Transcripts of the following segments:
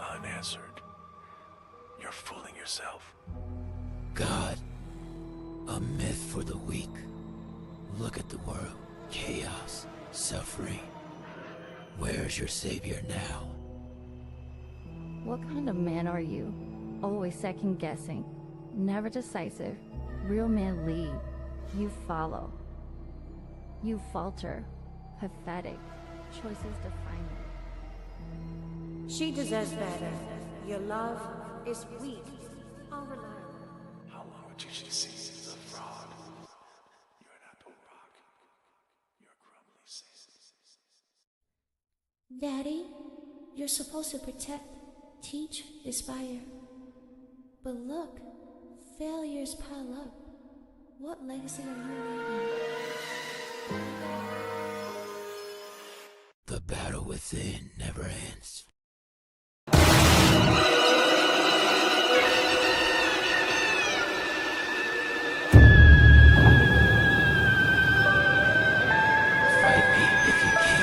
unanswered. You're fooling yourself. God, a myth for the weak. Look at the world. Chaos, suffering. Where's your savior now? What kind of man are you? Always second guessing, never decisive. Real men lead, you follow. You falter, pathetic. Choices define you. She deserves better. Your love is weak, unreliable. How long would you see is a fraud? You're an apple rock. You're crumbly sand. Daddy, you're supposed to protect, teach, inspire. But look, failures pile up. What legacy are you leaving? The battle within never ends. Fight me if you can.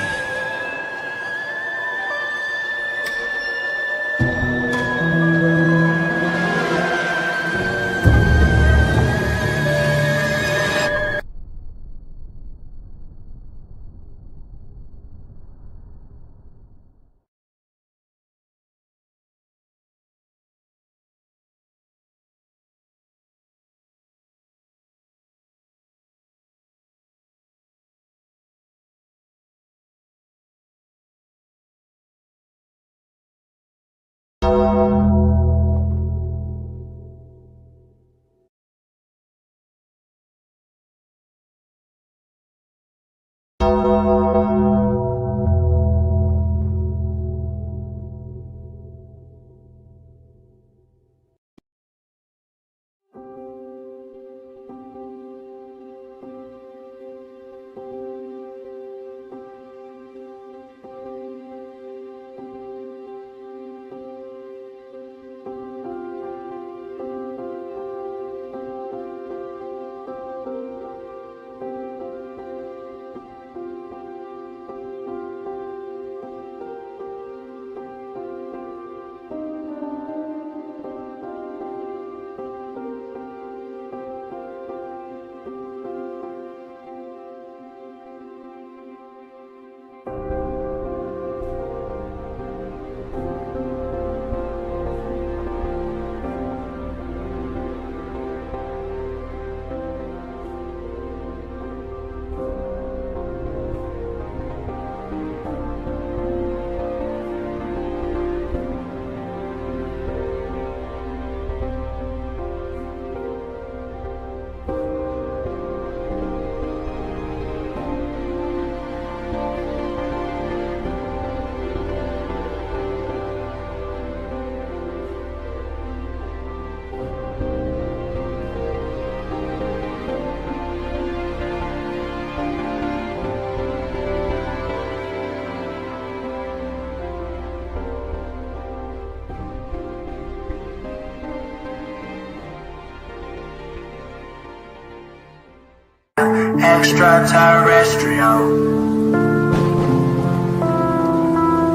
Extraterrestrial,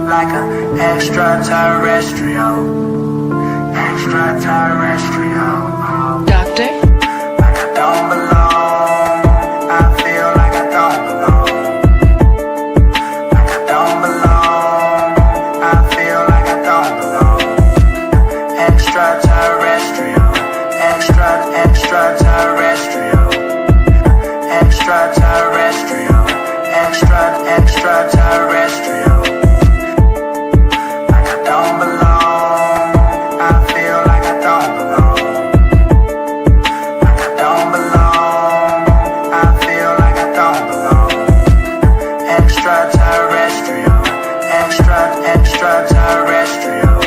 like an extraterrestrial, extraterrestrial. Doctor? Like I don't belong, I feel like I don't belong. Like I don't belong, I feel like I don't belong. Extraterrestrial, extraterrestrial. Extraterrestrial, extraterrestrial. Like I don't belong, I feel like I don't belong. Like I don't belong, I feel like I don't belong. Extraterrestrial, extraterrestrial.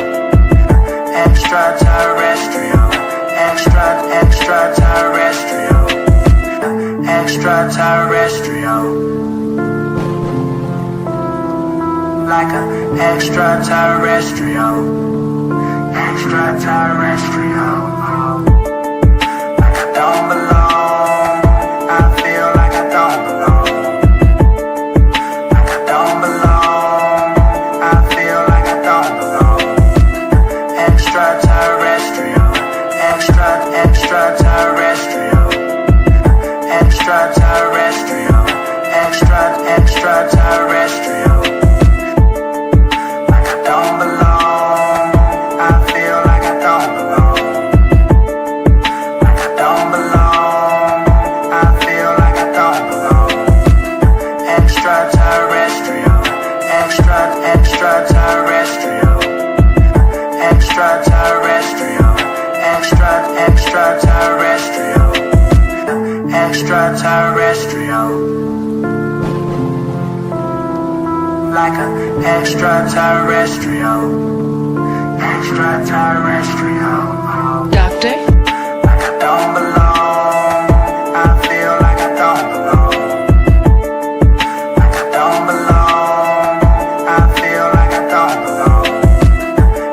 Extraterrestrial, extraterrestrial. Extraterrestrial, like an extraterrestrial, extraterrestrial. Like I don't belong, I feel like I don't belong. Like I don't belong, I feel like I don't belong. extraterrestrial, extraterrestrial, extraterrestrial, like an extraterrestrial, extraterrestrial. Doctor? Like I don't belong, I feel like I don't belong. Like I don't belong, I feel like I don't belong.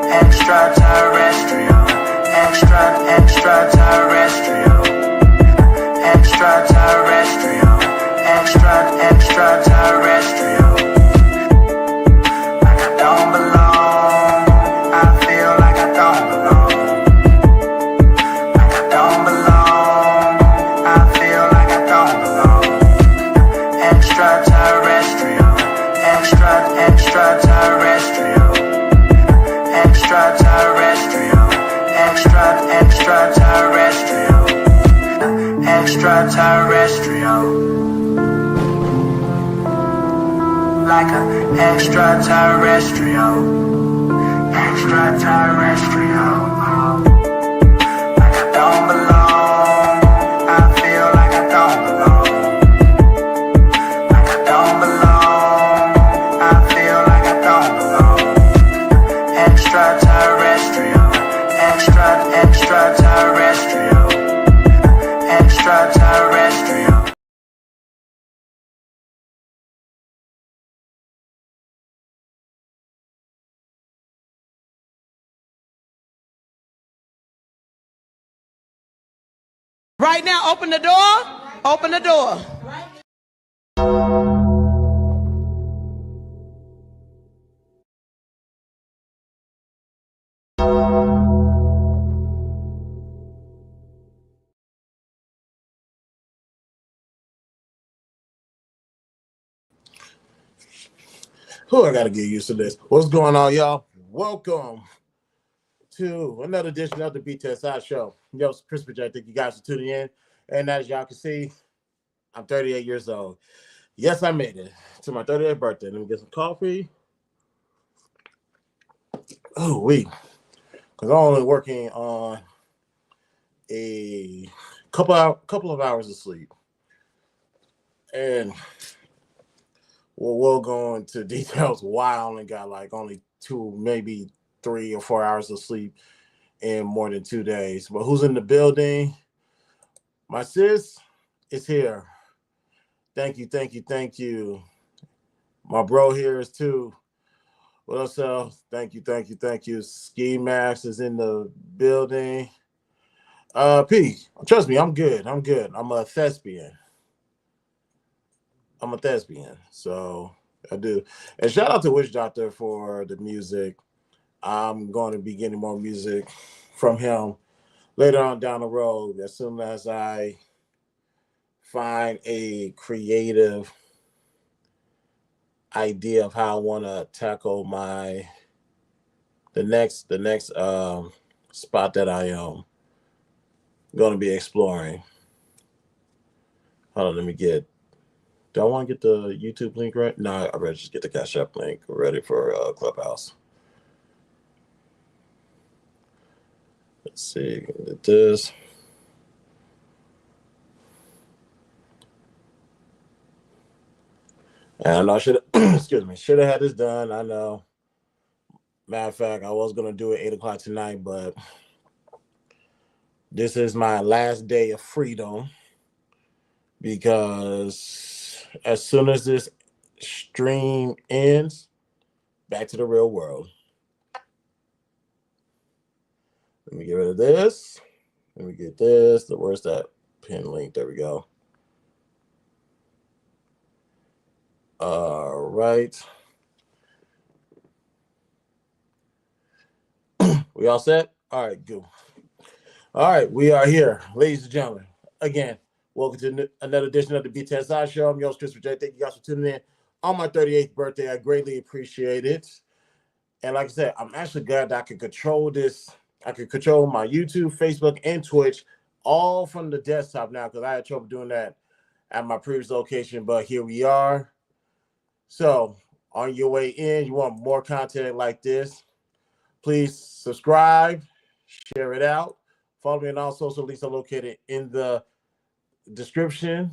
Extraterrestrial, extraterrestrial, extraterrestrial, extraterrestrial. Like I don't belong, I feel like I don't belong. Like I don't belong, I feel like I don't belong. Extraterrestrial, extraterrestrial, extraterrestrial, extraterrestrial, extraterrestrial, like an extraterrestrial, extraterrestrial. Like I don't belong, I feel like I don't belong. Like I don't belong, I feel like I don't belong. Extraterrestrial, extraterrestrial, extraterrestrial. Right now, open the door. Open the door. Who I gotta get used to this. What's going on, y'all? Welcome to another edition of the BTSI show. Yo, it's Chris Bridge. I think you guys are tuning in. And as y'all can see, I'm 38 years old. Yes, I made it to my 38th birthday. Let me get some coffee. Oh, wait. Because I'm only working on a couple of hours of sleep. And we'll go into details why I only got only 2, maybe 3 or 4 hours of sleep in more than 2 days. But who's in the building? My sis is here. Thank you, thank you, thank you. My bro here is too. What else? Thank you, thank you, thank you. Ski Max is in the building. P, trust me, I'm good. I'm good. I'm a thespian. So I do. And shout out to Witch Doctor for the music. I'm going to be getting more music from him later on down the road as soon as I find a creative idea of how I want to tackle the next spot that I am going to be exploring. Hold on, let me get. Do I want to get the YouTube link right? No, I better just get the Cash App link ready for Clubhouse. Let's see, get this. And I should excuse me, should have had this done. I know. Matter of fact, I was gonna do it 8 o'clock tonight, but this is my last day of freedom because as soon as this stream ends, back to the real world. Let me get rid of this. Let me get this. Where's that pin link? There we go. All right. We all set? All right, good. All right, we are here, ladies and gentlemen. Again, welcome to another edition of the BTSI show. I'm your host, Chris J. Thank you guys for tuning in on my 38th birthday. I greatly appreciate it. And like I said, I'm actually glad that I can control this. I can control my YouTube, Facebook, and Twitch all from the desktop now because I had trouble doing that at my previous location, but here we are. So on your way in, you want more content like this, Please subscribe, share it out. Follow me on all social links are located in the description.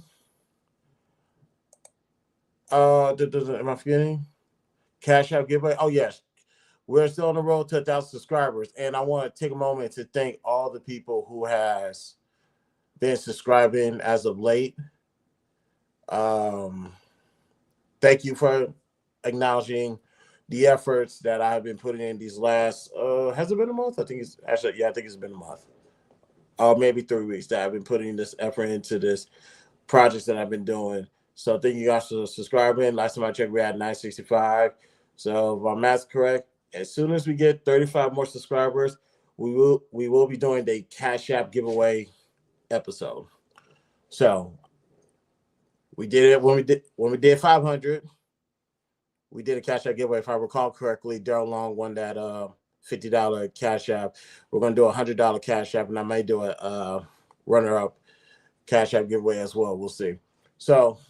Am I forgetting? Cash App giveaway. Oh yes, we're still on the road to 1,000 subscribers, and I want to take a moment to thank all the people who has been subscribing as of late. Thank you for acknowledging the efforts that I've been putting in these last. Has it been a month? I think it's actually, yeah, I think it's been a month, or maybe 3 weeks that I've been putting this effort into this projects that I've been doing. So thank you guys for subscribing. Last time I checked, we had 965. So if my math's correct, as soon as we get 35 more subscribers, we will be doing the Cash App giveaway episode. So we did it when we did 500. We did a Cash App giveaway. If I recall correctly, Daryl Long won that $50 Cash App. We're gonna do a $100 Cash App, and I may do a runner-up Cash App giveaway as well. We'll see. So,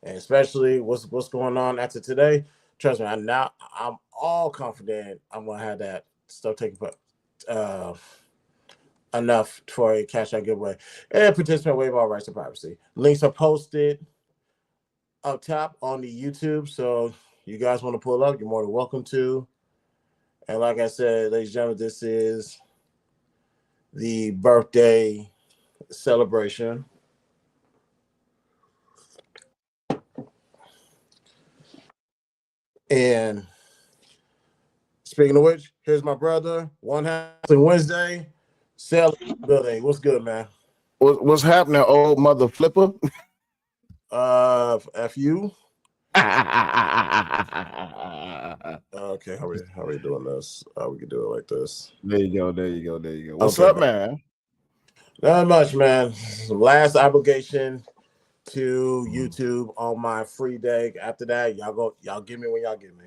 and especially what's going on after today. Trust me, I'm all confident I'm gonna have that stuff taken enough for a Cash App giveaway. And participant waive all rights to privacy. Links are posted up top on the YouTube. So you guys want to pull up, you're more than welcome to. And like I said, ladies and gentlemen, this is the birthday celebration. And speaking of which, here's my brother, One Happy Wednesday, Sally Building. What's good, man? What's happening, old mother flipper? F you. Okay, how we doing this? We can do it like this. There you go. What's up, man? Not much, man. Last obligation to YouTube on my free day. After that, y'all give me when y'all give me.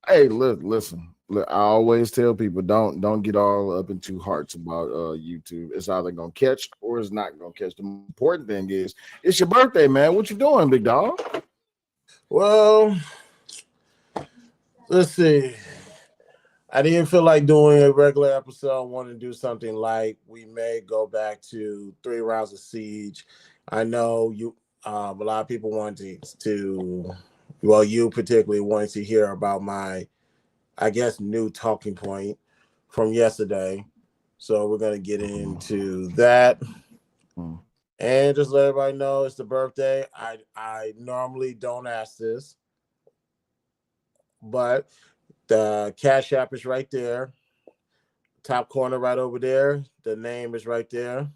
Hey, listen. Look, I always tell people don't get all up into hearts about YouTube. It's either gonna catch or it's not gonna catch. The important thing is it's your birthday, man. What you doing, big dog? Well, let's see. I didn't feel like doing a regular episode. I wanted to do something like we may go back to 3 rounds of Siege. I know you a lot of people wanted to well, you particularly wanted to hear about my, I guess, new talking point from yesterday. So we're going to get into that. And just let everybody know it's the birthday. I normally don't ask this, but the Cash App is right there. Top corner right over there. The name is right there.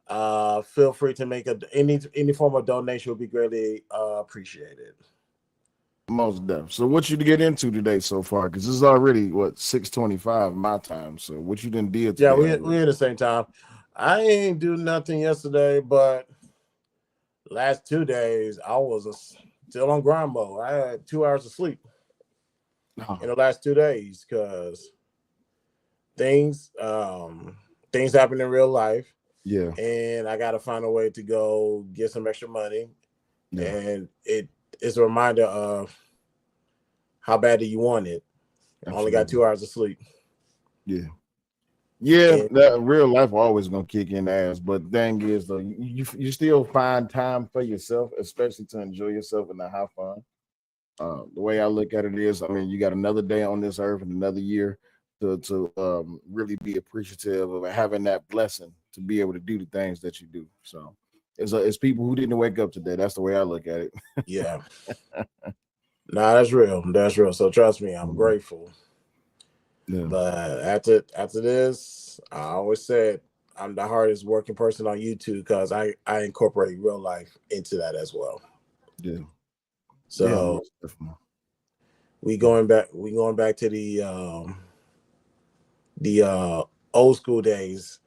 Feel free to make any form of donation would be greatly appreciated. Most definitely. So what you get into today so far? Because this is already 6:25 my time. So what you done did today? Yeah, we at the same time. I ain't do nothing yesterday, but last 2 days I was still on grind mode. I had 2 hours of sleep in the last 2 days because things happen in real life. Yeah. And I got to find a way to go get some extra money. Yeah. And it's a reminder of how bad do you want it. I only got 2 hours of sleep. Yeah. That real life always gonna kick in the ass. But the thing is, though, you still find time for yourself, especially to enjoy yourself and to have fun. The way I look at it is, I mean, you got another day on this earth and another year to really be appreciative of having that blessing to be able to do the things that you do. So it's people who didn't wake up today. That's the way I look at it. Yeah. Nah, that's real. That's real. So trust me, I'm grateful. Yeah. But after this, I always said I'm the hardest working person on YouTube because I incorporate real life into that as well. Yeah. So we going back to the old school days,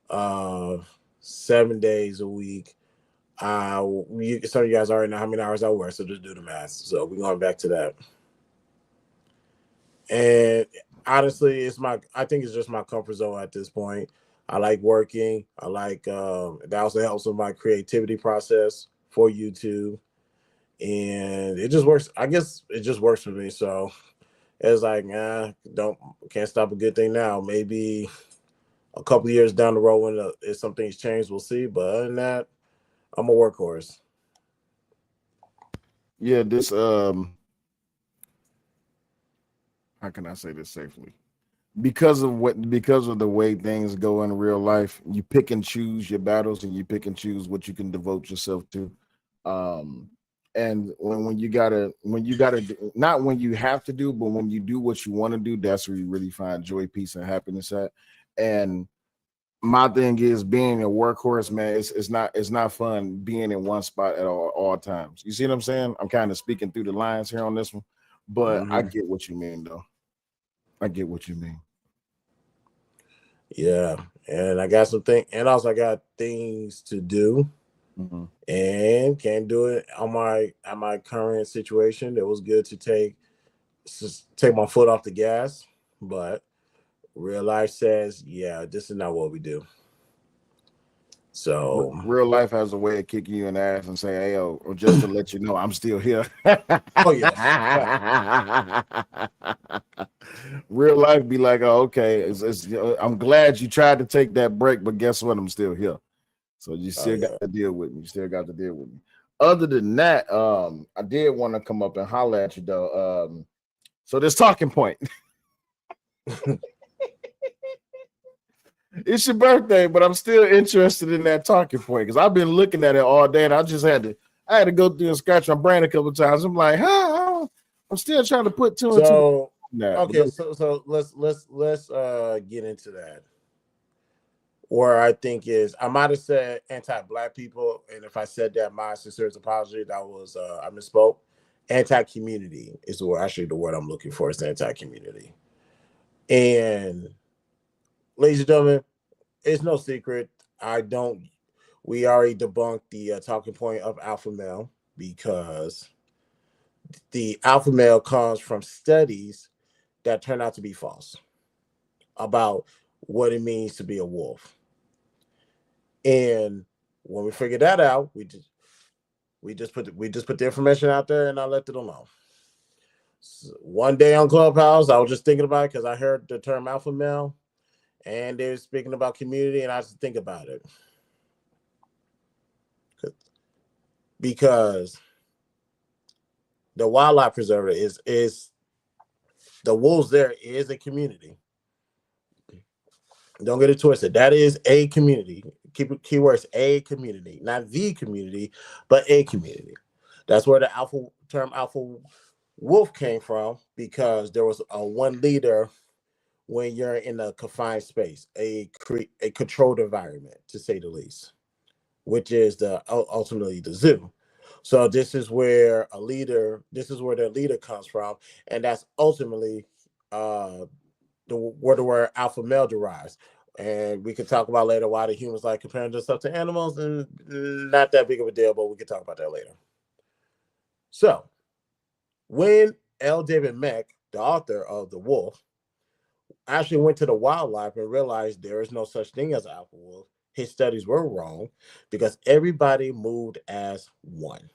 7 days a week. Some of you guys already know how many hours I work, so just do the math. So we're going back to that. And honestly, I think it's just my comfort zone at this point. I like working. I like that also helps with my creativity process for YouTube. And it just works. I guess it just works for me. So, It's like, can't stop a good thing now. Maybe a couple years down the road when if some things change, we'll see. But other than that, I'm a workhorse. Yeah, this how can I say this safely? Because of the way things go in real life, you pick and choose your battles and you pick and choose what you can devote yourself to. Um and when you gotta not when you have to do, but when you do what you want to do, that's where you really find joy, peace, and happiness at. And my thing is being a workhorse, man. It's not fun being in one spot at all times. You see what I'm saying? I'm kind of speaking through the lines here on this one, but I Mm-hmm. get what you mean, though. I get what you mean. Yeah, and I got and also I got things to do, Mm-hmm. and can't do it on my current situation. It was good to take my foot off the gas, but real life says, yeah, this is not what we do. So, Real life has a way of kicking you in the ass and say, "Hey, yo," or just to let you know I'm still here. oh yes, Real life be like, "Oh, okay, I'm glad you tried to take that break, but guess what? I'm still here." So you oh still got yeah. to deal with me. You still got to deal with me. Other than that, I did want to come up and holler at you though. So this talking point. It's your birthday, but I'm still interested in that talking point because I've been looking at it all day, and I had to go through and scratch my brain a couple of times. I'm like, huh? I'm still trying to put two and two together So on that. okay, so let's get into that. Where I think is I might have said anti-black people, and if I said that, my sincerest apology. That was I misspoke. Anti-community is the word I'm looking for. Is anti-community. And ladies and gentlemen, it's no secret. I don't. We already debunked the talking point of alpha male because the alpha male comes from studies that turn out to be false about what it means to be a wolf. And when we figured that out, we just put the information out there and I left it alone. So one day on Clubhouse, I was just thinking about it because I heard the term alpha male and they were speaking about community, and I just think about it because the wildlife preserver is the wolves. There is a community. Don't get it twisted. That is a community. Keywords a community, not the community, but a community. That's where the alpha wolf came from because there was a one leader when you're in a confined space, a controlled environment, to say the least, which is ultimately the zoo. So this is where the leader comes from, and that's ultimately uh, where the word alpha male derives. And we can talk about later why the humans like comparing themselves to animals, and not that big of a deal, but we can talk about that later. So, when L. David Meck, the author of The Wolf, actually went to the wildlife and realized there is no such thing as an alpha wolf, his studies were wrong because everybody moved as one.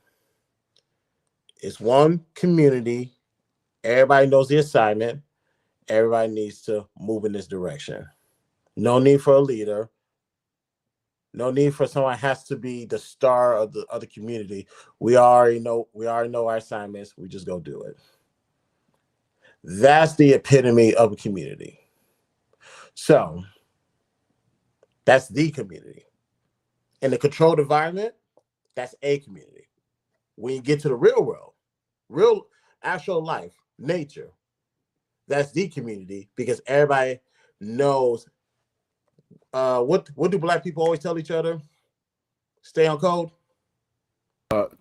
It's one community. Everybody knows the assignment. Everybody needs to move in this direction. No need for a leader. No need for someone has to be the star of the other community. We already know our assignments. We just go do it. That's the epitome of a community. So that's the community. In the controlled environment, that's a community. When you get to the real world, real actual life, nature, that's the community because everybody knows what do black people always tell each other? Stay on code.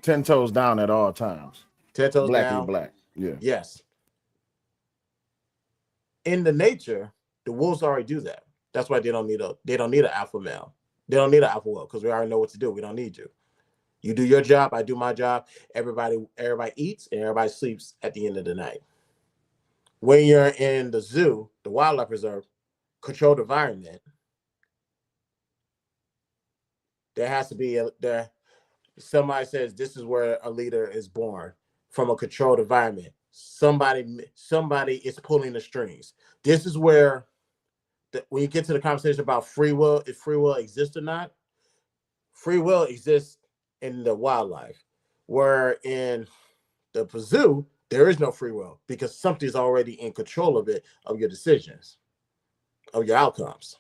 10 toes down at all times. 10 toes Blackity down. black. Yeah. Yes. In the nature, the wolves already do that. That's why they don't need an alpha male. They don't need an alpha wolf because we already know what to do. We don't need you. You do your job, I do my job. Everybody eats and everybody sleeps at the end of the night. When you're in the zoo, the wildlife reserve, controlled environment, there has to be somebody says this is where a leader is born from a controlled environment. somebody is pulling the strings. This is where when you get to the conversation about free will, if free will exists or not, free will exists in the wildlife, where in the zoo there is no free will because something's already in control of it, of your decisions, of your outcomes.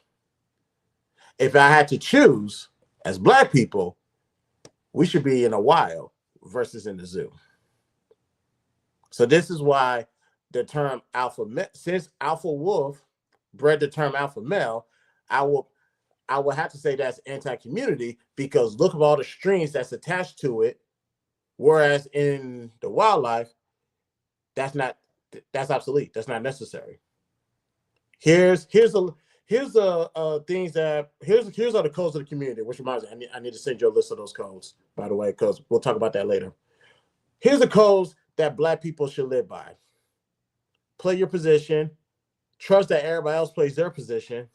If I had to choose, as Black people, we should be in a wild versus in the zoo. So this is why the term since alpha wolf bred the term alpha male, I will have to say that's anti-community because look at all the strings that's attached to it. Whereas in the wildlife, that's obsolete. That's not necessary. Here's the things that here's all the codes of the community. Which reminds me, I need to send you a list of those codes, by the way, because we'll talk about that later. Here's the codes that Black people should live by. Play your position. Trust that everybody else plays their position.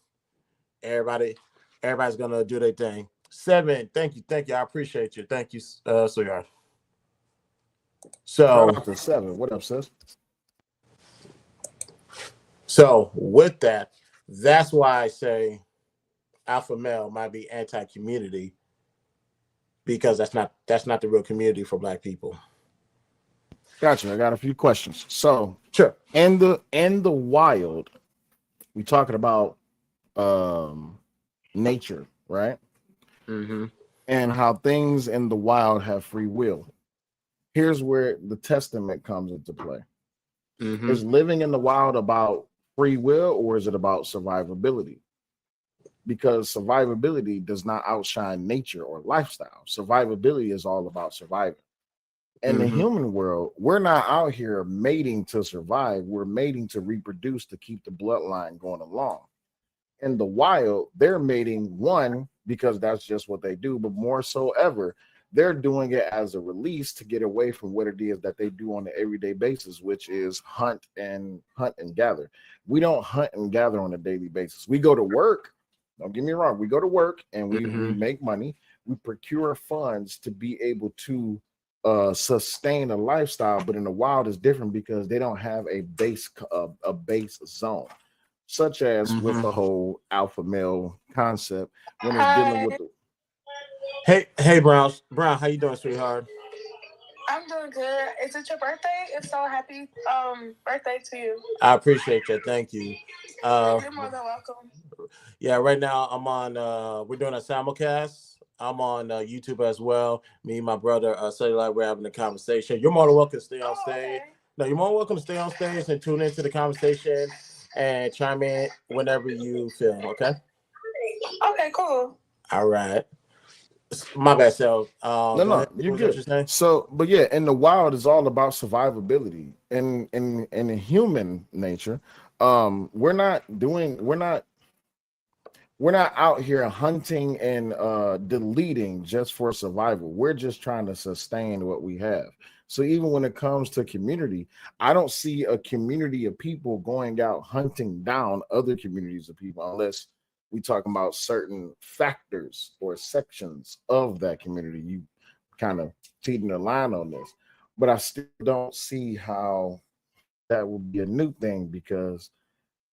Everybody's gonna do their thing. 7. Thank you. I appreciate you. Thank you, sweetheart. So shout out to 7. What up, sis? So with that, that's why I say alpha male might be anti-community because that's not the real community for Black people. Gotcha. I got a few questions. So sure. In the wild, we talking about nature, right? Mm-hmm. And how things in the wild have free will. Here's where the testament comes into play. Mm-hmm. Is living in the wild about free will or is it about survivability? Because survivability does not outshine nature or lifestyle. Survivability is all about surviving. In the human world, we're not out here mating to survive. We're mating to reproduce to keep the bloodline going along. In the wild, they're mating, one, because that's just what they do, but more so ever, they're doing it as a release to get away from what it is that they do on an everyday basis, which is hunt and gather. We don't hunt and gather on a daily basis. We go to work. Don't get me wrong. We go to work and we make money. We procure funds to be able to sustain a lifestyle, but in the wild is different because they don't have a base zone, such as with the whole alpha male concept when it's dealing with the Hey Brown, how you doing, sweetheart? I'm doing good. Is it your birthday? If so, happy birthday to you. I appreciate you. Thank you. You're more than welcome. Yeah, right now I'm on we're doing a simulcast. I'm on YouTube as well. Me and my brother Cellular, we're having a conversation. You're more than welcome to stay on stage. Okay. No, you're more than welcome to stay on stage and tune into the conversation and chime in whenever you feel, okay? Okay, cool. All right. My bad self. No, you're good. So, but yeah, in the wild is all about survivability. In human nature, we're not out here hunting and deleting just for survival. We're just trying to sustain what we have. So even when it comes to community, I don't see a community of people going out hunting down other communities of people unless we talking about certain factors or sections of that community. You kind of teeting the line on this, but I still don't see how that would be a new thing because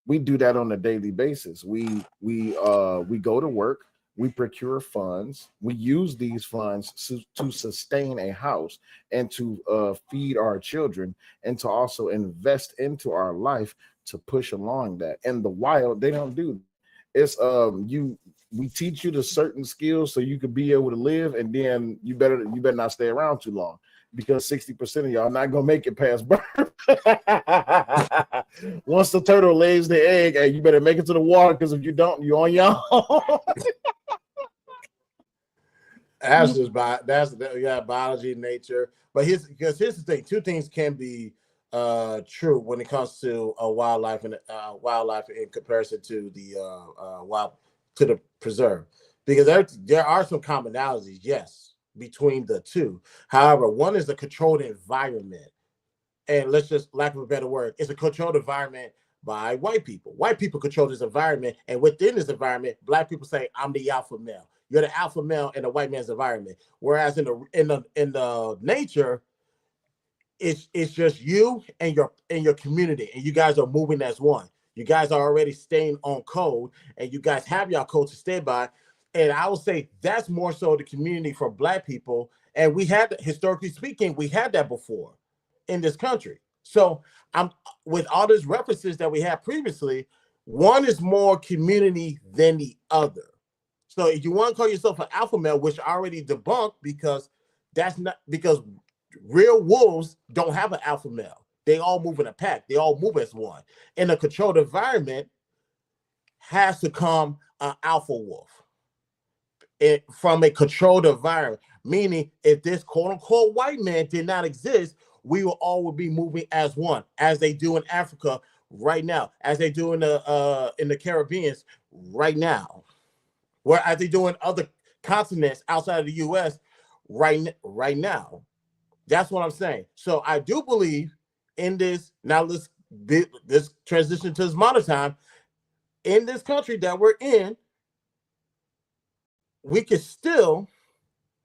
we do that on a daily basis. We go to work, we procure funds, we use these funds to sustain a house and to feed our children and to also invest into our life to push along that. In the wild, they don't do that. It's we teach you the certain skills so you could be able to live, and then you better not stay around too long because 60% of y'all not gonna make it past birth. Once the turtle lays the egg, hey, you better make it to the water because if you don't, you're on your own. That's just biology, nature. But here's the thing: two things can be true when it comes to wildlife and wildlife in comparison to the the preserve, because there are some commonalities, yes, between the two. However, one is a controlled environment, and let's just, lack of a better word, it's a controlled environment by white people. White people control this environment, and within this environment, Black people say, "I'm the alpha male." You're the alpha male in the white man's environment. Whereas in the nature, it's just you and your community, and you guys are moving as one. You guys are already staying on code, and you guys have your code to stay by. And I would say that's more so the community for Black people. And we had, historically speaking, we had that before in this country. So I'm with all these references that we had previously, one is more community than the other. So if you want to call yourself an alpha male, which I already debunked, because that's not, because real wolves don't have an alpha male. They all move in a pack. They all move as one. In a controlled environment, has to come an alpha wolf. From a controlled environment, meaning if this quote unquote white man did not exist, we will all be moving as one, as they do in Africa right now, as they do in the Caribbean right now, where as they do in other continents outside of the U.S. right now. That's what I'm saying. So I do believe in this. Now let's transition to this modern time. In this country that we're in, we can still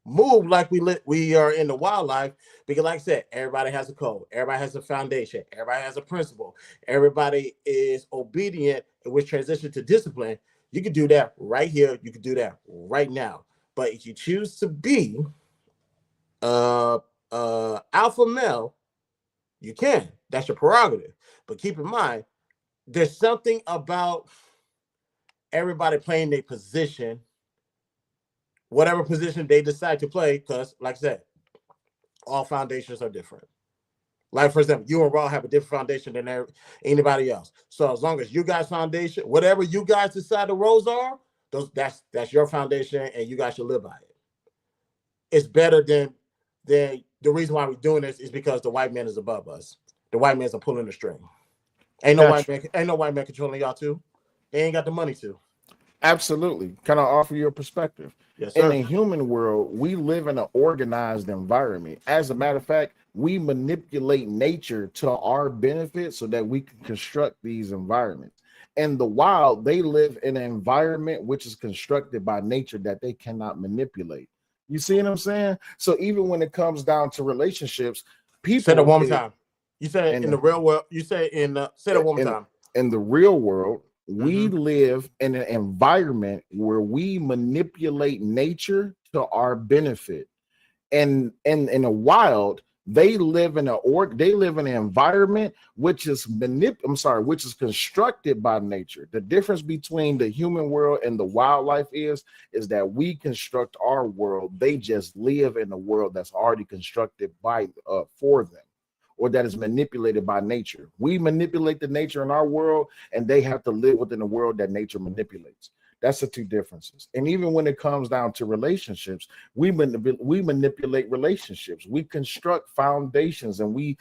move like we are in the wildlife, because like I said, everybody has a code, everybody has a foundation, everybody has a principle, everybody is obedient, and which transition to discipline. You can do that right here, you can do that right now. But if you choose to be alpha male, you can. That's your prerogative. But keep in mind, there's something about everybody playing their position, whatever position they decide to play, because like I said, all foundations are different. Like, for example, you and Raw have a different foundation than anybody else. So as long as you guys' foundation, whatever you guys decide the roles are, that's your foundation, and you guys should live by it. It's better than the reason why we're doing this is because the white man is above us. The white man's pulling the string. Ain't no white man controlling y'all too. They ain't got the money to. Absolutely. Can I offer you a perspective? Yes, sir. In the human world, we live in an organized environment. As a matter of fact, we manipulate nature to our benefit so that we can construct these environments. In the wild, they live in an environment which is constructed by nature that they cannot manipulate. You see what I'm saying? So even when it comes down to relationships, people say that one more time. You said in the real world. You say say that one more time. In the real world, we live in an environment where we manipulate nature to our benefit. And in the wild, they live in an environment which is which is constructed by nature. The difference between the human world and the wildlife is that we construct our world. They just live in a world that's already constructed by for them, or that is manipulated by nature. We manipulate the nature in our world, and they have to live within a world that nature manipulates. That's the two differences. And even when it comes down to relationships, we manipulate relationships. We construct foundations, and we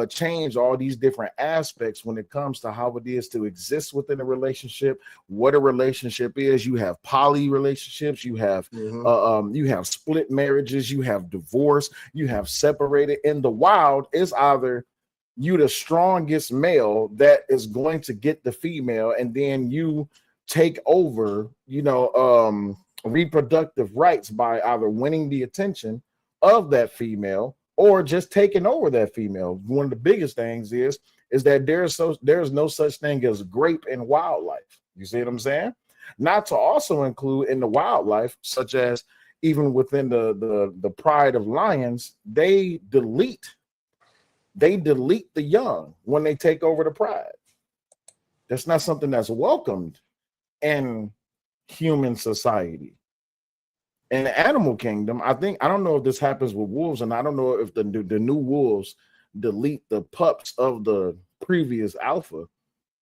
change all these different aspects when it comes to how it is to exist within a relationship, what a relationship is. You have poly relationships, you have split marriages, you have divorce, you have separated. In the wild, it's either you the strongest male that is going to get the female, and then you take over, reproductive rights by either winning the attention of that female or just taking over that female. One of the biggest things is that there's no such thing as grape in wildlife. You see what I'm saying? Not to also include in the wildlife, such as even within the pride of lions, they delete the young when they take over the pride. That's not something that's welcomed in human society. In the animal kingdom, I don't know if this happens with wolves, and I don't know if the new wolves delete the pups of the previous alpha,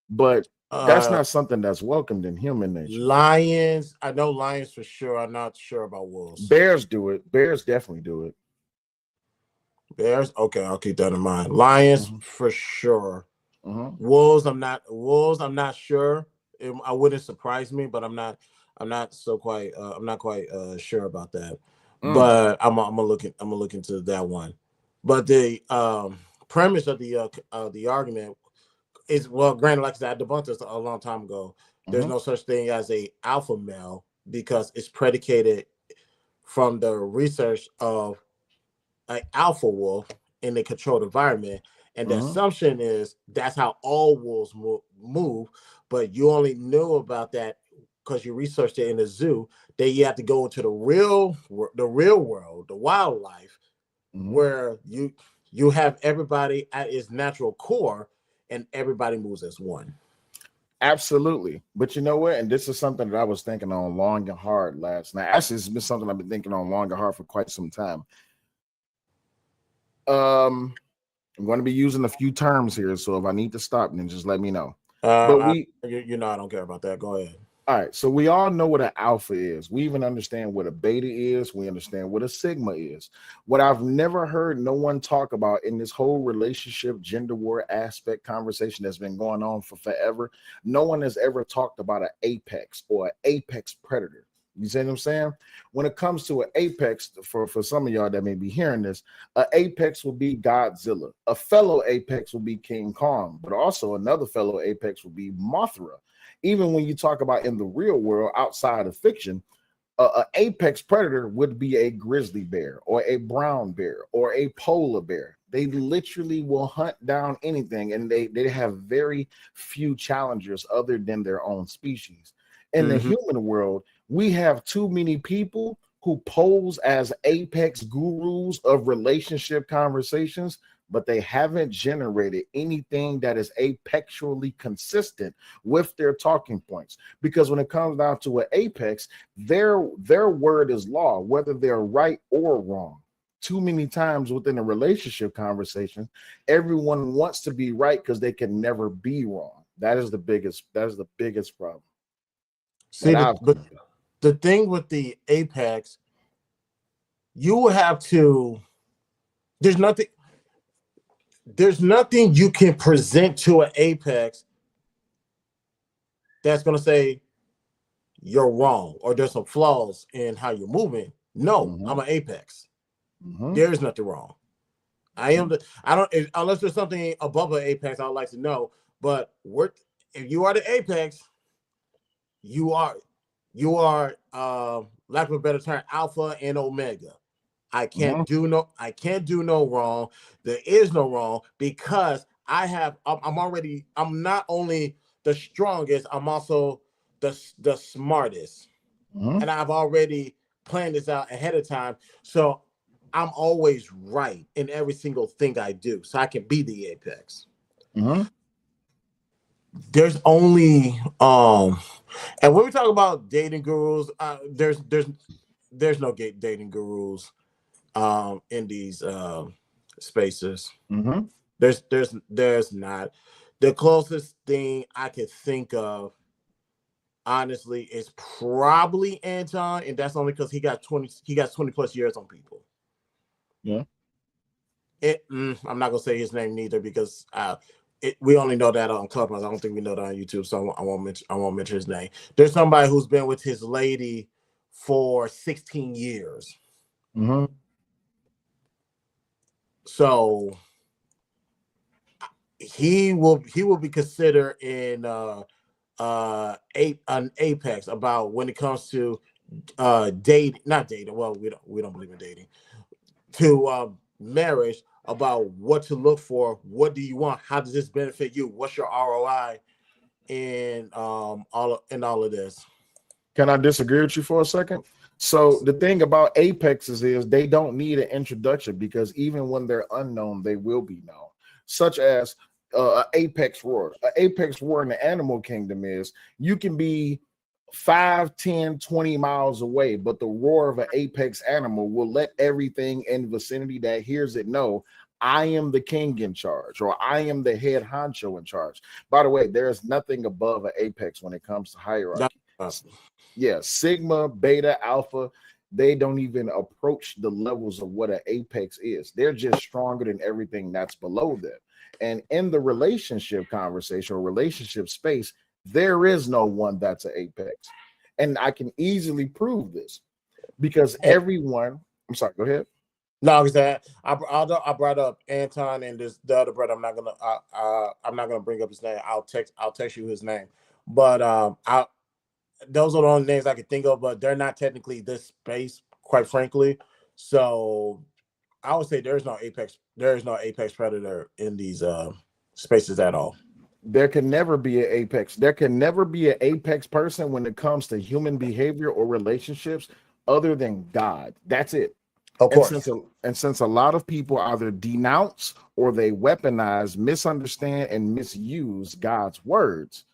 but that's not something that's welcomed in human nature. Lions, I know lions for sure. I'm not sure about wolves. Bears do it. Bears definitely do it. Bears, okay, I'll keep that in mind. Lions for sure. Wolves, I'm not sure. I wouldn't surprise me, but I'm not quite sure about that. But I'm gonna look into that one. But the premise of the argument is, well, granted, like I said, I debunked this a long time ago. There's no such thing as a alpha male, because it's predicated from the research of an alpha wolf in a controlled environment. And the assumption is that's how all wolves move. But you only knew about that because you researched it in the zoo. Then you have to go into the real world, the wildlife, where you have everybody at its natural core, and everybody moves as one. Absolutely. But you know what? And this is something that I was thinking on long and hard last night. Actually, it's been something I've been thinking on long and hard for quite some time. I'm going to be using a few terms here, so if I need to stop, then just let me know. But you know, I don't care about that. Go ahead. All right, so we all know what an alpha is. We even understand what a beta is. We understand what a sigma is. What I've never heard no one talk about in this whole relationship, gender war aspect conversation that's been going on for forever, no one has ever talked about an apex or an apex predator. You see what I'm saying? When it comes to an apex, for some of y'all that may be hearing this, an apex will be Godzilla. A fellow apex will be King Kong, but also another fellow apex will be Mothra. Even when you talk about in the real world, outside of fiction, an apex predator would be a grizzly bear or a brown bear or a polar bear. They literally will hunt down anything, and they have very few challengers other than their own species. In the human world, we have too many people who pose as apex gurus of relationship conversations, but they haven't generated anything that is apexually consistent with their talking points. Because when it comes down to an apex, their word is law, whether they're right or wrong. Too many times within a relationship conversation, everyone wants to be right because they can never be wrong. That is the biggest problem. See, but the thing with the apex, you have to, there's nothing you can present to an apex that's going to say you're wrong or there's some flaws in how you're moving. No, I'm an apex. There is nothing wrong. Unless there's something above an apex, I would like to know. But if you are the apex, you are lack of a better term, alpha and omega. I can't do no wrong. There is no wrong because I'm not only the strongest, I'm also the smartest. And I've already planned this out ahead of time. So I'm always right in every single thing I do. So I can be the apex. There's only and when we talk about dating gurus, there's no dating gurus in these spaces. There's not. The closest thing I could think of, honestly, is probably Anton, and that's only because he got 20 plus years on people. Yeah. I'm not gonna say his name neither because we only know that on Clubhouse. I don't think we know that on YouTube, so I won't mention his name. There's somebody who's been with his lady for 16 years. So he will be considered in an apex about when it comes to not dating. Well, we don't believe in dating. To marriage, about what to look for, what do you want, how does this benefit you, what's your ROI in all of this. Can I disagree with you for a second? So the thing about apexes is they don't need an introduction because even when they're unknown, they will be known. Such as an apex roar. An apex roar in the animal kingdom is you can be 5, 10, 20 miles away, but the roar of an apex animal will let everything in the vicinity that hears it know I am the king in charge, or I am the head honcho in charge. By the way, there's nothing above an apex when it comes to hierarchy. Yeah, sigma, beta, alpha, they don't even approach the levels of what an apex is. They're just stronger than everything that's below them. And in the relationship conversation or relationship space, there is no one that's an apex. And I can easily prove this because everyone, I'm sorry, go ahead. No, because I brought up Anton and the other brother. I'm not gonna bring up his name. I'll text you his name. But those are the only names I can think of, but they're not technically this space, quite frankly. So I would say there is no apex predator in these spaces at all. There can never be an apex. There can never be an apex person when it comes to human behavior or relationships other than God. That's it. Of And course. since a lot of people either denounce or they weaponize, misunderstand, and misuse God's words,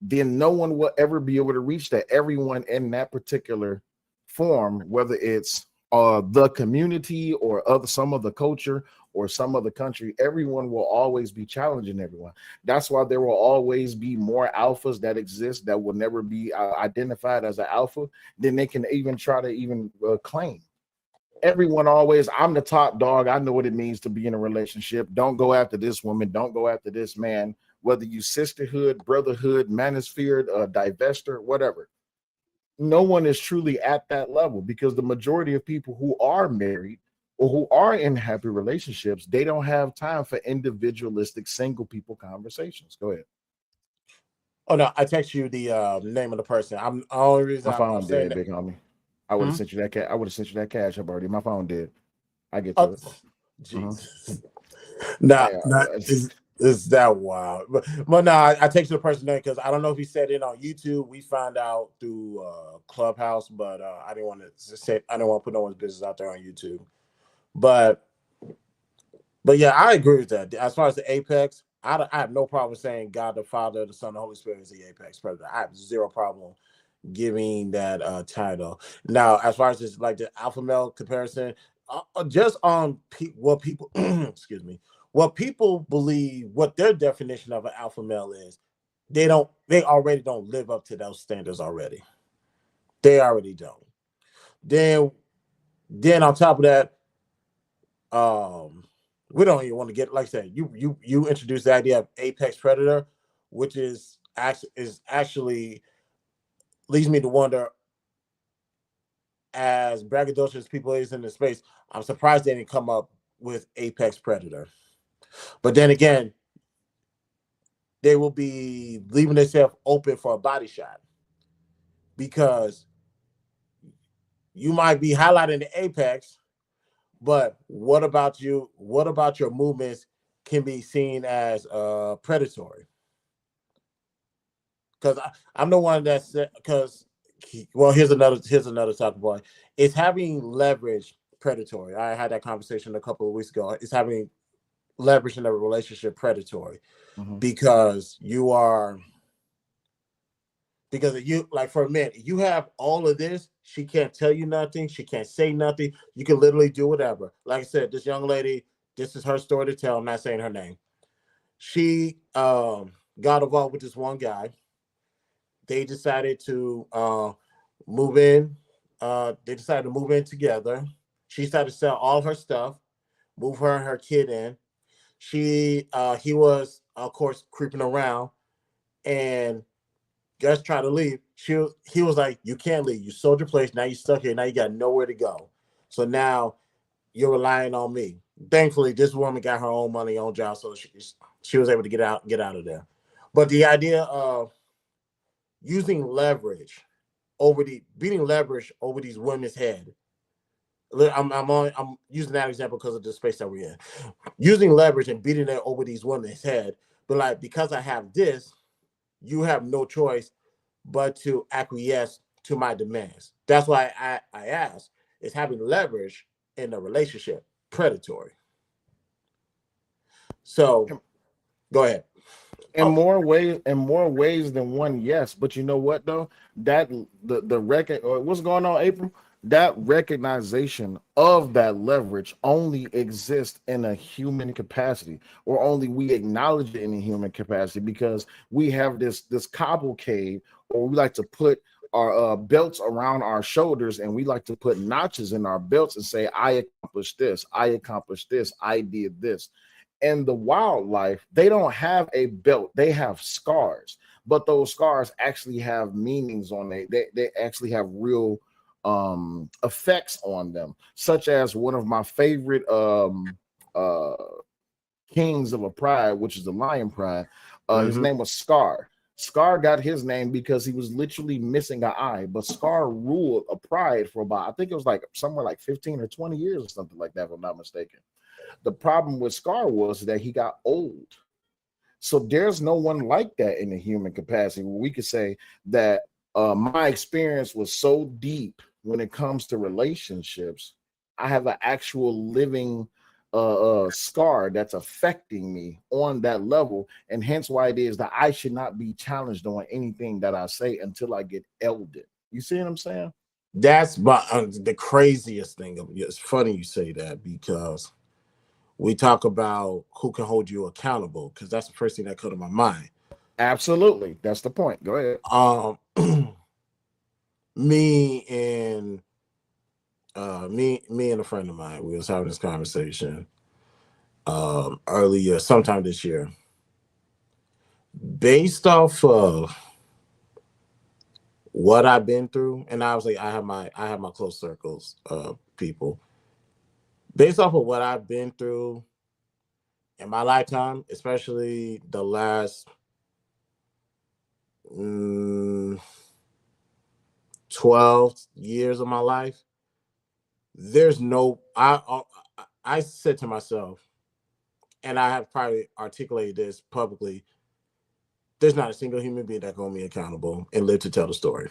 then no one will ever be able to reach that. Everyone in that particular form, whether it's the community or some of the culture or some of the country, everyone will always be challenging everyone. That's why there will always be more alphas that exist that will never be identified as an alpha than they can even try to even claim. Everyone always, I'm the top dog. I know what it means to be in a relationship. Don't go after this woman. Don't go after this man. Whether you sisterhood, brotherhood, manosphere, divester, whatever. No one is truly at that level because the majority of people who are married or who are in happy relationships, they don't have time for individualistic single people conversations. Go ahead. Oh no, I text you the name of the person. I'm the only reason My I'm phone saying dead, that. big homie. I would have sent you that I would have sent you that cash up already. My phone did. I get to it. Jesus. Not is that wild. But no, I text the person name because I don't know if he said it on YouTube. We found out through Clubhouse, but I didn't want to say, I didn't want to put no one's business out there on YouTube. But yeah, I agree with that. As far as the apex, I have no problem saying God the Father, the Son, the Holy Spirit is the apex predator. I have zero problem giving that title. Now, as far as this, like the alpha male comparison, just on what people excuse me, what people believe, what their definition of an alpha male is, they already don't live up to those standards already. They already don't. Then on top of that, we don't even want to get, like I said, you introduced the idea of apex predator, which is actually leads me to wonder, as braggadocious people is in the space, I'm surprised they didn't come up with apex predator. But then again, they will be leaving themselves open for a body shot because you might be highlighting the apex, but what about you? What about your movements can be seen as predatory? Because I'm the one that said, because, well, here's another talking point. It's having leverage predatory. I had that conversation a couple of weeks ago. It's having leverage in a relationship predatory because you like, for a man, you have all of this. She can't tell you nothing. She can't say nothing. You can literally do whatever. Like I said, this young lady, this is her story to tell. I'm not saying her name. She got involved with this one guy. They decided to move in. They decided to move in together. She started to sell all her stuff, move her and her kid in. He was, of course, creeping around and just trying to leave. He was like, "You can't leave. You sold your place. Now you're stuck here. Now you got nowhere to go. So now you're relying on me." Thankfully, this woman got her own money, own job, so she was able to get out of there. But the idea of using leverage beating leverage over these women's head. I'm using that example because of the space that we're in. Using leverage and beating it over these women's head, but like, because I have this, you have no choice but to acquiesce to my demands. That's why I ask, is having leverage in a relationship predatory? So go ahead. In more ways than one, yes. But you know what though? That the record, or what's going on, April? That recognition of that leverage only exists in a human capacity, or only we acknowledge it in a human capacity because we have this cavalcade, or we like to put our belts around our shoulders, and we like to put notches in our belts and say, "I accomplished this. I accomplished this. I did this." And the wildlife, they don't have a belt, they have scars, but those scars actually have meanings on it. They actually have real effects on them, such as one of my favorite kings of a pride, which is the lion pride. His name was Scar. Scar got his name because he was literally missing an eye, but Scar ruled a pride for about, I think it was like somewhere like 15 or 20 years or something like that, if I'm not mistaken. The problem with Scar was that he got old. So there's no one like that in the human capacity where we could say that my experience was so deep when it comes to relationships. I have an actual living scar that's affecting me on that level, and hence why it is that I should not be challenged on anything that I say until I get elded. You see what I'm saying? That's the craziest thing. It's funny you say that because we talk about who can hold you accountable because that's the first thing that comes to my mind. Absolutely, that's the point. Go ahead. Me and me and a friend of mine, we was having this conversation earlier, sometime this year, based off of what I've been through, and obviously I have my close circles of people. Based off of what I've been through in my lifetime, especially the last 12 years of my life, there's no I said to myself, and I have probably articulated this publicly, there's not a single human being that can hold me accountable and live to tell the story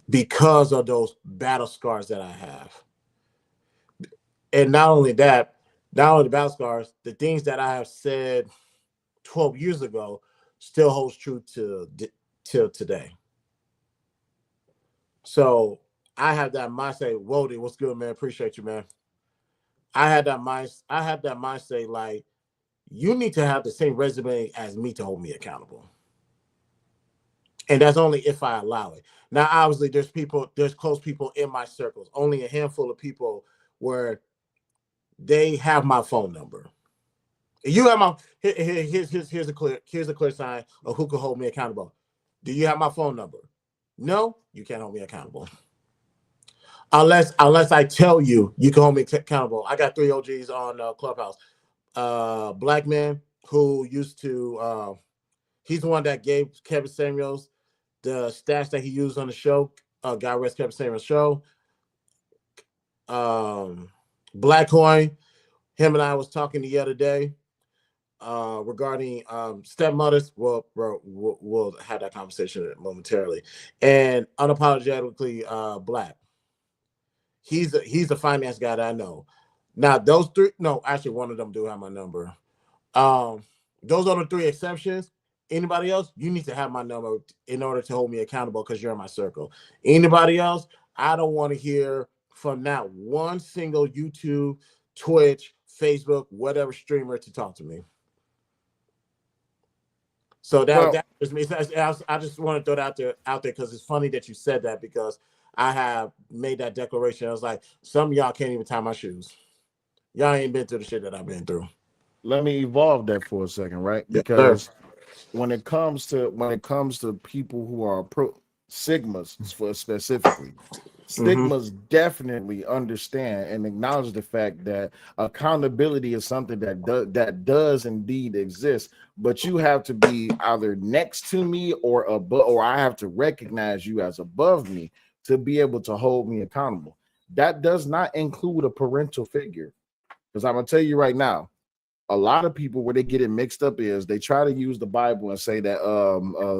because of those battle scars that I have. And not only that, not only the battle scars, the things that I have said 12 years ago still holds true till today. So I have that mindset. Wody, what's good, man? Appreciate you, man. I had that mindset like, you need to have the same resume as me to hold me accountable. And that's only if I allow it. Now, obviously, there's close people in my circles, only a handful of people where they have my phone number. You have my here's a clear sign of who can hold me accountable. Do you have my phone number? No, you can't hold me accountable. Unless I tell you you can hold me accountable. I got 3 OGs on Clubhouse. Black man who used to he's the one that gave Kevin Samuels the stats that he used on the show. God rest Kevin Samuels' show. Black Coin, him and I was talking the other day regarding stepmothers. We'll have that conversation momentarily. And unapologetically Black. He's a finance guy that I know. Now those three, no, actually one of them do have my number. Those are the 3 exceptions. Anybody else, you need to have my number in order to hold me accountable because you're in my circle. Anybody else, I don't want to hear from not one single YouTube, Twitch, Facebook, whatever streamer to talk to me. So that just means I just want to throw that out there because it's funny that you said that because I have made that declaration. I was like, some of y'all can't even tie my shoes. Y'all ain't been through the shit that I've been through. Let me evolve that for a second, right? Because when it comes to people who are Sigmas for specifically, Sigmas definitely understand and acknowledge the fact that accountability is something that does indeed exist, but you have to be either next to me or above, or I have to recognize you as above me to be able to hold me accountable. That does not include a parental figure, because I'm gonna tell you right now, a lot of people where they get it mixed up is they try to use the Bible and say that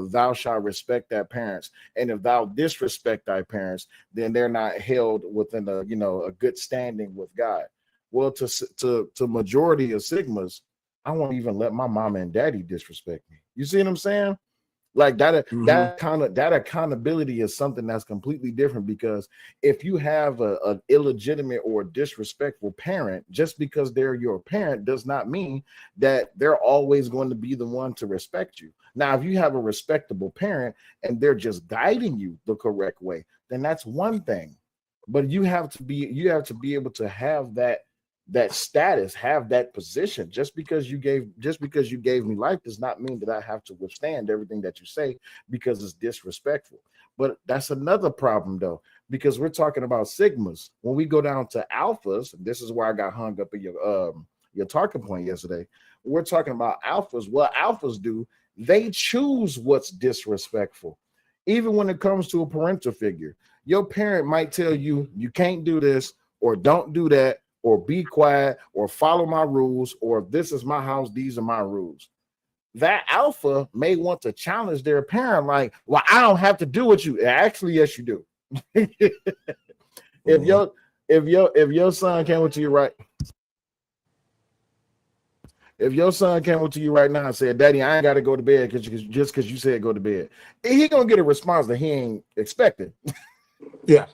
thou shalt respect thy parents, and if thou disrespect thy parents, then they're not held within a good standing with God. Well, to majority of Sigmas, I won't even let my mama and daddy disrespect me. You see what I'm saying? Like that accountability is something that's completely different, because if you have an illegitimate or disrespectful parent, just because they're your parent does not mean that they're always going to be the one to respect you. Now, if you have a respectable parent and they're just guiding you the correct way, then that's one thing. But you have to be able to have that status, have that position. Just because you gave me life does not mean that I have to withstand everything that you say because it's disrespectful. But that's another problem though, because we're talking about Sigmas. When we go down to alphas, this is where I got hung up in your talking point yesterday. We're talking about alphas. What alphas do, they choose what's disrespectful. Even when it comes to a parental figure, your parent might tell you, you can't do this, or don't do that, or be quiet, or follow my rules, or this is my house, these are my rules. That alpha may want to challenge their parent, like, well, I don't have to do what you actually, yes, you do. If your son came up to you right, if your son came up to you right now and said, Daddy, I ain't got to go to bed just because you said go to bed, he gonna get a response that he ain't expecting. Yeah.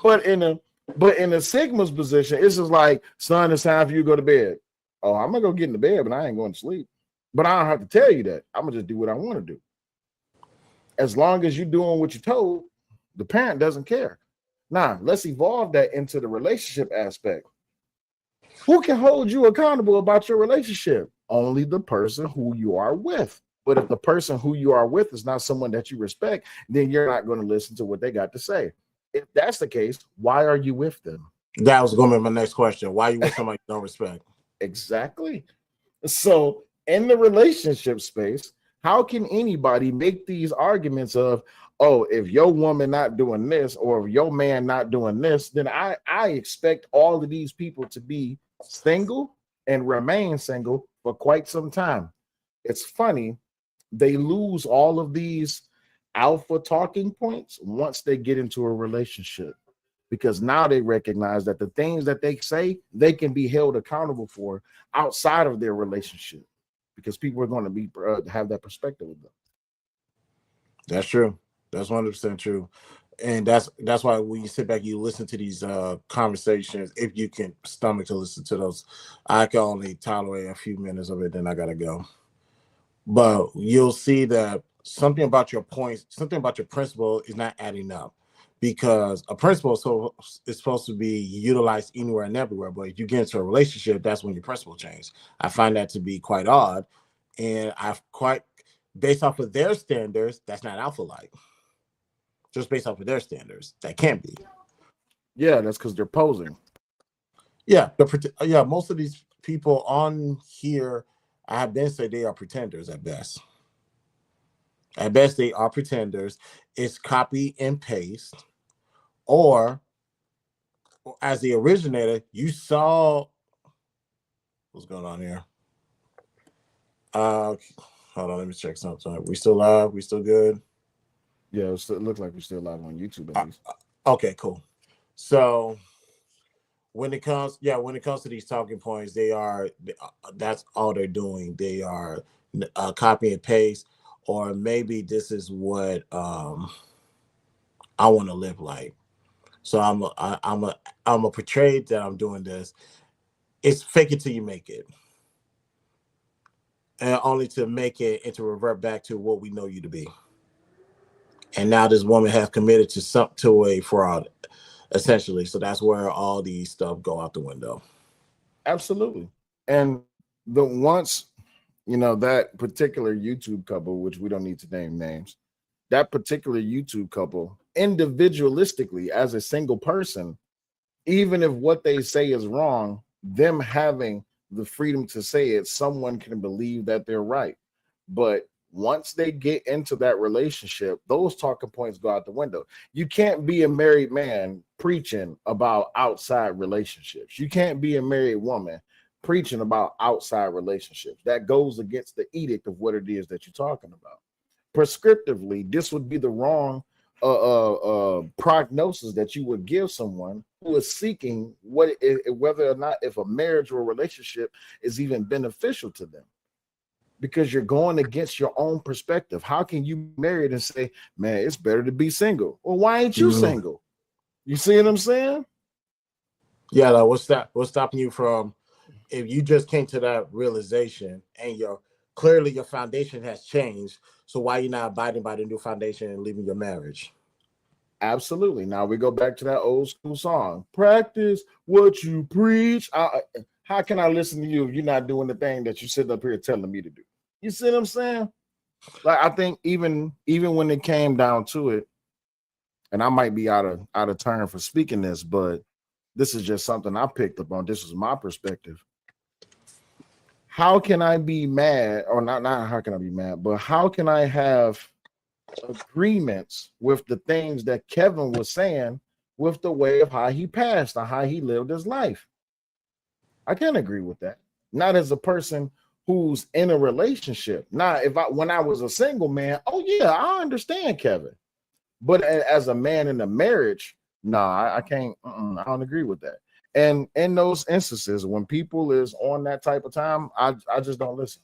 But in a Sigma's position, it's just like, son, it's time for you to go to bed. Oh, I'm gonna go get in the bed, but I ain't going to sleep. But I don't have to tell you that. I'm gonna just do what I want to do. As long as you're doing what you're told, the parent doesn't care. Now, let's evolve that into the relationship aspect. Who can hold you accountable about your relationship? Only the person who you are with. But if the person who you are with is not someone that you respect, then you're not going to listen to what they got to say. If that's the case, why are you with them? That was going to be my next question. Why are you with somebody you don't respect? Exactly. So in the relationship space, how can anybody make these arguments of, oh, if your woman not doing this, or if your man not doing this, then I expect all of these people to be single and remain single for quite some time. It's funny, they lose all of these alpha talking points once they get into a relationship, because now they recognize that the things that they say, they can be held accountable for outside of their relationship, because people are going to be have that perspective with them. That's true. That's 100% true. And that's why when you sit back, you listen to these conversations, if you can stomach to listen to those. I can only tolerate a few minutes of it, then I gotta go. But you'll see that something about your points, something about your principle is not adding up, because a principle is supposed to be utilized anywhere and everywhere. But if you get into a relationship, that's when your principle changes. I find that to be quite odd, and I've quite based off of their standards, that's not alpha like. Just based off of their standards, that can't be. Yeah, that's because they're posing. Yeah, most of these people on here, I have been said they are pretenders at best. At best, they are pretenders. It's copy and paste, or as the originator, you saw what's going on here. Hold on, let me check something. We still live? We still good? Yeah, it looks like we're still live on YouTube at least. Okay, cool. So when it comes to these talking points, that's all they're doing. They are copy and paste, or maybe this is what I want to live like. So I'm a portray that I'm doing this. It's fake it till you make it, and only to make it and to revert back to what we know you to be. And now this woman has committed to a fraud, essentially. So that's where all these stuff go out the window. Absolutely. And once that particular YouTube couple, which we don't need to name names, that particular YouTube couple, individualistically as a single person, even if what they say is wrong, them having the freedom to say it, someone can believe that they're right. But once they get into that relationship, those talking points go out the window. You can't be a married man preaching about outside relationships. You can't be a married woman preaching about outside relationships. That goes against the edict of what it is that you're talking about. Prescriptively, this would be the wrong prognosis that you would give someone who is seeking whether or not if a marriage or a relationship is even beneficial to them, because you're going against your own perspective. How can you be married and say, man, it's better to be single? Well, why ain't you single? You see what I'm saying? Yeah, like what's stopping you from, if you just came to that realization and clearly your foundation has changed, so why are you not abiding by the new foundation and leaving your marriage? Absolutely. Now we go back to that old school song, practice what you preach. How can I listen to you if you're not doing the thing that you sit up here telling me to do? You see what I'm saying? Like, I think even when it came down to it, and I might be out of turn for speaking this, but this is just something I picked up on. This is my perspective. How can I be mad, or not how can I be mad, but how can I have agreements with the things that Kevin was saying with the way of how he passed or how he lived his life? I can't agree with that. Not as a person who's in a relationship. Now, when I was a single man, oh yeah, I understand Kevin. But as a man in a marriage, nah, I can't. I don't agree with that. And in those instances, when people is on that type of time, I just don't listen.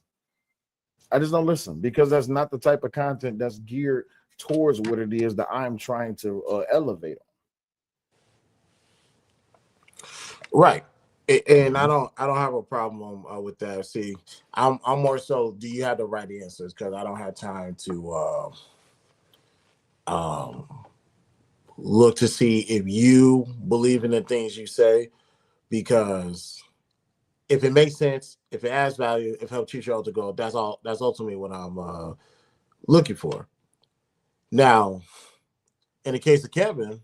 I just don't listen because that's not the type of content that's geared towards what it is that I'm trying to elevate. Right. And I don't have a problem with that. See, I'm more so. Do you have the right answers? Because I don't have time to look to see if you believe in the things you say. Because if it makes sense, if it adds value, if it helps teach you how to go, that's all. That's ultimately what I'm looking for. Now, in the case of Kevin,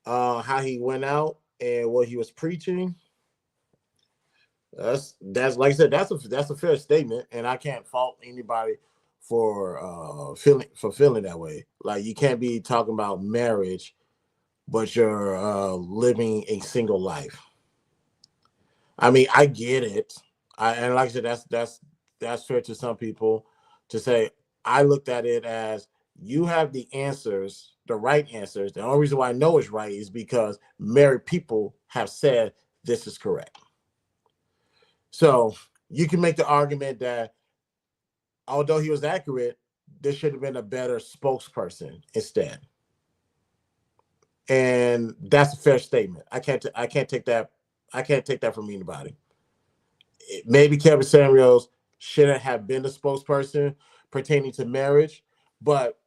how he went out and what he was preaching. That's like I said, that's a fair statement, and I can't fault anybody for feeling that way. Like you can't be talking about marriage, but you're living a single life. I mean, I get it. And like I said, that's fair to some people to say. I looked at it as you have the answers, the right answers. The only reason why I know it's right is because married people have said this is correct. So you can make the argument that although he was accurate, there should have been a better spokesperson instead. And that's a fair statement. I can't take that. I can't take that from anybody. Maybe Kevin Samuels shouldn't have been the spokesperson pertaining to marriage, but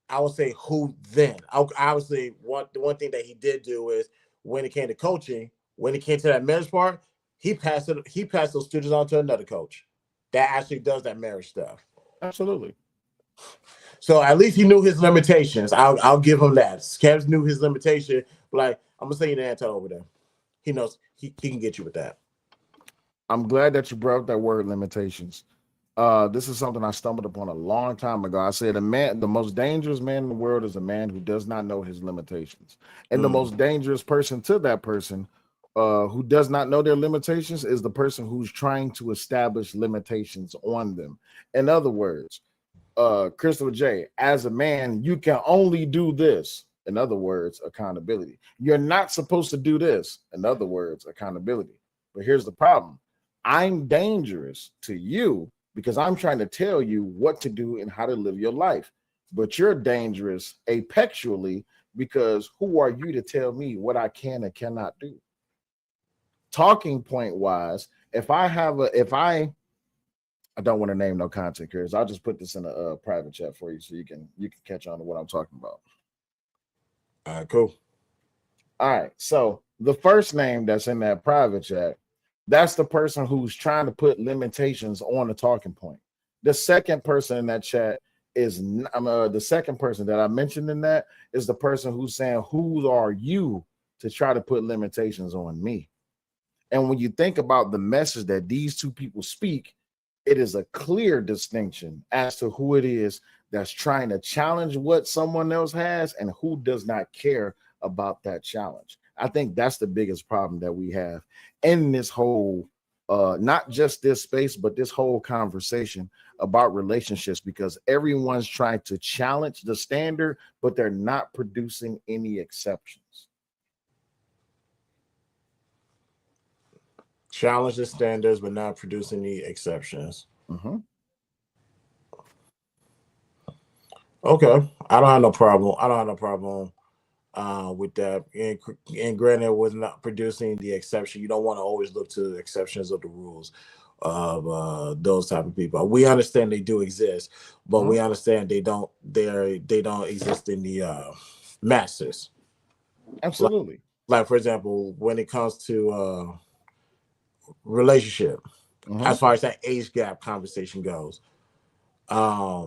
I would say who then? Obviously, the one thing that he did do is when it came to coaching, when it came to that marriage part, he passed it. He passed those students on to another coach that actually does that marriage stuff. Absolutely. So at least he knew his limitations. I'll give him that. Kevin knew his limitation. Like I'm gonna send you the answer over there. He knows he can get you with that. I'm glad that you brought up that word limitations. This is something I stumbled upon a long time ago. I said the most dangerous man in the world is a man who does not know his limitations. And the most dangerous person to that person who does not know their limitations is the person who's trying to establish limitations on them. In other words, Christopher J, as a man, you can only do this. In other words, accountability. You're not supposed to do this. In other words, accountability. But here's the problem. I'm dangerous to you because I'm trying to tell you what to do and how to live your life. But you're dangerous apexually because who are you to tell me what I can and cannot do? Talking point wise, if I don't want to name no content creators, I'll just put this in a private chat for you so you can catch on to what I'm talking about. All right, cool. All right, so the first name that's in that private chat, that's the person who's trying to put limitations on the talking point. The second person in that chat is the second person that I mentioned in that is the person who's saying, who are you to try to put limitations on me? And when you think about the message that these two people speak, it is a clear distinction as to who it is that's trying to challenge what someone else has and who does not care about that challenge. I think that's the biggest problem that we have in this whole, not just this space, but this whole conversation about relationships, because everyone's trying to challenge the standard, but they're not producing any exceptions. Challenge the standards, but not produce any exceptions. Mm-hmm. Okay, I don't have no problem. With that. And granted, with not producing the exception, you don't want to always look to the exceptions of the rules of those type of people. We understand they do exist, but we understand they don't exist in the masses. Absolutely. Like for example, when it comes to relationship, as far as that age gap conversation goes, I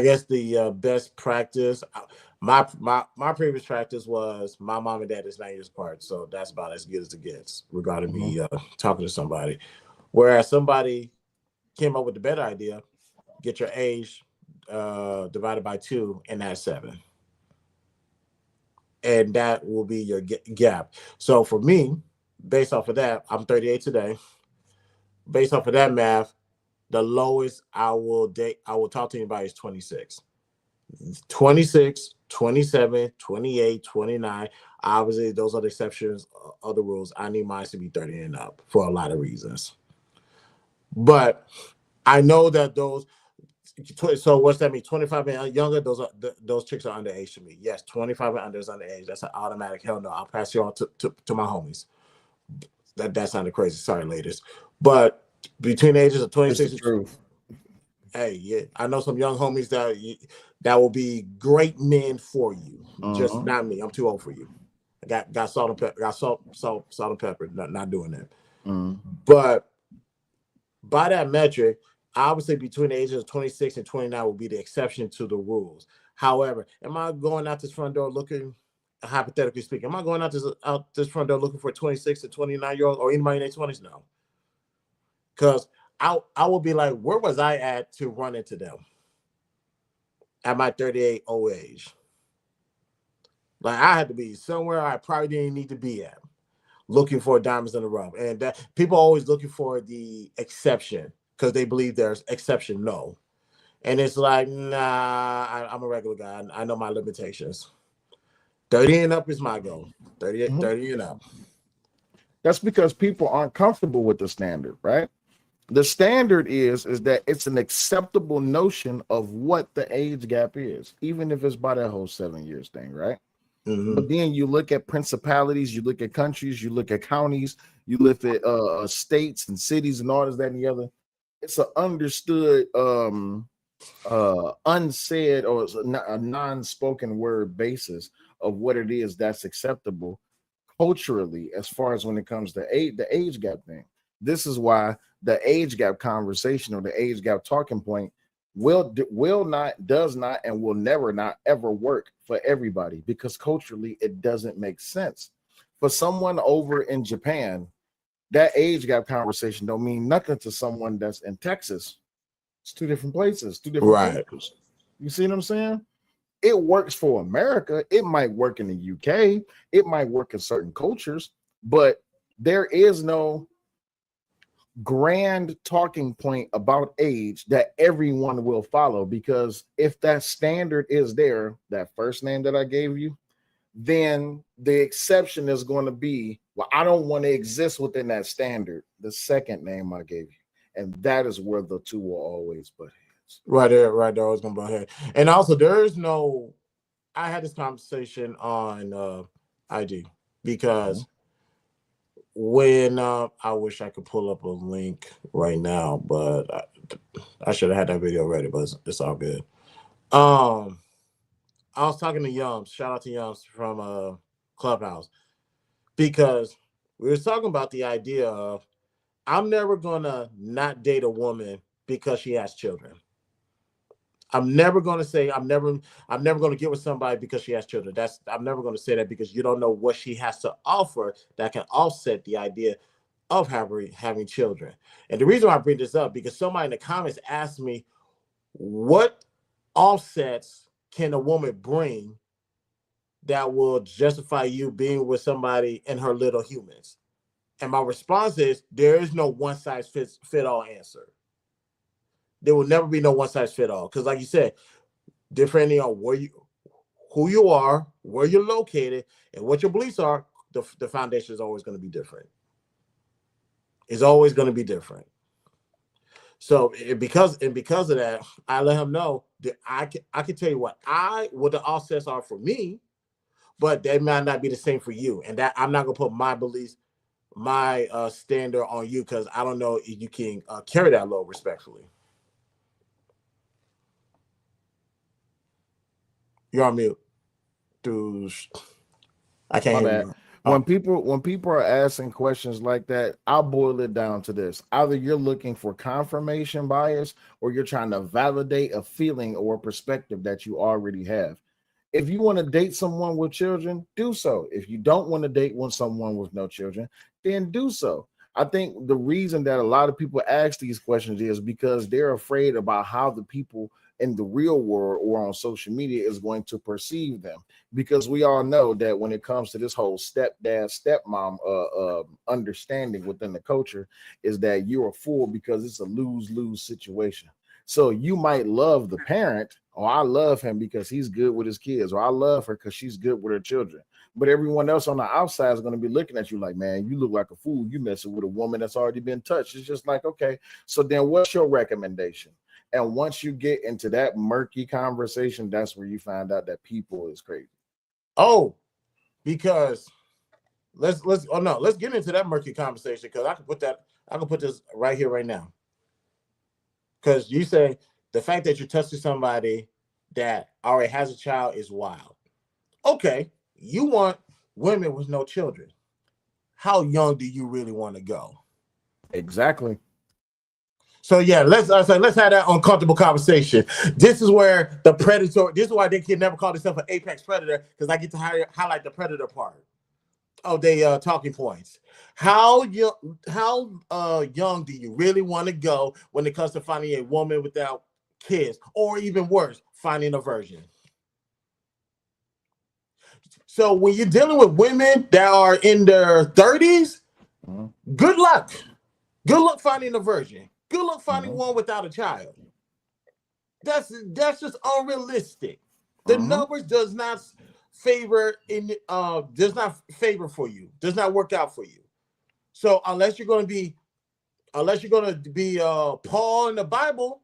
guess the best practice. My previous practice was my mom and dad is 9 years apart, so that's about as good as it gets regarding me talking to somebody. Whereas somebody came up with the better idea: get your age divided by 2, and that's 7, and that will be your gap. So for me, based off of that, I'm 38 today. Based off of that math, the lowest I will talk to anybody is 26. 26, 27, 28, 29. Obviously, those are the exceptions of the rules. I need mine to be 30 and up for a lot of reasons. But I know that those, so what's that mean? 25 and younger, those chicks are underage to me. Yes, 25 and under is underage. That's an automatic hell no. I'll pass you on to my homies. That sounded crazy. Sorry, ladies. But between the ages of 26 and truth. Hey, yeah, I know some young homies that will be great men for you. Just not me. I'm too old for you. I got salt and pepper. Got salt and pepper. Not doing that. But by that metric, obviously between the ages of 26 and 29 will be the exception to the rules. However, am I going out this front door looking, hypothetically speaking, am I going out this front door looking for a 26 to 29-year-old or anybody in their 20s? No. Because I will be like, where was I at to run into them at my 38 old age? Like, I had to be somewhere I probably didn't need to be at, looking for diamonds in the rough. And that people are always looking for the exception because they believe there's exception. No. And it's like, nah, I'm a regular guy. I know my limitations. 30 and up is my goal. 30 and up. That's because people aren't comfortable with the standard, right? The standard is that it's an acceptable notion of what the age gap is, even if it's by that whole 7 years thing, right? But then you look at principalities, you look at countries, you look at counties, you look at states and cities and all this, that, and the other. It's an understood, unsaid or a non-spoken word basis of what it is that's acceptable culturally, as far as when it comes to the age gap thing. This is why the age gap conversation or the age gap talking point will not, does not, and will never not ever work for everybody, because culturally it doesn't make sense. For someone over in Japan, that age gap conversation don't mean nothing to someone that's in Texas. It's two different places, two different cultures. You see what I'm saying? It works for America. It might work in the UK. It might work in certain cultures, but there is no grand talking point about age that everyone will follow, because if that standard is there, that first name that I gave you, then the exception is going to be, well, I don't want to exist within that standard, the second name I gave you. And that is where the two will always butt heads. Right there, always gonna butt head. And also, there is no, I had this conversation on IG because when I wish I could pull up a link right now, but I should have had that video ready, but it's all good. I was talking to Yums. Shout out to Yums from Clubhouse, because we were talking about the idea of, I'm never gonna not date a woman because she has children. I'm never going to say I'm never going to get with somebody because she has children. I'm never going to say that, because you don't know what she has to offer that can offset the idea of having children. And the reason why I bring this up, because somebody in the comments asked me, what offsets can a woman bring that will justify you being with somebody and her little humans? And my response is, there is no one size fits all answer. There will never be no one size fit all, because, like you said, depending on who you are, where you're located, and what your beliefs are, the foundation is always going to be different. It's always going to be different. So, because of that, I let him know that I can tell you what the offsets are for me, but they might not be the same for you, and that I'm not going to put my beliefs, my standard on you, because I don't know if you can carry that load respectfully. You're on mute. Dude, I can't hear you. When people are asking questions like that, I'll boil it down to this. Either you're looking for confirmation bias, or you're trying to validate a feeling or a perspective that you already have. If you want to date someone with children, do so. If you don't want to date someone with no children, then do so. I think the reason that a lot of people ask these questions is because they're afraid about how the people in the real world or on social media is going to perceive them. Because we all know that when it comes to this whole stepdad, stepmom understanding within the culture, is that you're a fool because it's a lose-lose situation. So you might love the parent, or I love him because he's good with his kids, or I love her because she's good with her children. But everyone else on the outside is going to be looking at you like, man, you look like a fool. You messing with a woman that's already been touched. It's just like, okay, so then what's your recommendation? And once you get into that murky conversation, that's where you find out that people is crazy. Oh, because let's get into that murky conversation, because I can put this right here, right now. Because you say the fact that you're touching somebody that already has a child is wild. Okay, you want women with no children. How young do you really want to go? Exactly. So yeah, let's have that uncomfortable conversation. This is where the predator. This is why they can never call themselves an apex predator, because I get to highlight the predator part of the talking points. How young do you really want to go when it comes to finding a woman without kids, or even worse, finding a virgin? So when you're dealing with women that are in their 30s, good luck. Good luck finding a virgin. Good luck finding one without a child. That's just unrealistic. The numbers does not favor for you. Does not work out for you. So unless you're going to be Paul in the Bible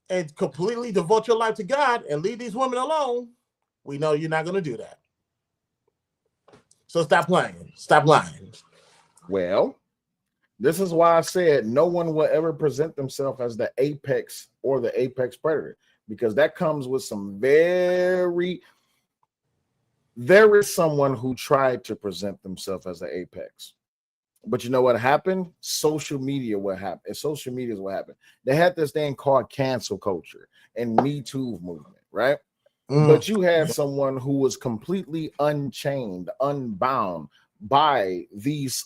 and completely devote your life to God and leave these women alone, we know you're not going to do that. So stop playing. Stop lying. Well, this is why I said no one will ever present themselves as the apex or the apex predator, because that comes with some there is someone who tried to present themselves as the apex. But you know what happened? Social media what happened. Social media is what happened. They had this thing called cancel culture and Me Too movement, right? But you had someone who was completely unchained, unbound by these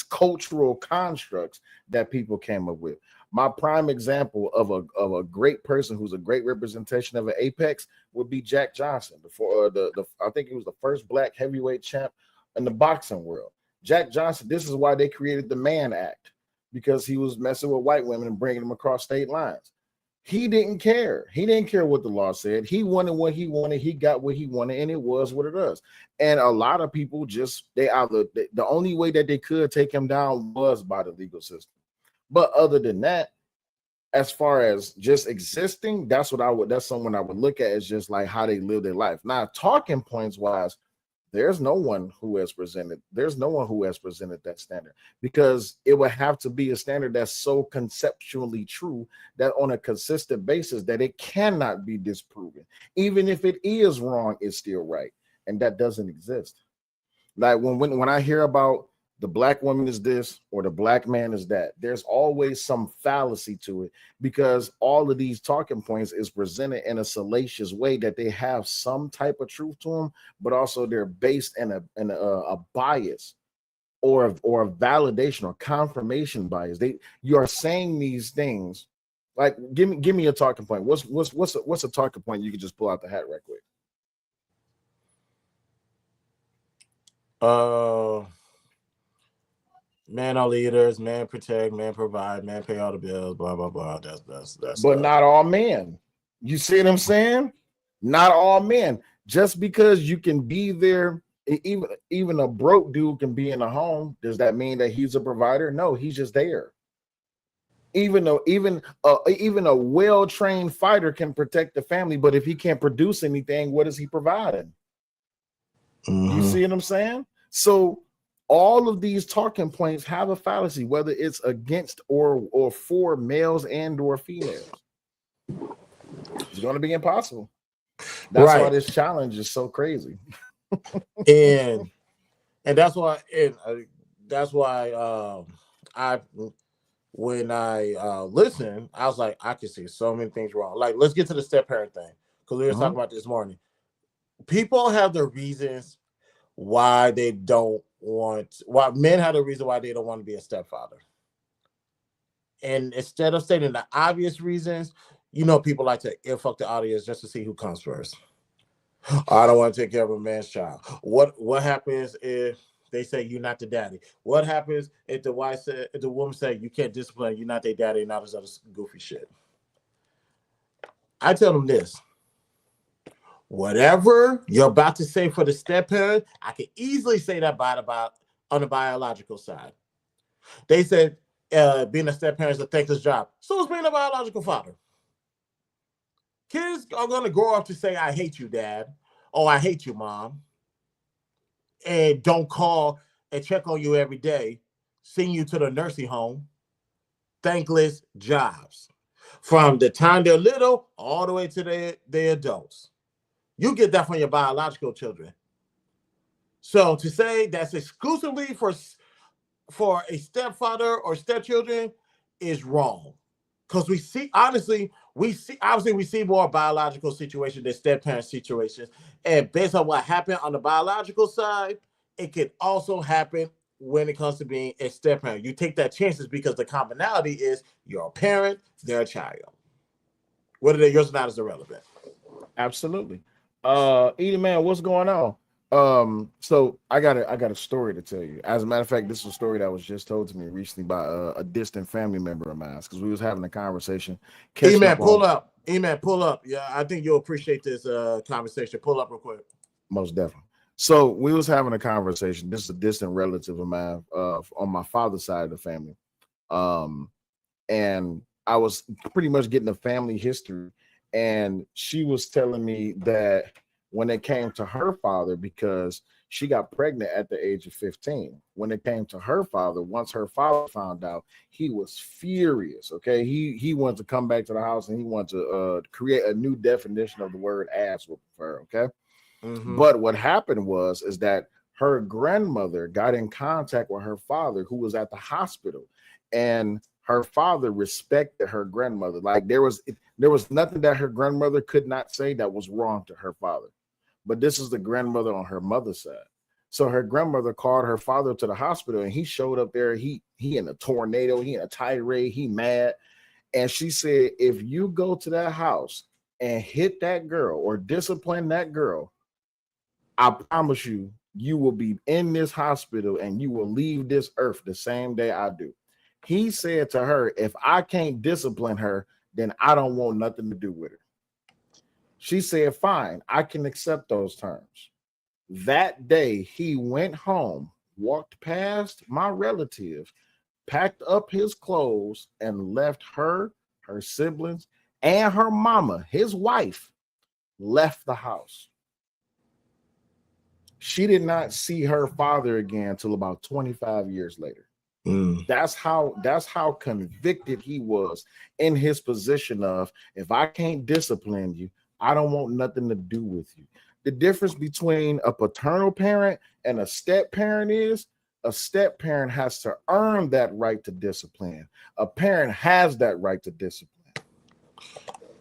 cultural constructs that people came up with. My prime example of a great person who's a great representation of an apex would be Jack Johnson. Before I think he was the first black heavyweight champ in the boxing world. Jack Johnson. This is why they created the Mann Act, because he was messing with white women and bringing them across state lines. He didn't care. He didn't care what the law said. He wanted what he wanted. He got what he wanted, and it was what it was. And a lot of people the only way that they could take him down was by the legal system. But other than that, as far as just existing, that's someone I would look at as just like how they live their life. Now, talking points wise, there's no one who has presented that standard, because it would have to be a standard that's so conceptually true that on a consistent basis that it cannot be disproven. Even if it is wrong, it's still right, and that doesn't exist. Like when I hear about the black woman is this or the black man is that, there's always some fallacy to it, because all of these talking points is presented in a salacious way that they have some type of truth to them, but also they're based in a bias or a validation or confirmation bias. You are saying these things like, give me a talking point. What's a talking point you can just pull out the hat right quick? Man are leaders, man protect, man provide, man pay all the bills, blah blah blah. That's but not all men. You see what I'm saying? Not all men. Just because you can be there, even a broke dude can be in a home. Does that mean that he's a provider? No, he's just there. Even a well-trained fighter can protect the family, but if he can't produce anything, what is he providing? You see what I'm saying? So all of these talking points have a fallacy, whether it's against or for males and or females. It's going to be impossible. That's why this challenge is so crazy. and that's why when I listen, I was like, I can see so many things wrong. Like, let's get to the step parent thing, because we were talking about this morning. people have the reasons why they don't want. Why men have the reason why they don't want to be a stepfather. And instead of stating the obvious reasons, people like to fuck the audience just to see who comes first. I don't want to take care of a man's child. What happens if they say you're not the daddy? What happens if the woman say you can't discipline, you're not their daddy, and all this other goofy shit? I tell them this. Whatever you're about to say for the step parent, I can easily say that on the biological side. They said being a step parent is a thankless job. So is being a biological father. Kids are going to grow up to say, I hate you, Dad. Oh, I hate you, Mom. And don't call and check on you every day, send you to the nursing home. Thankless jobs. From the time they're little all the way to they're adults. You get that from your biological children. So to say that's exclusively for a stepfather or stepchildren is wrong. Because we see more biological situations than step-parent situations. And based on what happened on the biological side, it can also happen when it comes to being a step-parent. You take that chances because the commonality is you're a parent, they're a child. Whether they're yours or not is irrelevant. Absolutely. Edie, man, what's going on? So I got a story to tell you. As a matter of fact, this is a story that was just told to me recently by a distant family member of mine, because we was having a conversation. E-Man, pull up. Yeah, I think you'll appreciate this conversation. Pull up real quick. Most definitely. So we was having a conversation. This is a distant relative of mine on my father's side of the family. And I was pretty much getting a family history, and she was telling me that when it came to her father, because she got pregnant at the age of 15. When it came to her father, once her father found out, he was furious. Okay, he wanted to come back to the house and he wanted to create a new definition of the word ass with her. Okay, but what happened is that her grandmother got in contact with her father, who was at the hospital, and her father respected her grandmother. Like there was nothing that her grandmother could not say that was wrong to her father. But this is the grandmother on her mother's side. So her grandmother called her father to the hospital, and he showed up there. He in a tornado, he in a tirade, he mad. And she said, if you go to that house and hit that girl or discipline that girl, I promise you, you will be in this hospital and you will leave this earth the same day I do. He said to her, if I can't discipline her, then I don't want nothing to do with her. She said, fine, I can accept those terms. That day, he went home, walked past my relative, packed up his clothes, and left her siblings, and her mama, his wife, left the house. She did not see her father again until about 25 years later. That's how convicted he was in his position of, if I can't discipline you, I don't want nothing to do with you. The difference between a paternal parent and a step parent is a step parent has to earn that right to discipline. A parent has that right to discipline.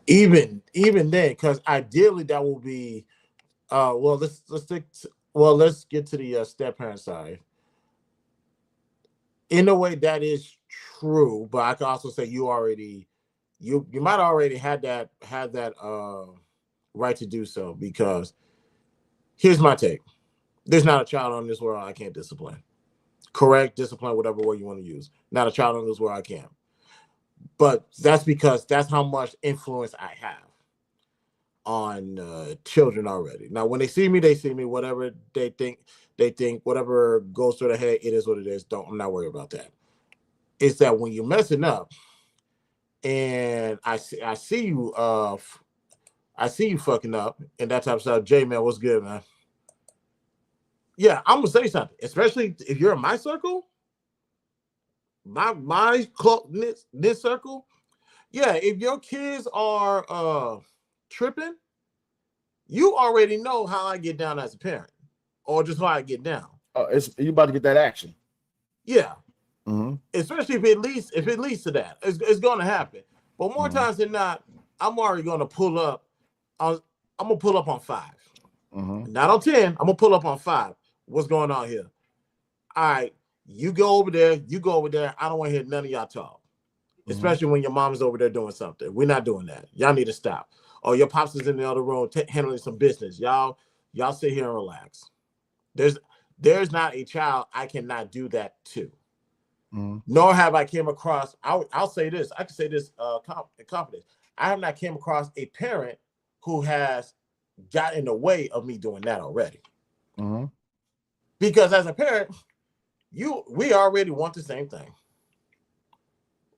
Even then, because ideally that will be let's get to the step parent side. In a way, that is true, but I can also say you might already had that right to do so, because here's my take. There's not a child on this world I can't discipline. Correct, discipline, whatever word you want to use. Not a child on this world I can't. But that's because that's how much influence I have on children already. Now, when they see me, whatever they think, whatever goes through their head, it is what it is. I'm not worried about that. It's that when you're messing up and I see you fucking up and that type of stuff. Jay, man, what's good, man? Yeah, I'm gonna say something, especially if you're in my circle, my close-knit circle. Yeah, if your kids are tripping, you already know how I get down as a parent, or just how I get down. You about to get that action. Yeah. Especially if it leads to that. It's going to happen. But more times than not, I'm already going to pull up. I'm going to pull up on 5. Not on 10. I'm gonna pull up on 5. What's going on here? All right, you go over there. You go over there. I don't want to hear none of y'all talk, especially when your mom's over there doing something. We're not doing that. Y'all need to stop. Or your pops is in the other room handling some business. Y'all sit here and relax. There's not a child I cannot do that to. Nor have I came across. I'll say this. I can say this in confidence. I have not came across a parent who has got in the way of me doing that already. Because as a parent, we already want the same thing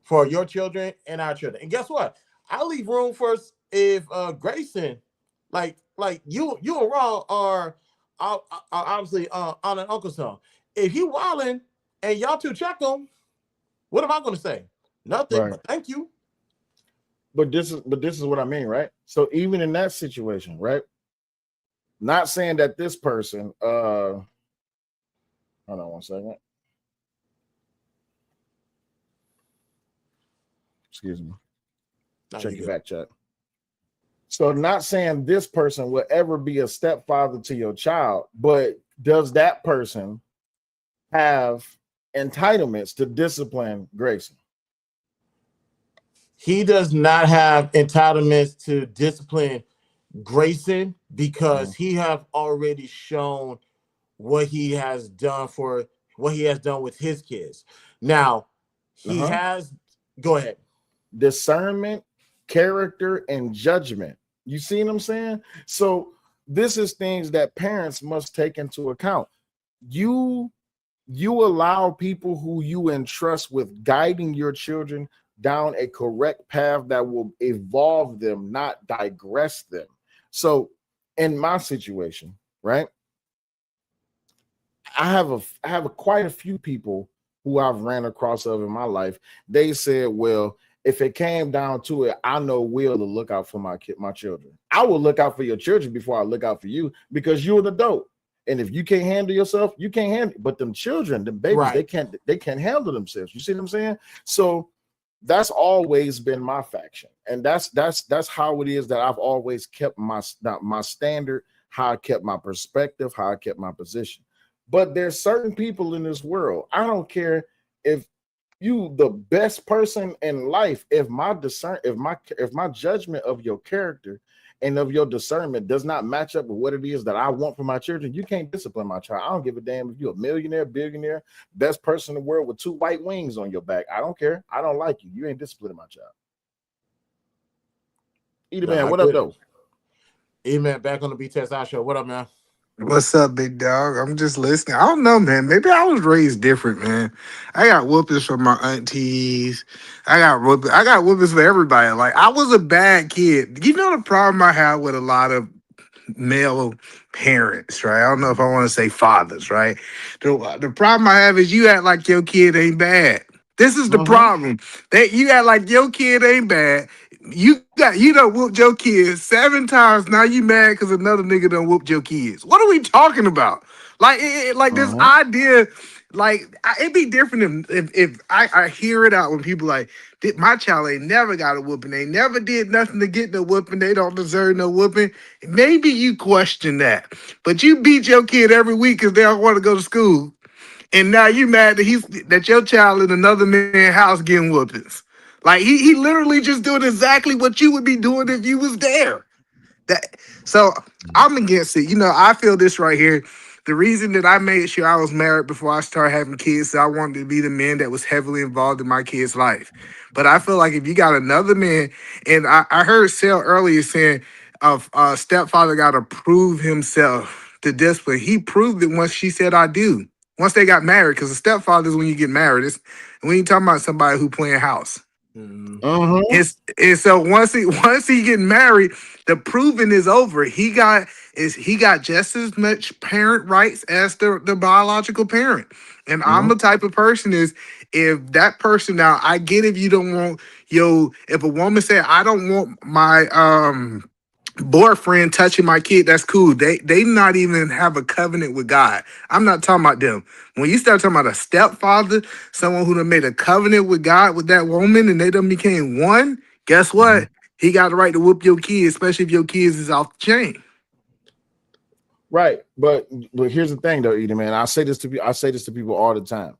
for your children and our children. And guess what? I leave room for if Grayson, like you and Ron are obviously aunt and uncle's son. If he wilding and y'all two check him, what am I going to say? Nothing, but thank you. But this is what I mean, right? So even in that situation, right? Not saying that this person, hold on one second. Excuse me. Check your back chat. So not saying this person will ever be a stepfather to your child, but does that person have entitlements to discipline Grayson? He does not have entitlements to discipline Grayson because he have already shown what he has done with his kids. Now, he has, go ahead. Discernment, character, and judgment. You see what I'm saying? So this is things that parents must take into account. You allow people who you entrust with guiding your children down a correct path that will evolve them, not digress them. So in my situation, right, I have quite a few people who I've ran across of in my life. They said, well, if it came down to it, I know Will to look out for my children. I will look out for your children before I look out for you because you're an adult. And if you can't handle yourself, you can't handle it. But them children, the babies, they can't handle themselves. You see what I'm saying? So that's always been my faction. And that's how it is that I've always kept my standard, how I kept my perspective, how I kept my position. But there's certain people in this world. I don't care if you the best person in life, if my judgment of your character and of your discernment does not match up with what it is that I want for my children, you can't discipline my child. I don't give a damn if you're a millionaire, billionaire, best person in the world with 2 white wings on your back. I don't care. I don't like you. You ain't disciplining my child. Man, what up, though? E-Man, back on the BTSI show. What up, man? What's up, big dog? I'm just listening. I don't know, man. Maybe I was raised different, man. I got whoopings from my aunties. I got whoopings for everybody. Like, I was a bad kid. You know the problem I have with a lot of male parents, right? I don't know if I want to say fathers, right? The problem I have is you act like your kid ain't bad. This is the problem. That you act like your kid ain't bad. You done whooped your kids 7 times. Now you mad because another nigga done whooped your kids. What are we talking about? Like, this idea, like, it'd be different if I hear it out when people like, my child ain't never got a whooping. They never did nothing to get no whooping. They don't deserve no whooping. Maybe you question that. But you beat your kid every week because they don't want to go to school. And now you mad that your child in another man's house getting whoopings. Like he literally just doing exactly what you would be doing if you was there. So I'm against it. You know, I feel this right here. The reason that I made sure I was married before I started having kids, so I wanted to be the man that was heavily involved in my kid's life. But I feel like if you got another man, and I heard Sel earlier saying a stepfather got to prove himself to discipline. He proved it once she said I do. Once they got married, because a stepfather is when you get married. We ain't talking about somebody who playing house. And so once he get married, the proving is over. He got just as much parent rights as the biological parent. And I'm the type of person is if that person now I get if you don't want if a woman said I don't want my boyfriend touching my kid, that's cool. They not even have a covenant with God. I'm not talking about them. When you start talking about a stepfather, someone who done made a covenant with God with that woman and they done became one, guess what? He got the right to whoop your kids, especially if your kids is off the chain. Right. But here's the thing though, Edie, man. I say this to people all the time.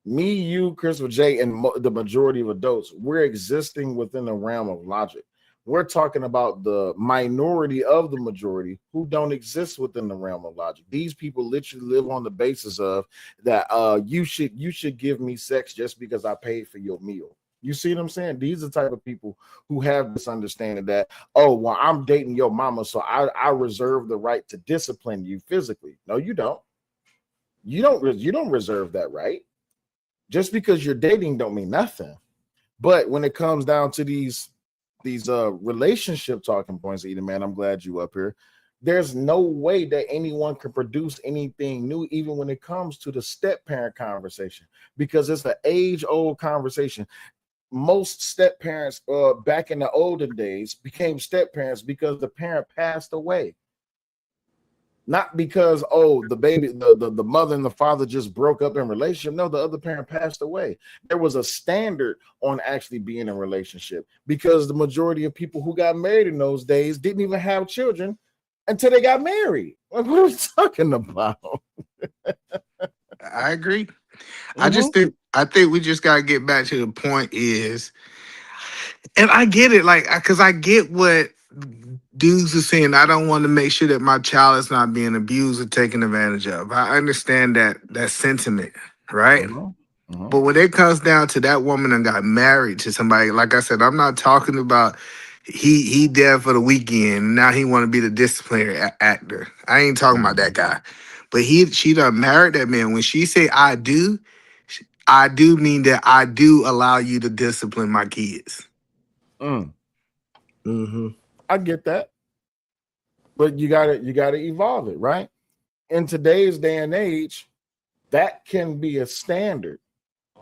Me, you, Christopher J, and the majority of adults, we're existing within the realm of logic. We're talking about the minority of the majority who don't exist within the realm of logic. These people literally live on the basis of that you should give me sex just because I paid for your meal. You see what I'm saying? These are the type of people who have this understanding that, oh, well, I'm dating your mama, so I reserve the right to discipline you physically. No, you don't. You don't reserve that right. Just because you're dating don't mean nothing. But when it comes down to these relationship talking points, Eden, man, I'm glad you up here. There's no way that anyone can produce anything new, even when it comes to the step parent conversation, because it's an age old conversation. Most step parents back in the olden days became step parents because the parent passed away, not because, oh, the baby, the mother and the father just broke up in relationship. No, the other parent passed away. There was a standard on actually being in a relationship, because the majority of people who got married in those days didn't even have children until they got married. Like, what are we talking about? I agree. Mhm. I think we just gotta get back to the point is, and I get it, like, because I get what dudes are saying. I don't want to make sure that my child is not being abused or taken advantage of. I understand that sentiment, right? Mhm. Mhm. But when it comes down to that woman and got married to somebody, like I said, I'm not talking about he dead for the weekend. Now he want to be the disciplinary actor. I ain't talking about that guy. But she done married that man. When she say I do mean that I do allow you to discipline my kids. Mm. Mm-hmm. I get that, but you gotta evolve it, right? In today's day and age, that can be a standard.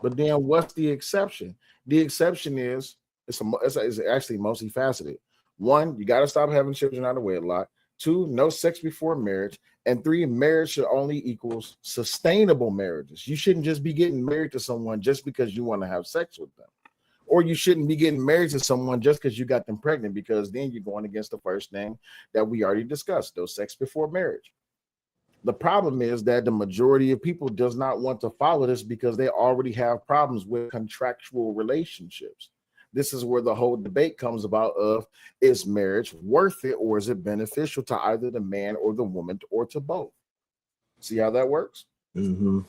But then what's the exception? The exception is it's actually multifaceted. One, you got to stop having children out of wedlock. Two, no sex before marriage. And three, marriage should only equals sustainable marriages. You shouldn't just be getting married to someone just because you want to have sex with them. Or you shouldn't be getting married to someone just because you got them pregnant, because then you're going against the first thing that we already discussed, those sex before marriage. The problem is that the majority of people does not want to follow this because they already have problems with contractual relationships. This is where the whole debate comes about of, is marriage worth it, or is it beneficial to either the man or the woman or to both? See how that works? Mm-hmm.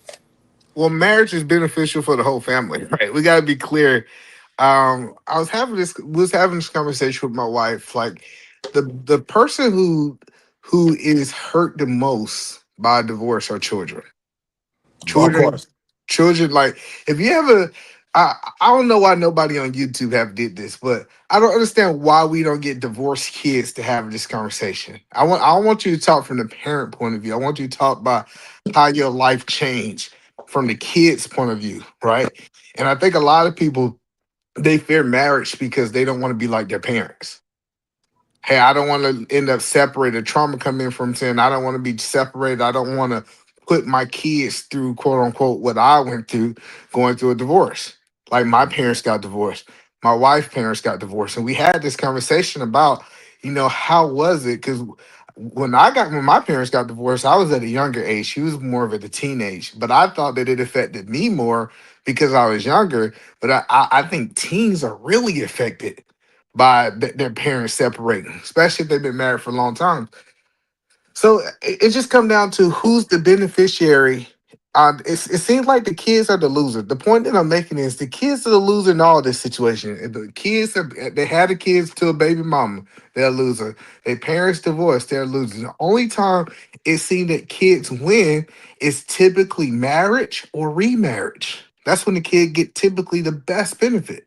Well, marriage is beneficial for the whole family, right? We gotta be clear. Was having this conversation with my wife. Like the person who is hurt the most by divorce are children. Of Children, course. children. Like if you ever, I don't know why nobody on YouTube have did this, but I don't understand why we don't get divorced kids to have this conversation. I want you to talk from the parent point of view. I want you to talk about how your life changed from the kids' point of view, right? And I think a lot of people, they fear marriage because they don't want to be like their parents. Hey, I don't want to end up separated. Trauma come in from saying I don't want to be separated. I don't want to put my kids through quote unquote what I went through going through a divorce. Like my parents got divorced. My wife's parents got divorced. And we had this conversation about, how was it? Because when my parents got divorced, I was at a younger age. She was more of at the teenage. But I thought that it affected me more because I was younger. But I think teens are really affected by their parents separating, especially if they've been married for a long time. So it just come down to who's the beneficiary. It seems like the kids are the loser. The point that I'm making is the kids are the loser in all this situation. If the kids they had the kids to a baby mama, they're a loser. Their parents divorced, they're losers. The only time it seems that kids win is typically marriage or remarriage. That's when the kid get typically the best benefit.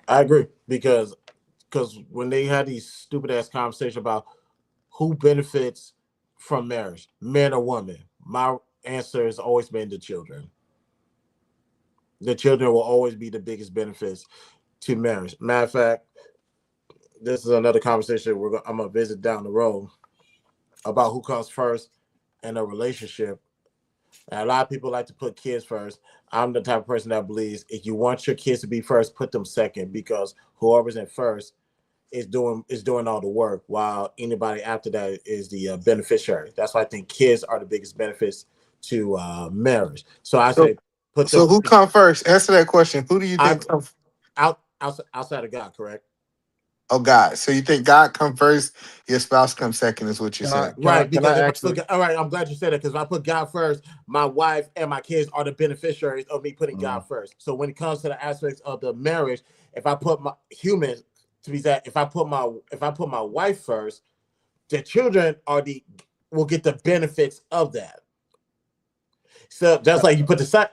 I agree because when they had these stupid ass conversations about who benefits from marriage, men or women, my answer has always been the children. The children will always be the biggest benefits to marriage. Matter of fact, this is another conversation I'm gonna visit down the road about who comes first in a relationship. And a lot of people like to put kids first. I'm the type of person that believes if you want your kids to be first, put them second, because whoever's in first is doing all the work, while anybody after that is the beneficiary. That's why I think kids are the biggest benefits to marriage. So I So, say put so them who come first? Answer that question. Who do you I think come? outside of God, correct? Oh, God. So you think God come first, your spouse comes second, is what you're Can I saying? can I Right, can because I if I actually? put all right, I'm glad you said that, because if I put God first, my wife and my kids are the beneficiaries of me putting God Mm, first. So when it comes to the aspects of the marriage, if I put my human to be that, if I put my wife first, the children will get the benefits of that. So just like you put the side.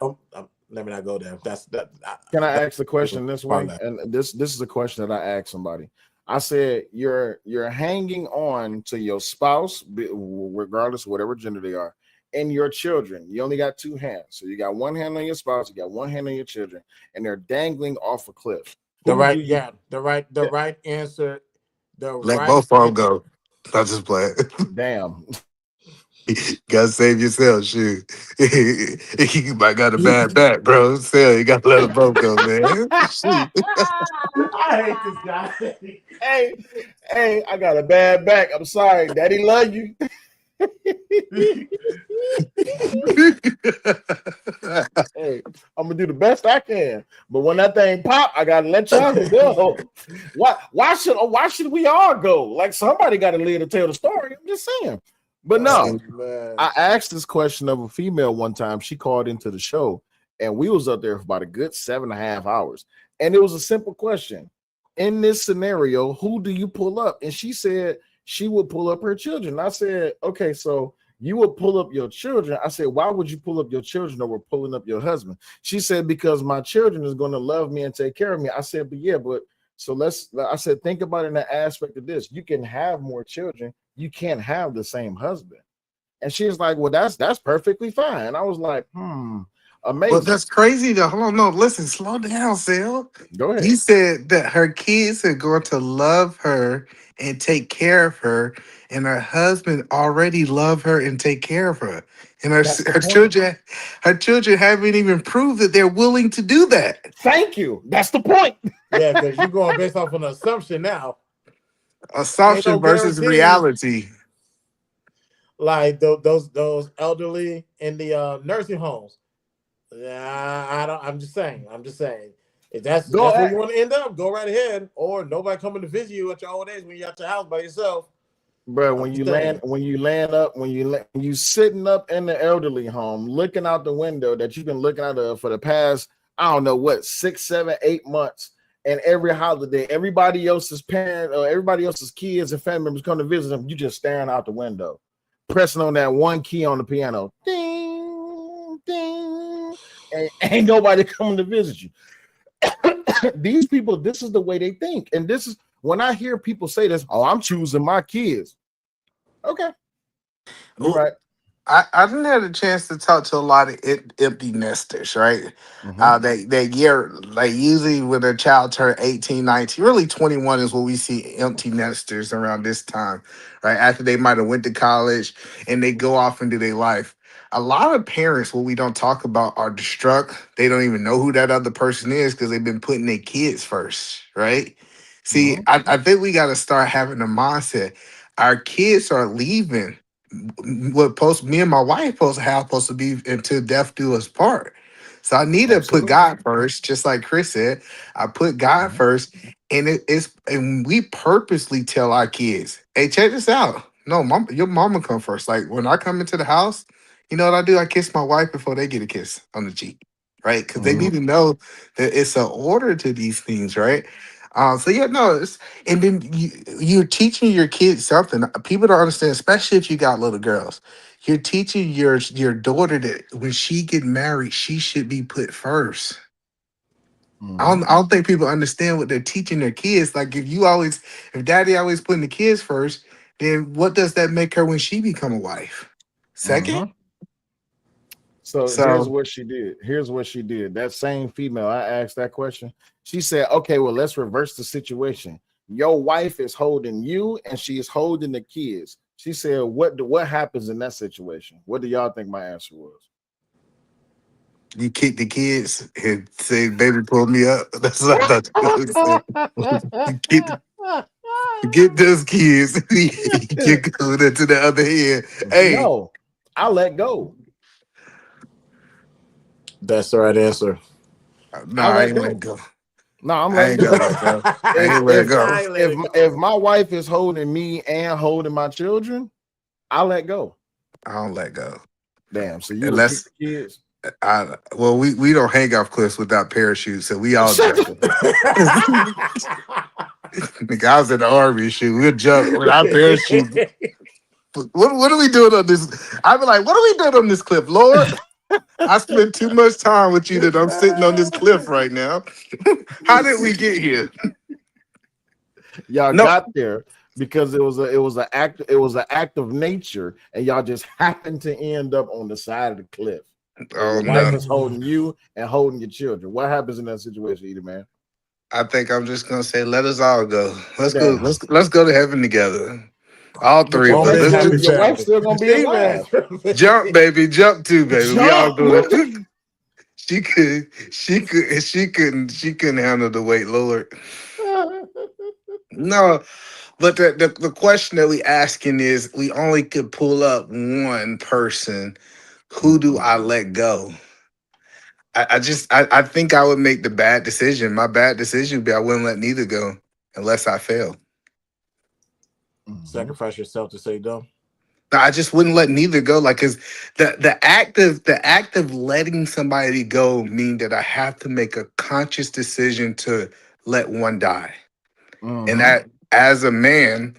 Let me not go there. can I That ask the question this way? parlay. And this is a question that I asked somebody. I said you're hanging on to your spouse, regardless of whatever gender they are, and your children. You only got two hands, so you got one hand on your spouse, you got one hand on your children, and they're dangling off a cliff. The Who do right, you? yeah, the right answer, the Let right. both of them go. I just play. Damn. Gotta save yourself, shoot. You might got a bad back, bro. Still, you gotta let them both go, man. Shoot. I hate this guy. Hey, hey, I got a bad back. I'm sorry, Daddy. Love you. Hey, I'm gonna do the best I can. But when that thing pop, I gotta let y'all go. Why should we all go? Like somebody gotta live to tell the story. I'm just saying. But no, Oh man. I asked this question of a female one time. She called into the show, and we was up there for about a good 7.5 hours. And it was a simple question. In this scenario, who do you pull up? And she said she would pull up her children. I said, okay, so you would pull up your children. I said, why would you pull up your children over pulling up your husband? She said, because my children is going to love me and take care of me. I said, but yeah, but so I said, think about it in the aspect of this. You can have more children. You can't have the same husband. And she was like, well, that's perfectly fine. I was like, Well, amazing. that's crazy though. Hold on, no, listen, slow down, Sil. Go You ahead. said that her kids are going to love her and take care of her, and her husband already love her and take care of her. And That's the her point. children haven't even proved that they're willing to do that. Thank you. That's the point. Yeah, because you're going based off an assumption now. Ain't no Assumption versus guarantee. reality. Like those elderly in the nursing homes. Yeah, I don't. I'm just saying. I'm just saying. If Go that's where ahead. you want to end up, go right ahead. Or nobody coming to visit you at your old age when you're at your house by yourself. Bro, I'm when just you land, saying. when you sitting up in the elderly home, looking out the window that you've been looking out of for the past, I don't know what, 6, 7, 8 months, and every holiday, everybody else's parent or everybody else's kids and family members come to visit them, you just staring out the window, pressing on that one key on the piano, ding, ding, and ain't nobody coming to visit you. These people, this is the way they think, and this is when I hear people say this. Oh, I'm choosing my kids. Okay, you're right. I didn't have a chance to talk to a lot of empty nesters, right? Mm-hmm. They year, like usually when a child turn 18, 19, really 21 is what we see empty nesters around this time, right? After they might have went to college and they go off into their life. A lot of parents, what we don't talk about, are destruct. They don't even know who that other person is because they've been putting their kids first, right? See, Mm-hmm. I think we got to start having a mindset. Our kids are leaving what post me and my wife supposed to be until death do us part. So I need to put Absolutely. God first, just like Chris said. I put God Mm-hmm. first, and and we purposely tell our kids, "Hey, check this out. No, mom, your mama come first. Like when I come into the house, you know what I do? I kiss my wife before they get a kiss on the cheek, right? Because they Mm-hmm. need to know that it's an order to these things, right? So yeah, no, and then you're teaching your kids something. People don't understand, especially if you got little girls. You're teaching your daughter that when she get married, she should be put first. Mm-hmm. I don't think people understand what they're teaching their kids. Like if daddy always putting the kids first, then what does that make her when she become a wife? Second? Mm-hmm. So here's So what she did. Here's what she did. That same female, I asked that question. She said, okay, well, let's reverse the situation. Your wife is holding you and she's holding the kids. She said, what happens in that situation? What do y'all think my answer was? you kick the kids and say, baby, pull me up. That's what I thought you were gonna say. You kick Get those kids. You go to the other end. Hey, No, I let go. That's the right answer. no, I I let ain't letting go. go. No, I'm I letting ain't gonna go. let go. I If ain't letting if go. I ain't let if it if go. my wife is holding me and holding my children, I let go. I don't let go. Damn. So you would kick Unless the kids? we don't hang off cliffs without parachutes, so we all Shut jumping. Nigga, I was in the army shoot. We'll jump without parachute. What are we doing on this? I'd be like, what are we doing on this cliff, Lord? I spent too much time with you that I'm sitting on this cliff right now. How did we get here? Y'all No. got there because it was an act of nature, and y'all just happened to end up on the side of the cliff. And Oh your wife no. is holding you and holding your children. What happens in that situation, either man? I think I'm just gonna say, let us all go. Let's go. Damn. Let's go to heaven together. All But three your of us. Only wife in Let's still happy just your wife's family. still gonna be See, man. alive. jump, baby, jump too, baby. We all Jump. go to. She couldn't handle the weight, Lord. No, but the question that we asking is, we only could pull up one person. Who do I let go? I think I would make the bad decision. My bad decision would be I wouldn't let neither go unless I fail. Mhm. Sacrifice yourself to say no. I just wouldn't let neither go. Like, cause the act of letting somebody go mean that I have to make a conscious decision to let one die. And Mhm. that, as a man,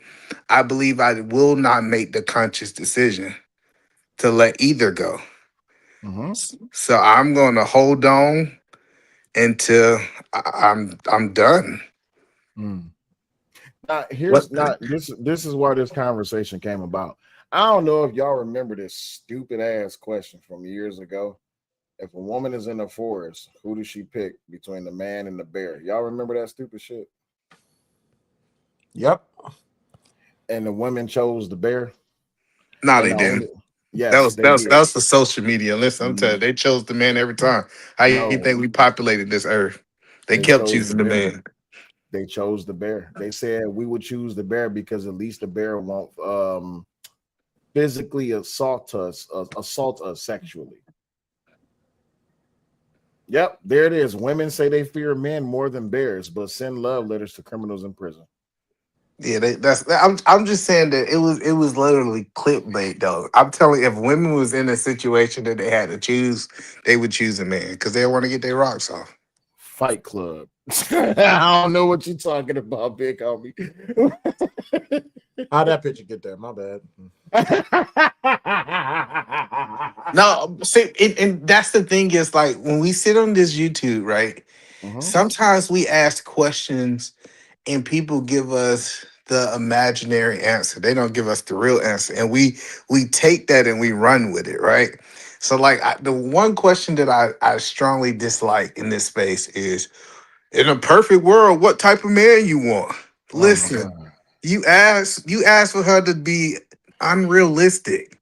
I believe I will not make the conscious decision to let either go. Mhm. So I'm going to hold on until I'm done. Mm. Now, What? here's not this. This is where this conversation came about. I don't know if y'all remember this stupid ass question from years ago. If a woman is in the forest, who does she pick between the man and the bear? Y'all remember that stupid shit? Yep. And the women chose the bear, No, and they the didn't. only yes, they That did. was the social media. Listen, I'm telling you, they chose the man every time. How you No, think we populated this earth? They they kept chose the choosing the bear. man. They chose the bear. They said we would choose the bear because at least the bear won't physically assault us sexually. Yep, there it is. Women say they fear men more than bears, but send love letters to criminals in prison. Yeah, I'm just saying that it was literally clickbait though. I'm telling you, if women was in a situation that they had to choose, they would choose a man because they want to get their rocks off. Fight Club. I don't know what you're talking about, big homie. How'd that picture get there? My bad. No, see, and that's the thing is like when we sit on this YouTube, right? Mhm. Sometimes we ask questions and people give us the imaginary answer. They don't give us the real answer, and we take that and we run with it, right? So, like the one question that I strongly dislike in this space is, in a perfect world, what type of man you want? Oh my Listen, god. you ask for her to be unrealistic.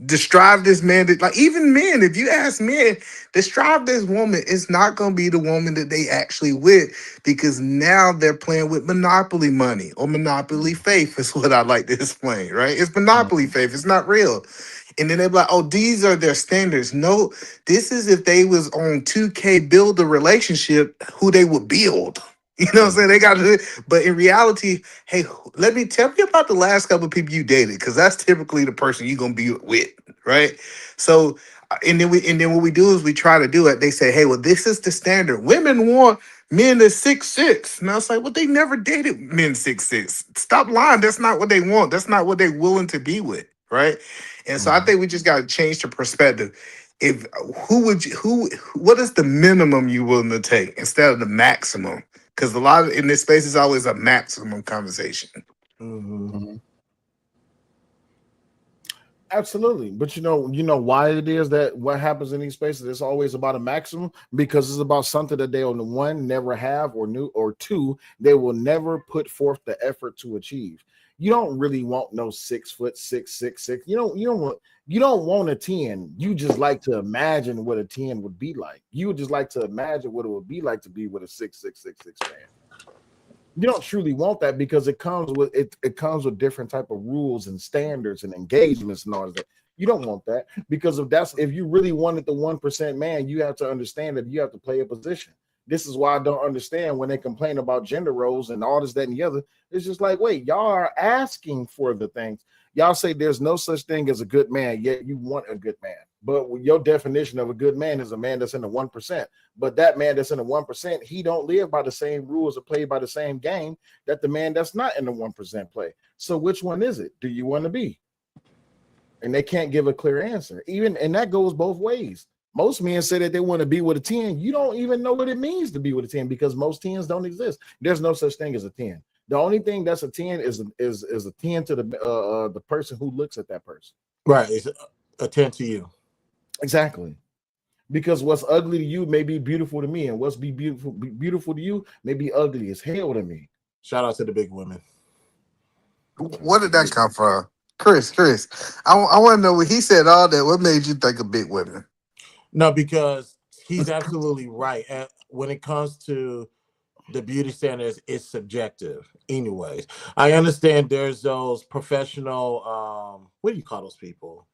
Describe this man that, like, even men, if you ask men, describe this woman, it's not gonna be the woman that they actually with, because now they're playing with monopoly money or monopoly faith is what I like to explain, right? It's monopoly Mhm. faith, it's not real. And then they're like, oh, these are their standards. No, this is if they was on 2K build a relationship, who they would build. You know what I'm saying? They got to, but in reality, hey, let me tell you about the last couple of people you dated, because that's typically the person you're gonna be with, right? So, and then what we do is we try to do it. They say, hey, well, this is the standard. Women want men that's 6'6". And I was like, well, they never dated men 6'6". Stop lying. That's not what they want. That's not what they're willing to be with, right? And so I Mhm. think we just got to change the perspective. If what is the minimum you willing to take instead of the maximum? Because a lot of in this space is always a maximum conversation. Mm-hmm. Mhm. Absolutely. But you know why it is that what happens in these spaces, it's always about a maximum because it's about something that they on the one never have or new or two, they will never put forth the effort to achieve. You don't really want no 6 foot 6'6". You don't want a 10. You just like to imagine what a 10 would be like. You would just like to imagine what it would be like to be with a 6'6" man. You don't truly want that because it comes with it comes with different type of rules and standards and engagements and all that. You don't want that because if you really wanted the 1% man, you have to understand that you have to play a position. This is why I don't understand when they complain about gender roles and all this, that, and the other. It's just like, wait, y'all are asking for the things. Y'all say there's no such thing as a good man, yet you want a good man. But your definition of a good man is a man that's in the 1%. But that man that's in the 1%, he don't live by the same rules or play by the same game that the man that's not in the 1% play. So which one is it? Do you want to be? And they can't give a clear answer. And that goes both ways. Most men say that they want to be with a 10. You don't even know what it means to be with a 10 because most 10s don't exist. There's no such thing as a 10. The only thing that's a 10 is a 10 to the person who looks at that person. Right. It's a 10 to you. Exactly. Because what's ugly to you may be beautiful to me, and what's beautiful to you may be ugly as hell to me. Shout out to the big women. Where did that come from? Chris, I want to know what he said all that. What made you think of big women? No, because he's absolutely right. And when it comes to the beauty standards, it's subjective. Anyways, I understand there's those professional, what do you call those people?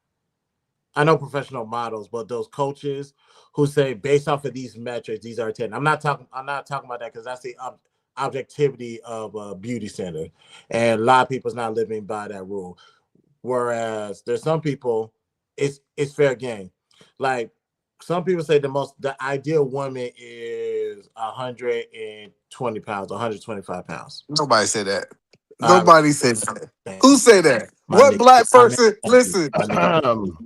I know professional models, but those coaches who say based off of these metrics, these are 10. I'm not talking about that because that's the objectivity of a beauty standard. And a lot of people's not living by that rule. Whereas there's some people, it's fair game. Like some people say the ideal woman is 120 pounds, 125 pounds. Nobody said that. Nobody said that. Who said that? My What nigga, black person? Listen.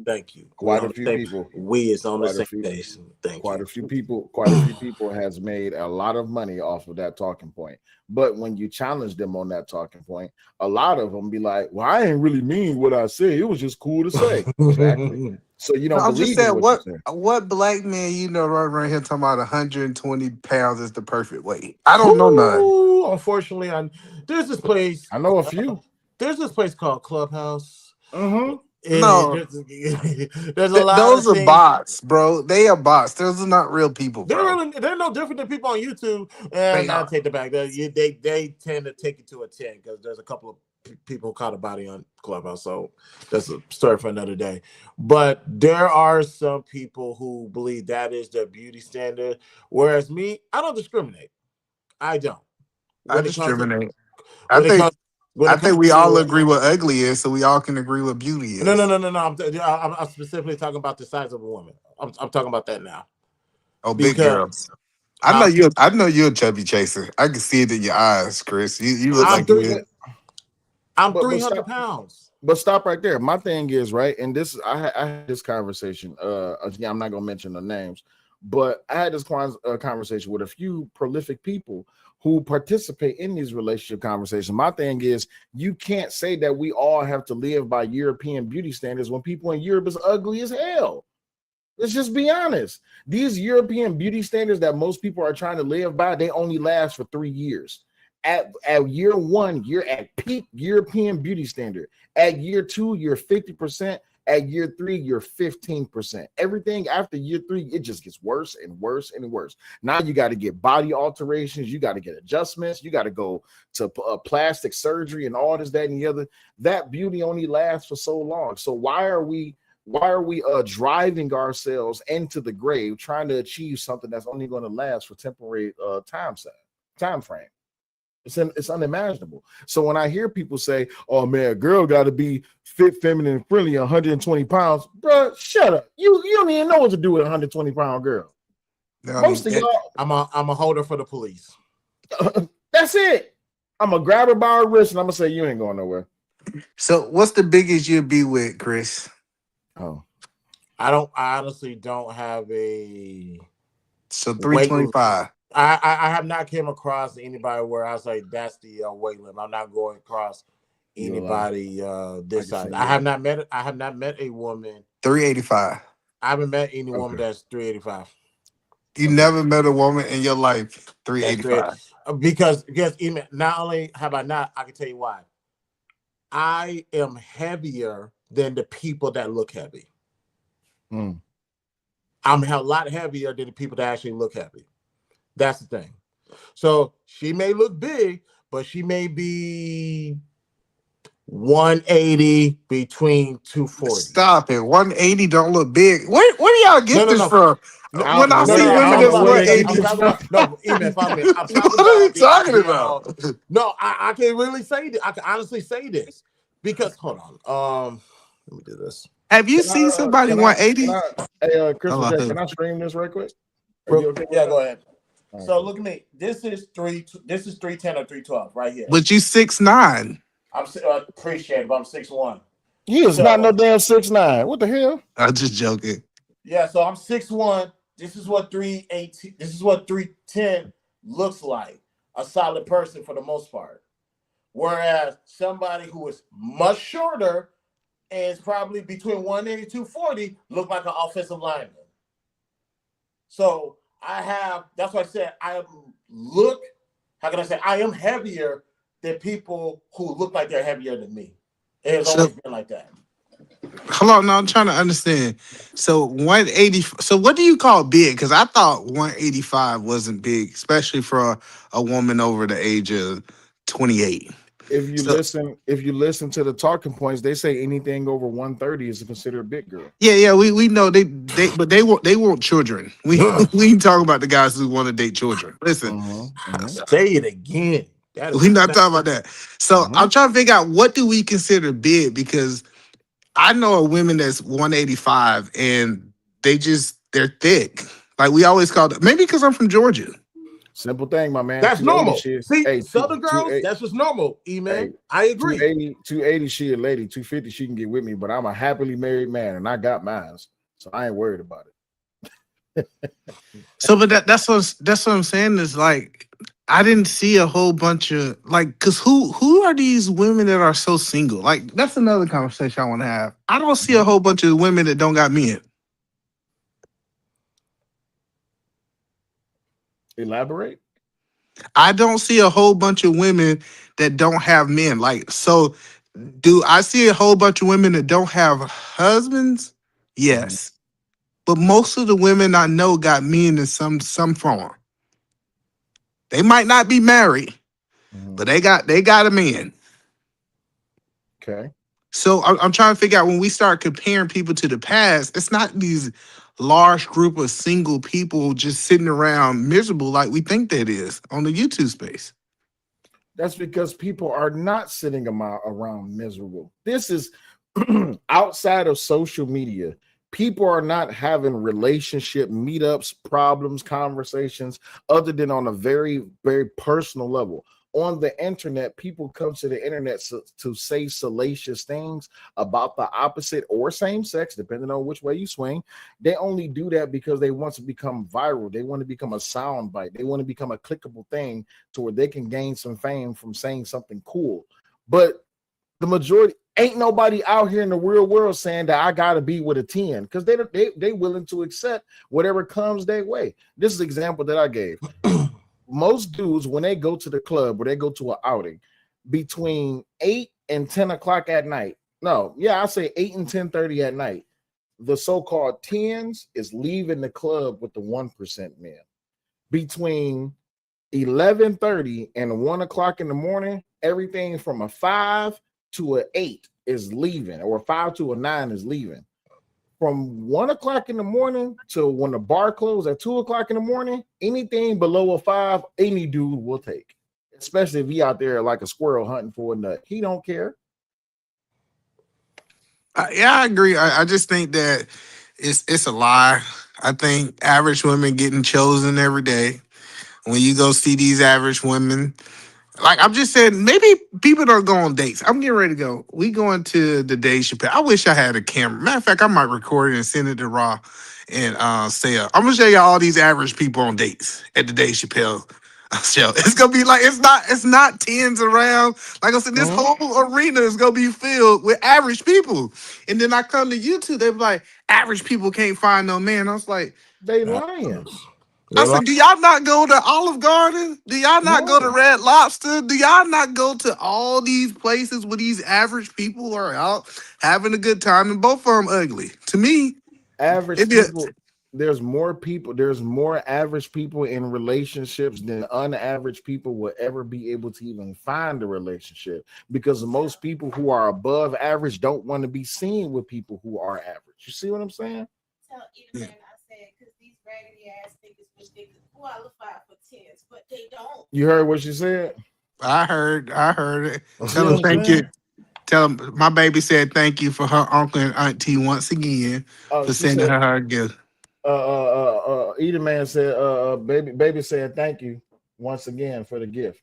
Thank you. Quite a few people. We is on the same page. Thank quite you. a few people has made a lot of money off of that talking point. But when you challenge them on that talking point, a lot of them be like, well, I ain't really mean what I said. It was just cool to say. Exactly. So you don't believe in what you say. What black man you know right around here talking about 120 pounds is the perfect weight? I don't know none. Unfortunately, there's this place. I know a few. There's this place called Clubhouse. No, there's a lot. Those are bots, bro. They are bots. Those are not real people, bro. They're no different than people on YouTube. And I take it back. They tend to take it to a 10 because there's a couple of people caught a body on Clubhouse. So that's a story for another day. But there are some people who believe that is their beauty standard. Whereas me, I don't discriminate. I don't. I discriminate. I think we all agree what ugly is, so we all can agree what beauty is. No. I'm specifically talking about the size of a woman. I'm talking about that now. Oh, big girls. I know you're a chubby chaser. I can see it in your eyes, Chris. You look like you. I'm 300 pounds. But stop right there. My thing is, right, and I had this conversation. Again, I'm not gonna mention the names, but I had this conversation with a few prolific people who participate in these relationship conversations. My thing is, you can't say that we all have to live by European beauty standards when people in Europe is ugly as hell. Let's just be honest. These European beauty standards that most people are trying to live by, they only last for 3 years. At year 1, you're at peak European beauty standard. At year 2, you're 50%. At year 3, you're 15%. Everything after year 3, it just gets worse and worse and worse. Now you got to get body alterations. You got to get adjustments. You got to go to plastic surgery and all this, that, and the other. That beauty only lasts for so long. So why are we driving ourselves into the grave trying to achieve something that's only going to last for temporary time frame? It's unimaginable. So when I hear people say, "Oh man, a girl got to be fit, feminine, and friendly, 120 pounds," bro, shut up. You don't even know what to do with a 120-pound girl. Most of y'all, I'm a holder for the police. That's it. I'm gonna grab her by her wrist and I'm gonna say, "You ain't going nowhere." So, what's the biggest you'll be with, Chris? Oh, I honestly don't have a. So 325. I have not came across anybody where I was like, that's the weight limit. I'm not going across anybody this size. I have not met a woman 385. I haven't met any woman that's 385. You never met a woman in your life 385. Because even not only have I not, I can tell you why. I am heavier than the people that look heavy. I'm a lot heavier than the people that actually look heavy. That's the thing. So she may look big, but she may be 180 between 240. Stop it. 180 don't look big. Where do y'all No, get no, this no. from? No, When I no, see no. I'm I women talking don't know that's about where they because get I'm 180, this talking from. about no, even follow me. I'm talking what are you about the talking ideal. about? No, I can really say this. I can honestly say this because hold on. Let me do this. Have you Can I? seen somebody 180? Hey, Oh, Crystal I J, do. can I stream this right quick? Are you Bro, okay with yeah, that? go ahead. All right, So cool. look at me. This is 310 or 312 right here. But you 6'9". Appreciate it, but I'm 6'1". He is not no So damn 6'9". What the hell? I'm just joking. yeah, so I'm 6'1". This is what 318. This is what 310 looks like. A solid person for the most part. Whereas somebody who is much shorter and is probably between 180 and 240 look like an offensive lineman. So that's why I said how can I say, I am heavier than people who look like they're heavier than me. It has So always been like that. hold on, now I'm trying to understand. So 180. So what do you call big? Because I thought 185 wasn't big, especially for a woman over the age of 28. So If you listen to the talking points, they say anything over 130 is considered a big girl. yeah, we know but they want children. We ain't talking about the guys who want to date children. Listen, Say it again. That is we not talking about that. So Mm-hmm. I'm trying to figure out what do we consider big, because I know a women that's 185 and they're thick. Like we always call it, maybe because I'm from Georgia. Simple thing, my man. That's 280 normal. shit. See, Hey, Southern girls, 280. that's just normal, Hey, E-man. I agree. 280 she a lady. 250 she can get with me, but I'm a happily married man and I got mine. So I ain't worried about it. So, but that's what I'm saying is like I didn't see a whole bunch of like, cause who are these women that are so single? Like that's another conversation I want to have. I don't see a whole bunch of women that don't got men. Elaborate. I don't see a whole bunch of women that don't have men. Like, so do I see a whole bunch of women that don't have husbands? Yes. But most of the women I know got men in some form. They might not be married, but they got a man. Okay. So I'm trying to figure out when we start comparing people to the past, it's not these large group of single people just sitting around miserable like we think that is on the YouTube space. That's because people are not sitting around miserable. This is outside of social media. People are not having relationship meetups, problems, conversations, other than on a very, very personal level. On the internet, people come to the internet to say salacious things about the opposite or same sex, depending on which way you swing. They only do that because they want to become viral. They want to become a soundbite. They want to become a clickable thing to where they can gain some fame from saying something cool. But the majority ain't nobody out here in the real world saying that I gotta be with a 10 because they willing to accept whatever comes their way. This is the example that I gave. Most dudes, when they go to the club or they go to an outing between 8 and 10 o'clock at night. No, yeah, I say 8 and 10:30 at night. The so-called 10s is leaving the club with the 1% men. Between 11:30 and 1 o'clock in the morning, everything from a 5 to an 8 is leaving, or a 5 to a 9 is leaving. From 1 o'clock in the morning to when the bar closes at 2 o'clock in the morning, anything below a 5, any dude will take. Especially if he out there like a squirrel hunting for a nut. He don't care. Yeah, I agree. I just think that it's a lie. I think average women getting chosen every day. When you go see these average women, like I'm just saying, maybe people don't go on dates. I'm getting ready to go. We going to the Dave Chappelle. I wish I had a camera. Matter of fact, I might record it and send it to Raw and say, I'm gonna show you all these average people on dates at the Dave Chappelle show. It's gonna be like it's not tens around. Like I said, this whole arena is gonna be filled with average people. And then I come to YouTube, they be like, average people can't find no man. I was like, they lying. I said, do y'all not go to Olive Garden? Do y'all not go to No. Red Lobster? Do y'all not go to all these places where these average people are out having a good time? And both of them ugly. To me, Average it'd be people there's more people, there's more average people in relationships than unaverage people will ever be able to even find a relationship, because most people who are above average don't want to be seen with people who are average. You see what I'm saying? Tell Eden Man I said, because these raggedy ass niggas wish they could qualify for tens, but they don't. You heard what she said? I heard it. See Tell what her I'm thank you. saying? Tell her my baby said thank you for her uncle and auntie once again for She sending said, her a gift. Eden Man said, baby said thank you once again for the gift.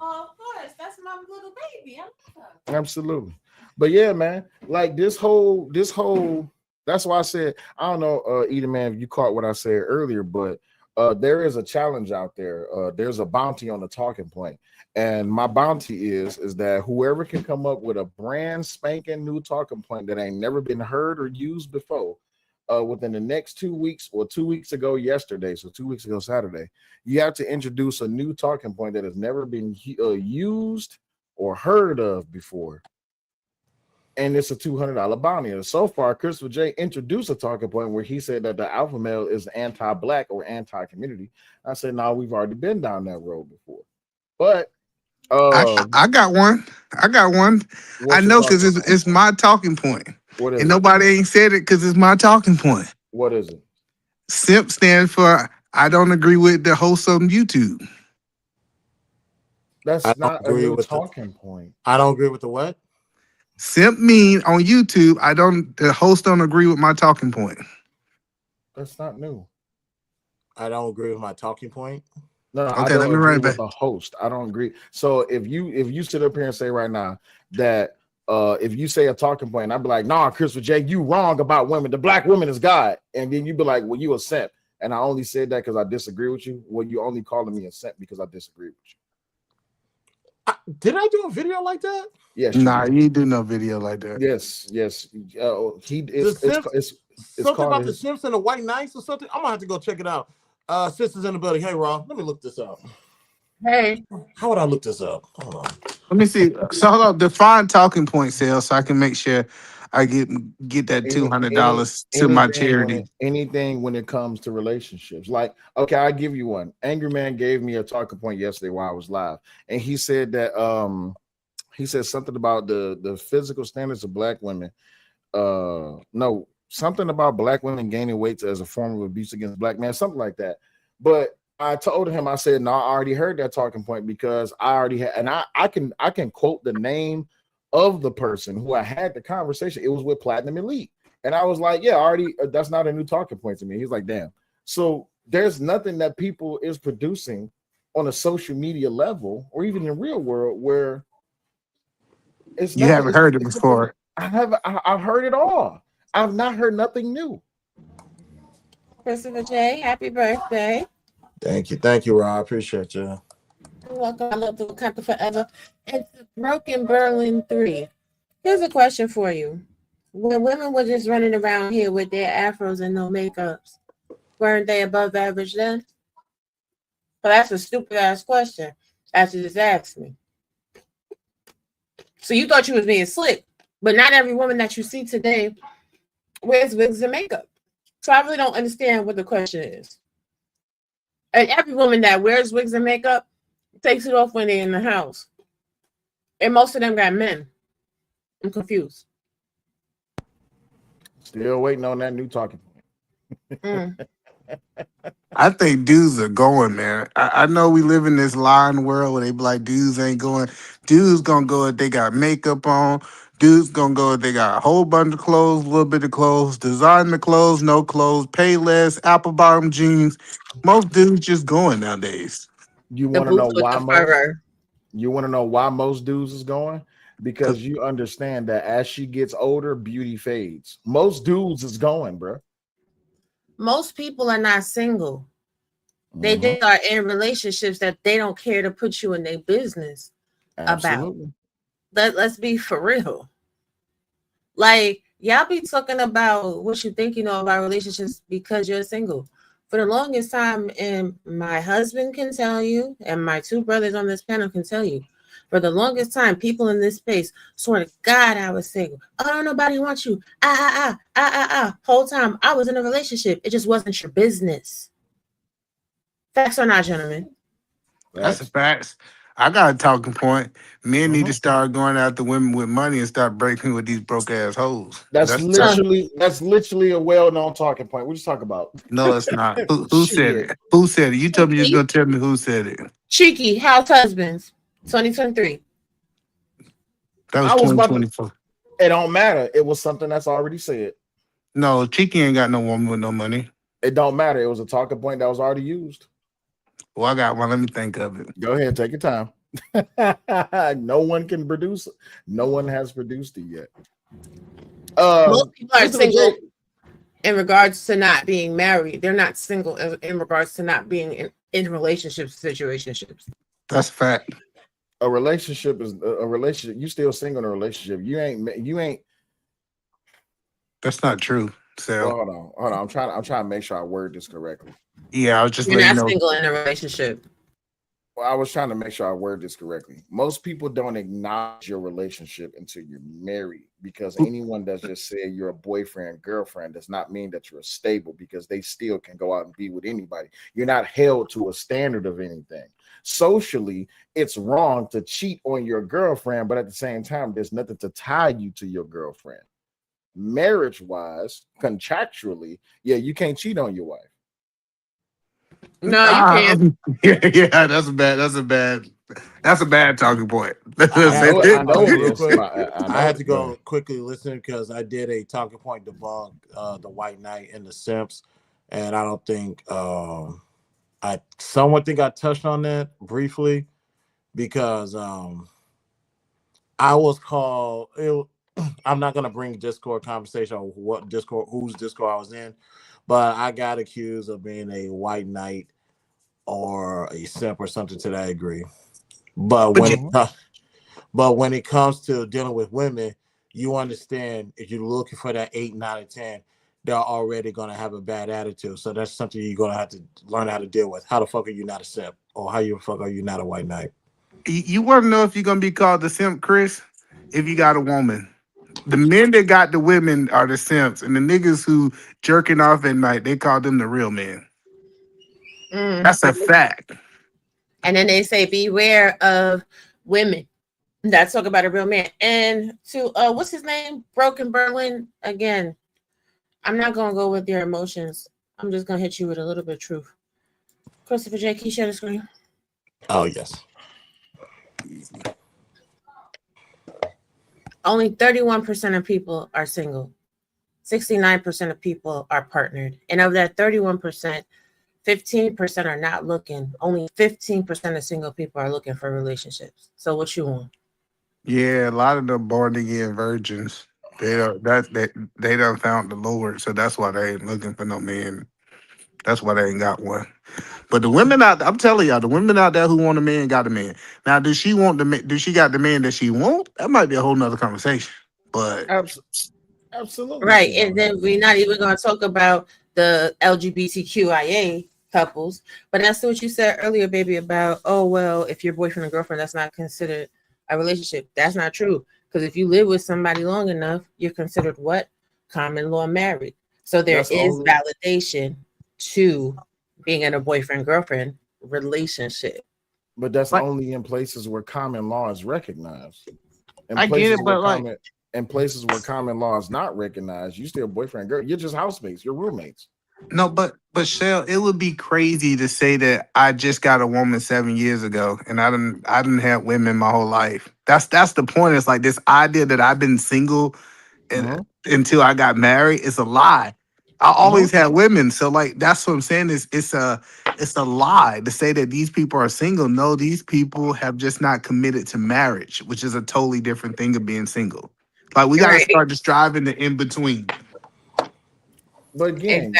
Oh, of course, that's my little baby. I love her. Absolutely. But yeah, man, like this whole that's why I said, I don't know, Eden Man, if you caught what I said earlier, but there is a challenge out there. There's a bounty on the talking point. And my bounty is that whoever can come up with a brand spanking new talking point that ain't never been heard or used before, within the next 2 weeks, or 2 weeks ago yesterday, so 2 weeks ago Saturday, you have to introduce a new talking point that has never been used or heard of before. And it's a $200 bounty. And so far, Christopher J introduced a talking point where he said that the alpha male is anti-black or anti-community. I said, no, we've already been down that road before. But I got one. I what's your know because talking point? it's my talking point. What And is it? nobody ain't said it because it's my talking point. What is it? SIMP stands for I don't agree with the host on YouTube. I That's don't not a agree new with the. talking point. I don't agree with the what? Simp mean on YouTube, the host don't agree with my talking point. That's not new. I don't agree with my talking point. No, I Okay, let don't me agree write it with back. the host. I don't agree. So if you sit up here and say right now that if you say a talking point, and I'd be like, nah, Christopher J, you wrong about women. The black woman is God. And then you'd be like, well, you a simp. And I only said that because I disagree with you. Well, you only calling me a simp because I disagree with you. Did I do a video like that? Yes, Nah, did. you do no video like that. Yes. It's Something called about the Simps and the White Knights or something. I'm gonna have to go check it out. Sisters in the building. Hey, Ron, let me look this up. Hey, how would I look this up? Hold on. Let me see. So hold on, define talking point sales so I can make sure I get that $200 to my charity. Anything when it comes to relationships. Like, okay, I'll give you one. Angry Man gave me a talking point yesterday while I was live, and he said that he said something about the physical standards of black women. No, something about black women gaining weight as a form of abuse against black men, something like that. But I told him, I said, no, I already heard that talking point because I already had, and I can quote the name of the person who I had the conversation. It was with Platinum Elite. And I was like, yeah, already, that's not a new talking point to me. He's like, damn. So there's nothing that people is producing on a social media level or even in real world where it's You nothing. haven't heard it before. I've heard it all. I've not heard nothing new. Christopher J, happy birthday. Thank you, Rob. I appreciate you. You're welcome. I love the Wakanda forever. It's Broken Berlin 3. Here's a question for you. When women were just running around here with their afros and no makeups, weren't they above average then? But that's a stupid ass question. As you just asked me. So you thought you was being slick, but not every woman that you see today wears wigs and makeup. So I really don't understand what the question is. And every woman that wears wigs and makeup takes it off when they're in the house. And most of them got men. I'm confused. Still waiting on that new talking point. I think dudes are going, man. I know we live in this lying world where they be like, dudes ain't going. Dudes gonna go if they got makeup on. Dudes gonna go if they got a whole bunch of clothes, a little bit of clothes, designer clothes, no clothes, pay less, apple bottom jeans. Most dudes just going nowadays. You The want to know boots with why the fur. you want to know why most dudes is going? Because you understand that as she gets older, beauty fades. Most dudes is going, bro. Most people are not single. They just are in relationships that they don't care to put you in their business Absolutely. about. Let's be for real. Like, y'all be talking about what you think you know about relationships because you're single. For the longest time, and my husband can tell you, and my two brothers on this panel can tell you, For the longest time, people in this space swear to God I was single. Oh, don't nobody wants you. Whole time I was in a relationship. It just wasn't your business. Facts or not, gentlemen? That's a fact. I got a talking point. Men need to start going after women with money and start breaking with these broke ass hoes. That's literally a well-known talking point. What you talk about? No, it's not. Who said Shit. it? Who said it? You told me you was gonna tell me who said it. Cheeky house husbands, 2023. That was I was about to. 2024. It don't matter. It was something that's already said. No, Cheeky ain't got no woman with no money. It don't matter. It was a talking point that was already used. Well, I got one. Let me think of it. Go ahead, take your time. No one can produce. No one has produced it yet. Most people are Mr. single J- in regards to not being married. They're not single in regards to not being in relationships, situationships. That's a fact. A relationship is a relationship. You still single in a relationship. You ain't. That's not true. So Well, hold on. I'm trying to make sure I word this correctly. yeah, I was just You're letting not you know. single in a relationship. Well, I was trying to make sure I word this correctly. Most people don't acknowledge your relationship until you're married, because anyone that's just said you're a boyfriend, girlfriend does not mean that you're stable, because they still can go out and be with anybody. You're not held to a standard of anything. Socially, it's wrong to cheat on your girlfriend, but at the same time, there's nothing to tie you to your girlfriend. Marriage-wise, contractually, yeah, you can't cheat on your wife. No, you can't. Yeah, that's a bad talking point. I know it real is. quick. I I had to Go go ahead. quickly listen because I did a talking point debunk the White Knight and the Simps, and I don't think I somewhat think I touched on that briefly because I was called. I'm not gonna bring Discord conversation on what Discord, whose Discord I was in, but I got accused of being a White Knight or a simp or something to that degree. But when it comes to dealing with women, you understand if you're looking for that 8, 9, or 10, they're already gonna have a bad attitude. So that's something you're gonna have to learn how to deal with. How the fuck are you not a simp, or how the fuck are you not a White Knight? You want to know if you're gonna be called the simp, Chris? If you got a woman. The men that got the women are the simps, and the niggas who jerking off at night, they call them the real men. That's a fact. And then they say, beware of women that talk about a real man. And to what's his name? Broken Berlin. Again, I'm not gonna go with your emotions. I'm just gonna hit you with a little bit of truth. Christopher J, can you share the screen? Oh yes. Only 31% of people are single. 69% of people are partnered. And of that 31%, 15% are not looking. Only 15% of single people are looking for relationships. So what you want? Yeah, a lot of them born again virgins. They done found the Lord, so that's why they ain't looking for no man. That's why they ain't got one. But the women out, I'm telling y'all, the women out there who want a man got a man. Now, does she want the man? Does she got the man that she want? That might be a whole nother conversation. But Absolutely. Right. And then we're not even going to talk about the LGBTQIA couples. But that's what you said earlier, baby, about, oh, well, if you're boyfriend and girlfriend, that's not considered a relationship. That's not true. Because if you live with somebody long enough, you're considered what? Common law married. So there is validation to being in a boyfriend girlfriend relationship. But that's only in places where common law is recognized. I get it, but like, in places where common law is not recognized, you still boyfriend girl. You're just housemates. You're roommates. no, but Shell, it would be crazy to say that I just got a woman 7 years ago and I didn't have women my whole life. That's the point. It's like this idea that I've been single until I got married. It's a lie. I always had women. So like that's what I'm saying. It's a lie to say that these people are single. No, these people have just not committed to marriage, which is a totally different thing of being single. Like we gotta start just driving the in between. But again,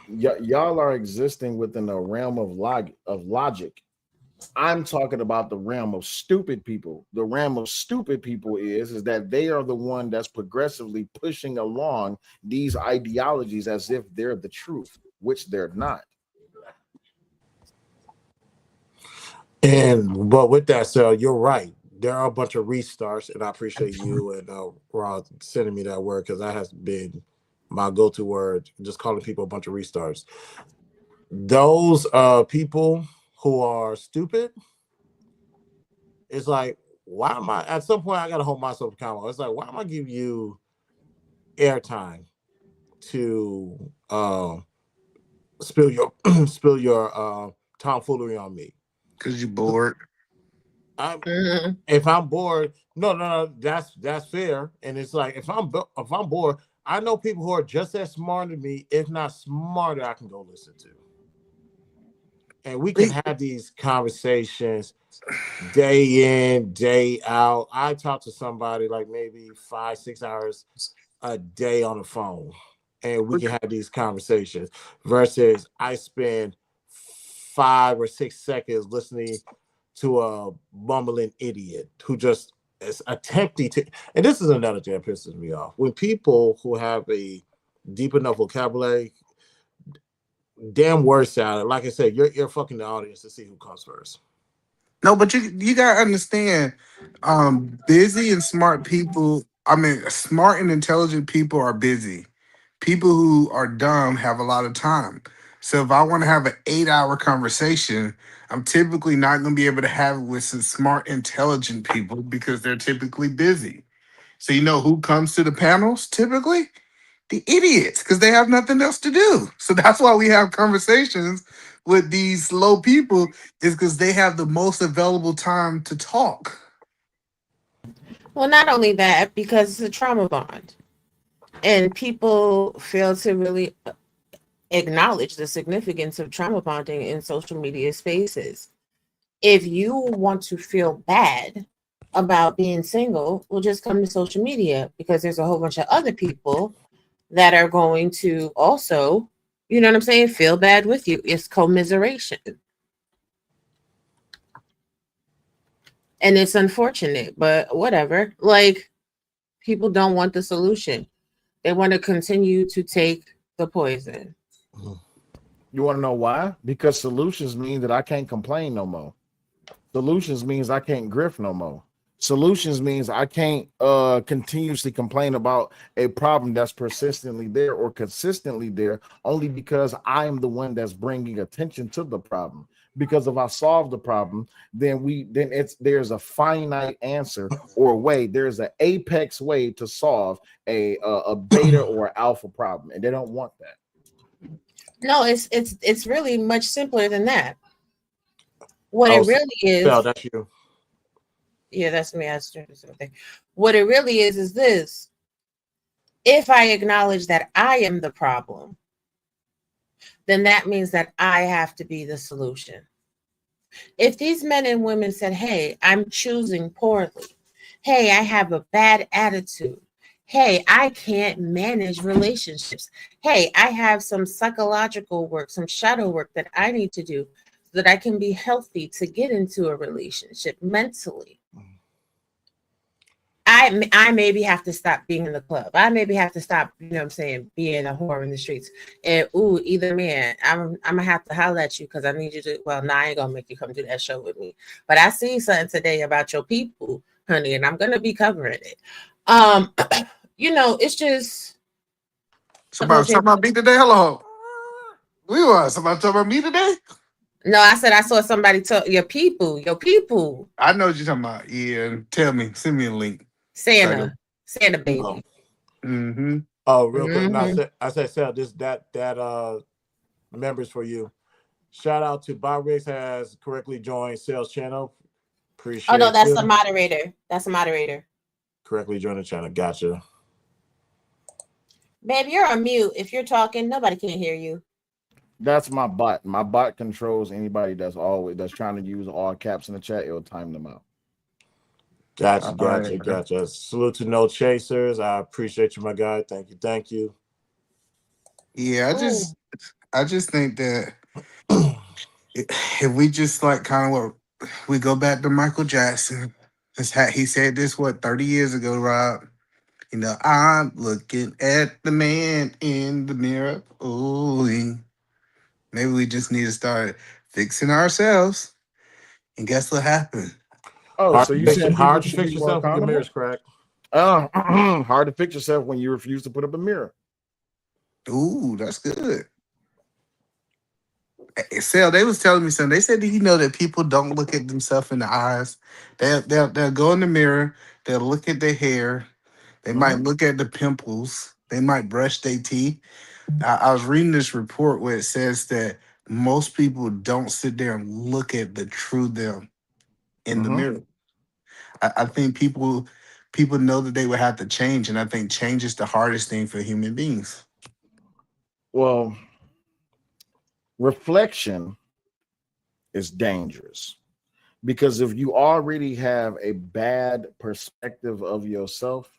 y'all are existing within a realm of logic. I'm talking about the realm of stupid people. The realm of stupid people is that they are the one that's progressively pushing along these ideologies as if they're the truth, which they're not. And but with that said, you're right. There are a bunch of restarts, and I appreciate you and Rod sending me that word because that has been my go-to word. Just calling people a bunch of restarts. Those people who are stupid, it's like, why am I? At some point, I gotta hold myself accountable. It's like, why am I giving you airtime to spill your spill your tomfoolery on me? Because you bored. I Mhm. if I'm bored, no, that's fair. And it's like if I'm bored, I know people who are just as smart as me, if not smarter, I can go listen to, and we can have these conversations day in, day out. I talk to somebody like maybe 5, 6 hours a day on the phone, and we can have these conversations. Versus, I spend 5 or 6 seconds listening to a bumbling idiot who just is attempting to. And this is another thing that pisses me off when people who have a deep enough vocabulary, damn word salad. Like I said, you're fucking the audience to see who comes first. No, but you gotta understand, busy and smart people. I mean, smart and intelligent people are busy. People who are dumb have a lot of time. So if I want to have an 8 hour conversation, I'm typically not going to be able to have it with some smart, intelligent people because they're typically busy. So you know who comes to the panels typically? The idiots, because they have nothing else to do. So that's why we have conversations with these slow people, is because they have the most available time to talk. Well, not only that, because it's a trauma bond, and people fail to really acknowledge the significance of trauma bonding in social media spaces. If you want to feel bad about being single, well, just come to social media because there's a whole bunch of other people that are going to also, you know what I'm saying, feel bad with you. It's commiseration. And it's unfortunate, but whatever. Like, people don't want the solution, they want to continue to take the poison. You want to know why? Because solutions mean that I can't complain no more. Solutions means I can't grift no more. Solutions means I can't continuously complain about a problem that's persistently there or consistently there only because I am the one that's bringing attention to the problem. Because if I solve the problem, then it's there's a finite answer or way. There's an apex way to solve a beta or alpha problem, and they don't want that. No, it's really much simpler than that. What Oh, it really Sal, is, that's you. yeah, that's me. I was doing something. What it really is this: if I acknowledge that I am the problem, then that means that I have to be the solution. If these men and women said, "Hey, I'm choosing poorly. Hey, I have a bad attitude. Hey, I can't manage relationships. Hey, I have some psychological work, some shadow work that I need to do so that I can be healthy to get into a relationship mentally. I maybe have to stop being in the club. I maybe have to stop, you know what I'm saying, being a whore in the streets. And ooh, either man, I'm gonna have to holler at you because I need you to. Well, now I ain't gonna make you come do that show with me. But I see something today about your people, honey, and I'm gonna be covering it. Um, it's just Somebody talking about me today? Hello. We were. Somebody talking about me today? No, I said I saw somebody tell your people, I know what you're talking about. Yeah. Tell me. Send me a link. So I Santa, Santa Oh, baby. mm-hmm. oh, real quick. No, Hmm. I said, Sal, this that members for you. Shout out to Bob Riggs has correctly joined Sales channel. Oh no, Appreciate that's a you. moderator. That's a moderator. Correctly joined the channel. Gotcha. Babe, you're on mute. If you're talking, nobody can hear you. That's my bot. My bot controls anybody that's trying to use all caps in the chat. It'll time them out. Gotcha, All right. gotcha, gotcha. Salute to No Chasers. I appreciate you, my guy. Thank you, thank you. Yeah, Ooh. I just think that if we just like kind of what we go back to Michael Jackson, he said this 30 years ago, Rob. You know, I'm looking at the man in the mirror. Ooh, maybe we just need to start fixing ourselves And guess what happened? Oh, so you saying people Hard to should be fix more yourself when your accountable? mirror's cracked. Hard to fix yourself when you refuse to put up a mirror. Ooh, that's good. Sal, they was telling me something. They said that that people don't look at themselves in the eyes. They'll go in the mirror. They'll look at their hair. They might look at the pimples. They might brush their teeth. I was reading this report where it says that most people don't sit there and look at the true them in the mirror. I think people know that they would have to change, and I think change is the hardest thing for human beings. Well, reflection is dangerous because if you already have a bad perspective of yourself,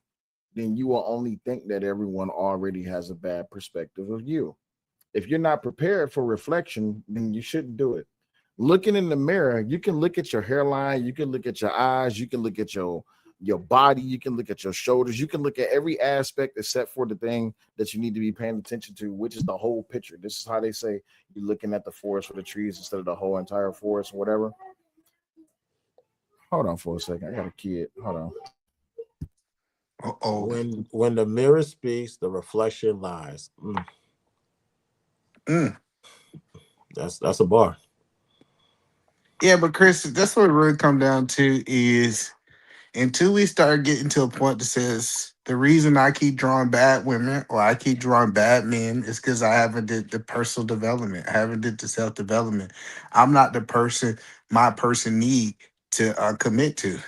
then you will only think that everyone already has a bad perspective of you. If you're not prepared for reflection, then you shouldn't do it. Looking in the mirror, you can look at your hairline, you can look at your eyes, you can look at your body, you can look at your shoulders, you can look at every aspect except for the thing that you need to be paying attention to, which is the whole picture. This is how they say you're looking at the forest for the trees instead of the whole entire forest or whatever. Hold on for a second. I got a kid. Hold on. Oh, When the mirror speaks, the reflection lies. That's a bar. yeah, but Chris, that's what it really come down to is until we start getting to a point that says the reason I keep drawing bad women or I keep drawing bad men is because I haven't did the personal development. I haven't did the self development. I'm not the person my person need to commit to.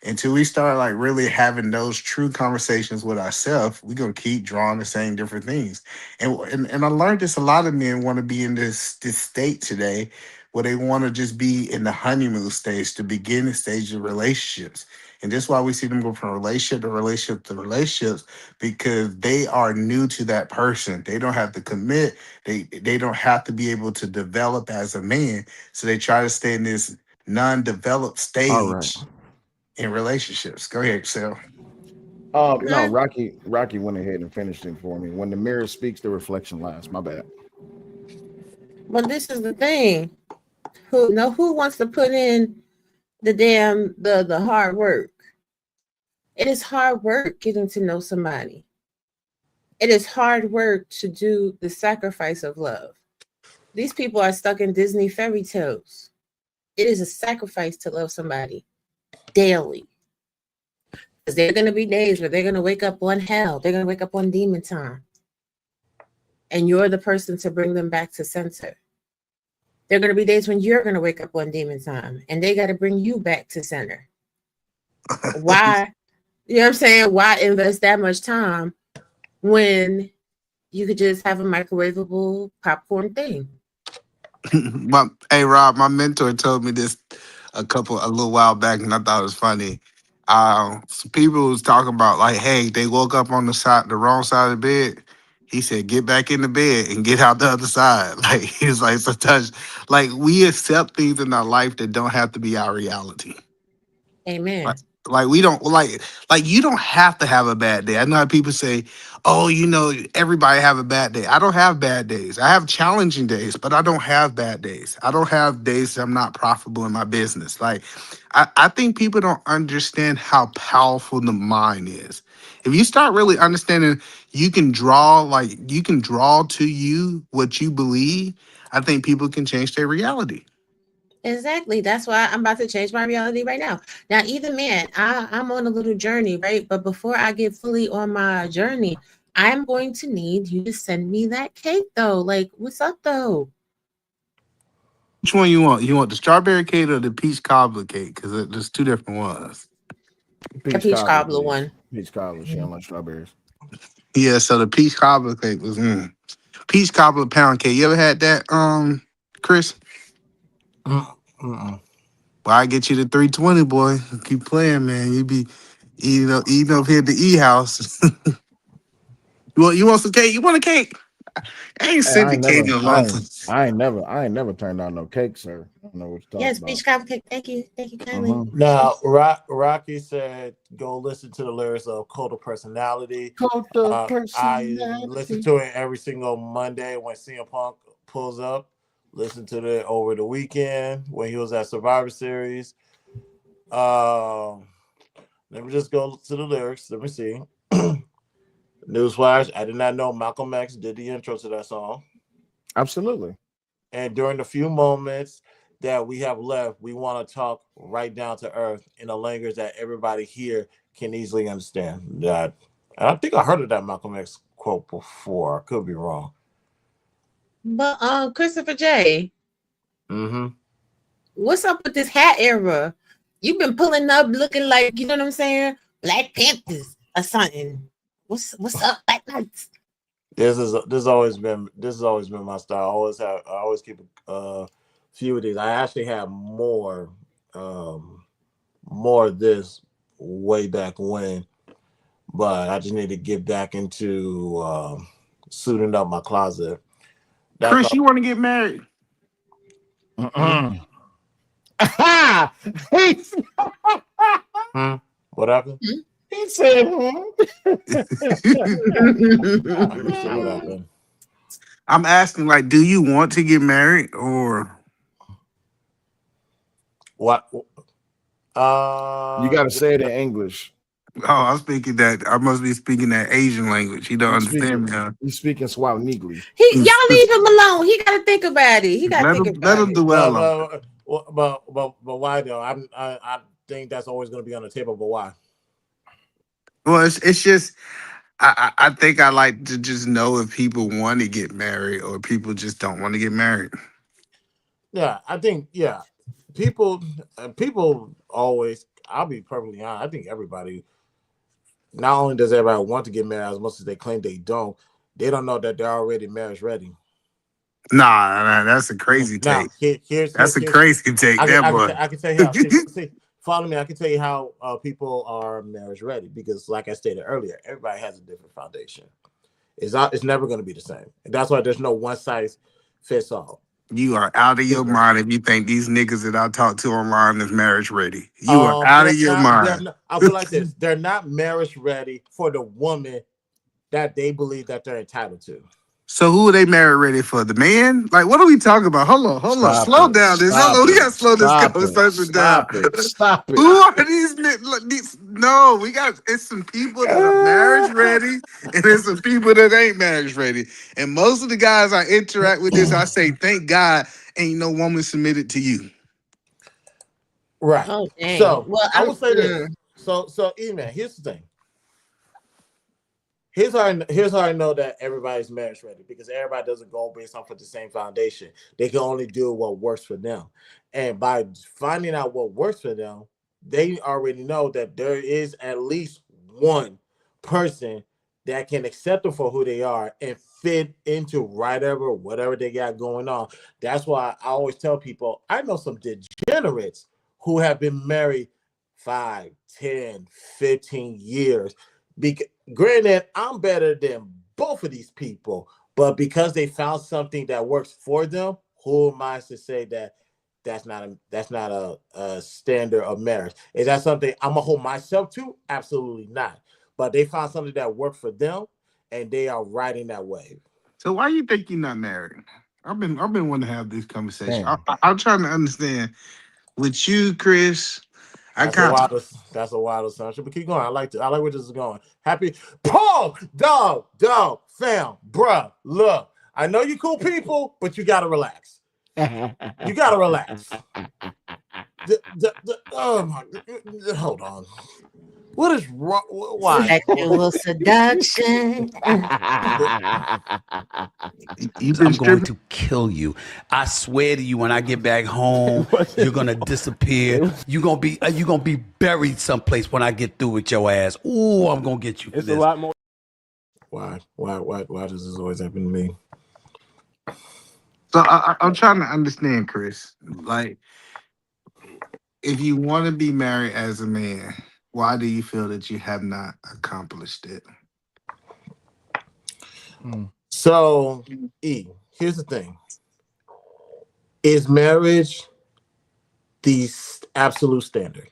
Until we start like really having those true conversations with ourselves, we're gonna keep drawing the same different things. And I learned this, a lot of men want to be in this state today where they want to just be in the honeymoon stage, the beginning stage of relationships. And that's why we see them go from relationship to relationship to relationships, because they are new to that person. They don't have to commit. They don't have to be able to develop as a man. So they try to stay in this non-developed All right. stage in relationships. Go ahead, Sal. No, Rocky went ahead and finished it for me. When the mirror speaks, the reflection lies. My bad. But this is the thing. Who wants to put in the hard work? It is hard work getting to know somebody. It is hard work to do the sacrifice of love. These people are stuck in Disney fairy tales. It is a sacrifice to love somebody daily. Because there are going to be days where they're going to wake up on hell. They're going to wake up on demon time. And you're the person to bring them back to center. There are going to be days when you're going to wake up on demon time and they got to bring you back to center. Why? You know what I'm saying? Why invest that much time when you could just have a microwavable popcorn thing? Hey Rob, my mentor told me this a little while back, and I thought it was funny. Some people was talking about like, hey, they woke up on the wrong side of the bed. He said, get back in the bed and get out the other side. Like he was like, sometimes like we accept things in our life that don't have to be our reality. Like, Amen. like we don't like you don't have to have a bad day. I know how people say, "Oh, everybody have a bad day." I don't have bad days. I have challenging days, but I don't have bad days. I don't have days that I'm not profitable in my business. Like I think people don't understand how powerful the mind is. If you start really understanding, you can draw to you what you believe. I think people can change their reality. Exactly. That's why I'm about to change my reality right now. Now, either man, I'm on a little journey, right? But before I get fully on my journey, I'm going to need you to send me that cake, though. Like, what's up, though? Which one you want? You want the strawberry cake or the peach cobbler cake? Because there's two different ones. The Peach peach cobbler, cobbler please. one. Peach cobbler. She don't like strawberries. Yeah, so the peach cobbler cake was peach cobbler pound cake. You ever had that, Chris? Mm-mm. Well, I get you the 320, boy. Keep playing, man. You be eating up here at the E house. You want some cake? You want a cake? I ain't Hey, sent the cake in a long time. I ain't never turned down no cake, sir. I don't know what you're talking Yes, about. peach cobbler cake. Thank you. Thank you kindly. Now, Rocky said, "Go listen to the lyrics of Cult of Personality." Cult of I listen personality. to it every single Monday when CM Punk pulls up. Listened to it over the weekend when he was at Survivor Series. Um, Let me just go to the lyrics. Let me see. Newsflash: I did not know Malcolm X did the intro to that song. Absolutely. And during the few moments that we have left, we want to talk right down to earth in a language that everybody here can easily understand. That I think I heard of that Malcolm X quote before. I could be wrong. But Christopher J, Mm-hmm. what's up with this hat era? You've been pulling up looking like, you know what I'm saying? Black Panthers or something. What's up, Black Knights? This has always been my style. I always keep a few of these. I actually have more of this way back when, but I just need to get back into suiting up my closet. That's Chris, all. you want to get married? Hmm? He's- Hmm? What happened? he said, hmm? Let me see what happened. I'm asking, like, do you want to get married or? What? You got to Just, say it in English. Oh, I'm speaking that. I must be speaking that Asian language. He don't You understand speaking, me. Huh? you speaking Swahili. Y'all leave him alone. He gotta think about it. He gotta think Let about him it. do well on. but why though? I think that's always going to be on the table. But why? Well, it's just I think I like to just know if people want to get married or people just don't want to get married. Yeah, I think people people always. I'll be perfectly honest. I think everybody. Not only does everybody want to get married as much as they claim they don't know that they're already marriage ready. Nah, that's a crazy Now, take. here's That's a crazy take, that boy. I can tell you how. See, follow me. I can tell you how people are marriage ready because, like I stated earlier, everybody has a different foundation. It's never going to be the same. And that's why there's no one size fits all. You are out of your mind if you think these niggas that I talk to online is marriage ready. You are out of your They're mind. not. I'll put it like this: they're not marriage ready for the woman that they believe that they're entitled to. So who are they married ready for? The man? Like, what are we talking about? Hold on. Stop Slow it. down this. Hold Stop on. We it. gotta slow this Stop it. conversation down. Stop it. Stop Who it. are these niggas? Look, no, it's some people that are marriage ready, and there's some people that ain't marriage ready. And most of the guys I interact with this, I say, thank God ain't no woman submitted to you. Right. Oh dang. So Well, I will say this. So E-Man, here's the thing. Here's how I know that everybody's marriage ready because everybody doesn't go based off of the same foundation. They can only do what works for them, and by finding out what works for them, they already know that there is at least one person that can accept them for who they are and fit into whatever they got going on. That's why I always tell people I know some degenerates who have been married 5, 10, 15 years. Granted, I'm better than both of these people, but because they found something that works for them, who am I to say that that's not a standard of marriage? Is that something I'm gonna hold myself to? Absolutely not. But they found something that worked for them, and they are riding that wave. So why you think you're not married? I've been wanting to have this conversation. Damn. I'm trying to understand with you, Chris. I That's a can't. wild assumption. But keep going. I like where this is going. Happy Paul, dog, fam, bruh. Look, I know you cool people, but you gotta relax. You gotta relax. Oh my, hold on. What is wrong? Why? sexual seduction. You've been I'm going stripping. to kill you. I swear to you, when I get back home, you're gonna disappear. You're gonna be buried someplace when I get through with your ass. Ooh, I'm gonna get you for It's this. a lot more. Why does this always happen to me? So I'm trying to understand, Chris. Like, if you want to be married as a man, why do you feel that you have not accomplished it? So, here's the thing: is marriage the absolute standard?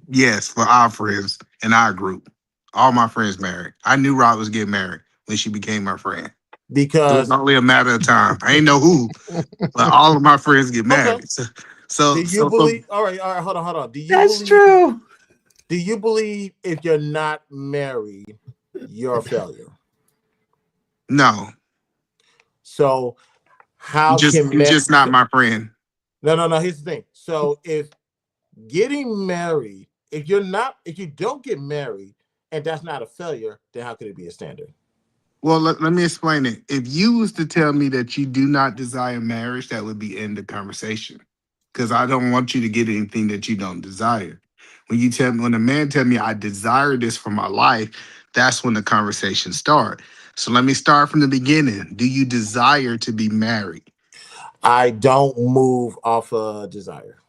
Yes, for our friends in our group. All my friends married. I knew Rob was getting married when she became my friend. It was because only a matter of time. I ain't know who, but all of my friends get okay. married. Do you So believe? All right, hold on. That's true. Do you believe if you're not married, you're a failure? no, So how can you just not so, my friend. no? Here's the thing. So if getting married, if you don't get married, and that's not a failure, then how could it be a standard? Well, let me explain it. If you was to tell me that you do not desire marriage, that would be end of conversation. Because I don't want you to get anything that you don't desire. When a man tell me I desire this for my life, that's when the conversation start. So let me start from the beginning. Do you desire to be married? I don't move off a desire.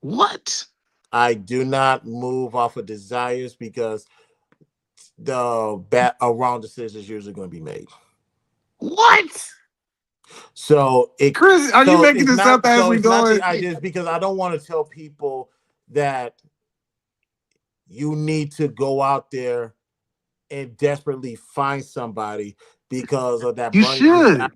What? I do not move off of desires because a wrong decision is usually going to be made. What? So Chris, are you making this up as we it's not going? the ideas because I don't want to tell people that you need to go out there and desperately find somebody because of that You burning desire should.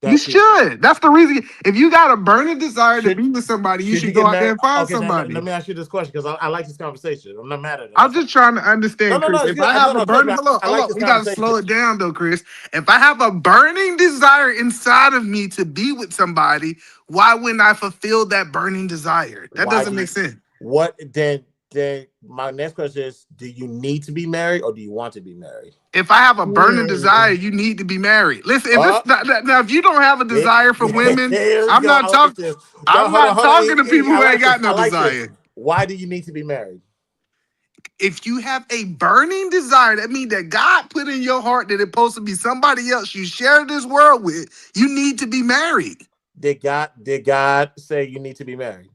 You that can should. That's the reason. If you got a burning desire to should be with somebody, you should you should go get out there married? and find Okay, then somebody. let me ask you this question because I like this conversation. I'm not mad at it. I'm That's why. just trying to understand, Chris. It's If good. I have a No, trust me. burning, hold I like on, this we gotta conversation. slow it down though, Chris. If I have a burning desire inside of me to be with somebody, why wouldn't I fulfill that burning desire? That Why doesn't do make you? sense. What then? Then my next question is: do you need to be married or do you want to be married? If I have a burning desire, Hmm. you need to be married. Listen, if Uh, it's not now, if you don't have a desire for women, here we I'm go. not I like talking. this. No, I'm not hold on. talking to people I who ain't like this. got no desire. Why do you need to be married? If you have a burning desire, that means that God put in your heart that it's supposed to be somebody else you share this world with, you need to be married. Did God say you need to be married?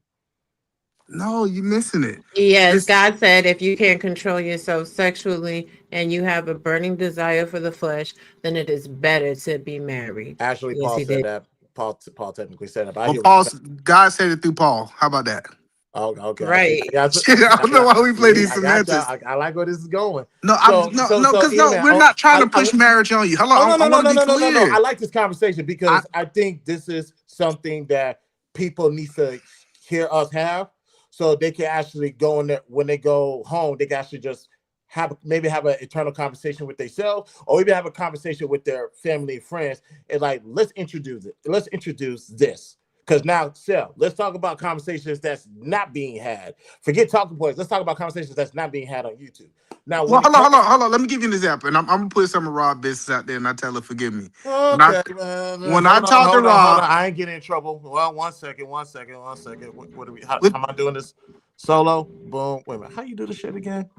No, you're missing it. Yes, It's God said if you can't control yourself sexually and you have a burning desire for the flesh, then it is better to be married. Actually, Yes, Paul he said did. that. Paul technically said that. But I well, hear what you're saying. God said it through Paul. How about that? Oh, okay. I see. Right. I got. I don't know why we play See. these I got y'all. semantics. I like where this is going. No, So, because either no, man. we're Oh, not trying to I push marriage on you. Hello, Oh no I no no want to no be no no no no! I clear. like this conversation I, because I think this is something that people need to hear us have, so they can actually go in there when they go home. They can actually just have an internal conversation with themselves, or even have a conversation with their family and friends. And like, let's introduce it. Let's introduce this. Because now, Sel, let's talk about conversations that's not being had. Forget talking points. Let's talk about conversations that's not being had on YouTube. Now, well, when it comes hold on. Let me give you an example, and I'm gonna put some of Rob business out there, and I tell her forgive me. When I Okay, man. when I talk to Hold on. Rob, I ain't getting in trouble. Well, one second. What are we? How with am I doing this? Solo. Boom. Wait a minute. How you do this shit again?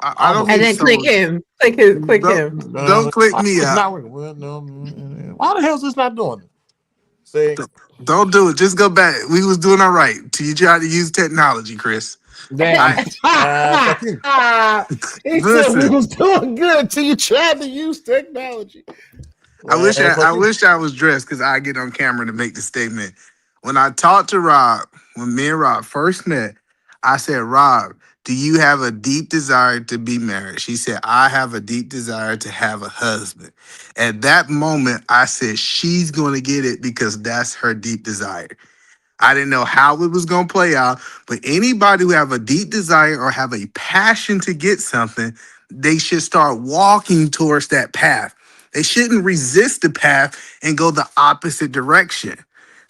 I don't Almost And need there. then click someone. him. Click him. Don't click me It's out. not working. Well, no. Why the hell is this not doing it? See, Don't do it. Just go back. We was doing all right till you tried to use technology, Chris. then I fuck you. He said we listen. was doing good till you tried to use technology. Man, I fuck you. wish I was dressed because I get on camera to make the statement. When I talked to Rob, when me and Rob first met, I said, Rob, do you have a deep desire to be married? She said, I have a deep desire to have a husband. At that moment, I said, she's going to get it because that's her deep desire. I didn't know how it was going to play out, but anybody who have a deep desire or have a passion to get something, they should start walking towards that path. They shouldn't resist the path and go the opposite direction.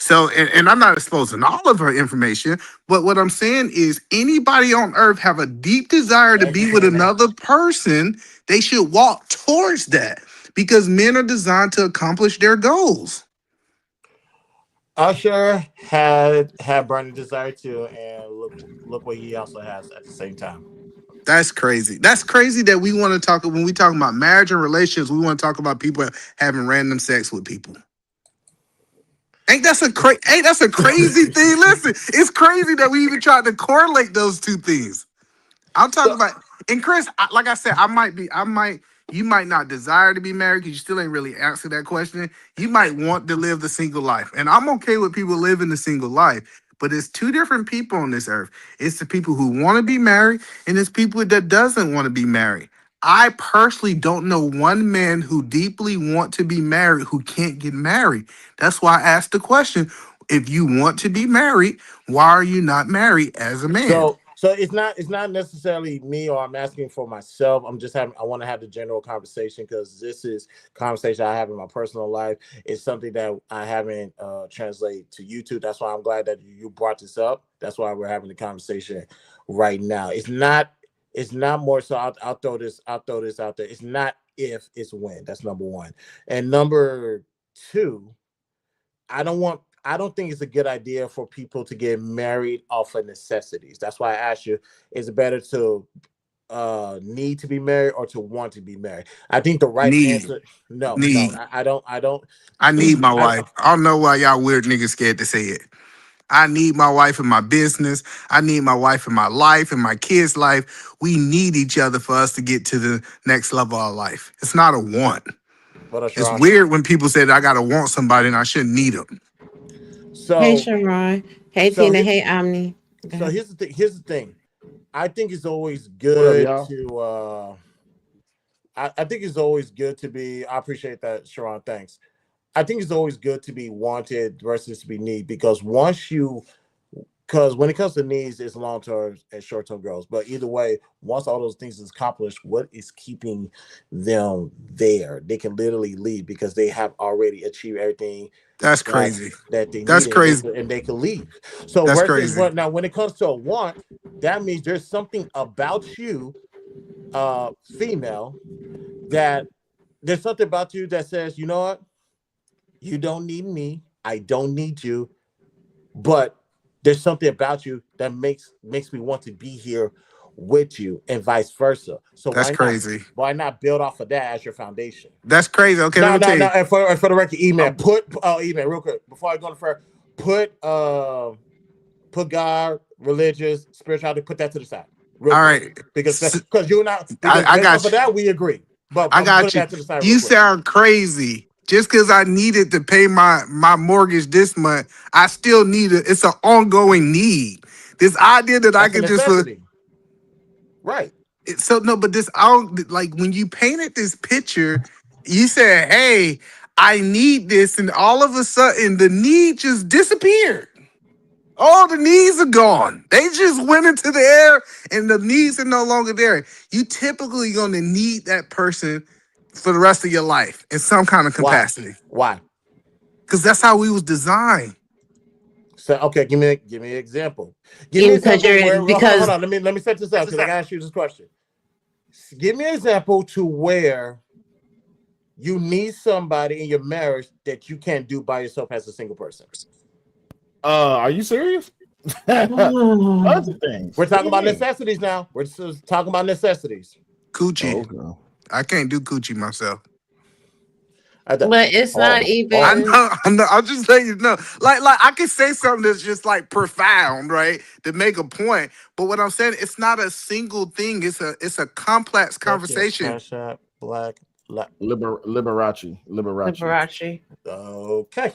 So, and I'm not exposing all of her information, but what I'm saying is anybody on earth have a deep desire to be with another person, they should walk towards that because men are designed to accomplish their goals. Usher had burning desire too, and look what he also has at the same time. That's crazy. That's crazy that we want to talk when we talk about marriage and relationships. We want to talk about people having random sex with people. Ain't that's a crazy thing? Listen, it's crazy that we even tried to correlate those two things. I'm talking So about, and Chris, like I said, you might not desire to be married because you still ain't really answered that question. You might want to live the single life. And I'm okay with people living the single life, but it's two different people on this earth. It's the people who want to be married and it's people that doesn't want to be married. I personally don't know one man who deeply want to be married who can't get married. That's why I asked the question. If you want to be married, why are you not married as a man? So it's not necessarily me or I'm asking for myself. I'm just having I want to have the general conversation because this is conversation I have in my personal life. It's something that I haven't translated to YouTube. That's why I'm glad that you brought this up. That's why we're having the conversation right now. It's not more so I'll throw this out there. It's not if, it's when. That's number one. And number two, I don't think it's a good idea for people to get married off of necessities. That's why I asked you, is it better to need to be married or to want to be married? I think the right Need, answer, no, need. I don't I need my I wife. I don't know why y'all weird niggas scared to say it. I need my wife in my business. I need my wife in my life and my kids' life. We need each other for us to get to the next level of life. It's not a want. what else, It's Sharon? weird when people say that I gotta want somebody and I shouldn't need them. Hey, So Sharon. Hey, so Tina. he- Hey, Omni. Go so ahead. here's the thing. I think it's always What up, good y'all? to I think it's always good to be. I appreciate that, Sharon. Thanks. I think it's always good to be wanted versus to be need because because when it comes to needs, it's long term and short term goals. But either way, once all those things is accomplished, what is keeping them there? They can literally leave because they have already achieved everything That's that crazy. they That's needed, and crazy. they can leave. So That's versus crazy. now, when it comes to a want, that means there's something about you, female, that there's something about you that says, you know what, you don't need me, I don't need you, but there's something about you that makes me want to be here with you and vice versa. So That's crazy. why not build off of that as your foundation? That's crazy. Okay, let No, me no, tell no. you. And for the record, email, Um, put email real quick before I go to fair, put God, religious, spirituality, put that to the side real all quick. right. Because you and I, I, because I based off got of you. that, we agree. But I I'm putting got you. that to the side real You quick. sound crazy. Just because I needed to pay my mortgage this month, I still need it. It's an ongoing need. This idea that I That's a could just necessity. Right. so no, but this I don't like when you painted this picture, you said, "Hey, I need this," and all of a sudden the need just disappeared. All the needs are gone. They just went into the air and the needs are no longer there. You typically gonna need that person for the rest of your life in some kind of Why? capacity. Why? Because that's how we was designed. So okay, give me an example. Give me You an because example you're where hold because on, let me set this up because I gotta ask you this question. Give me an example to where you need somebody in your marriage that you can't do by yourself as a single person. Are you serious? Other things. We're What do talking you about mean? necessities now. We're just talking about necessities. Coochie. Oh, okay. I can't do coochie myself. I thought, but it's not pause, I pause. even know, I know. I'll just let you know. Like I can say something that's just like profound, right? To make a point. But what I'm saying, it's not a single thing. It's a complex Check your conversation. cash app, black, Liberace. Liberace. okay.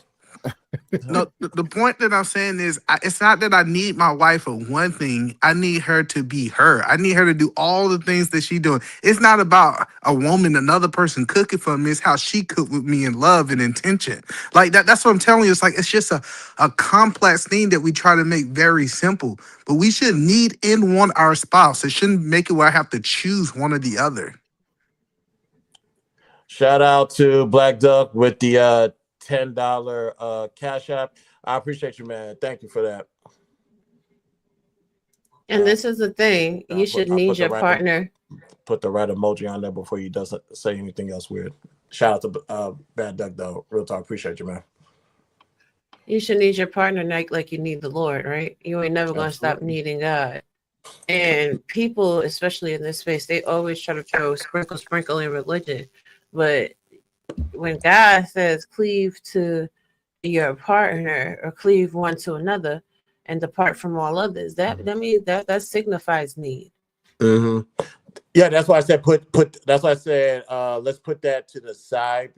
No, the point that I'm saying is, it's not that I need my wife for one thing. I need her to be her. I need her to do all the things that she doing. It's not about a woman, another person cooking for me. It's how she cook with me in love and intention. Like that. That's what I'm telling you. It's like it's just a complex thing that we try to make very simple. But we should need and want our spouse. It shouldn't make it where I have to choose one or the other. Shout out to Black Duck with the $10 cash app. I appreciate you, man. Thank you for that. And Uh, this is the thing. I'll You put should I'll need put the your right partner. put the right emoji on there before he doesn't say anything else weird. Shout out to Bad Duck though. Real talk. Appreciate you, man. You should need your partner like you need the Lord, right? You ain't never gonna stop Absolutely. needing God. And people, especially in this space, they always try to throw sprinkle in religion. But when God says cleave to your partner or cleave one to another and depart from all others, that means that signifies need. Mm-hmm. Yeah, that's why I said put. That's why I said let's put that to the side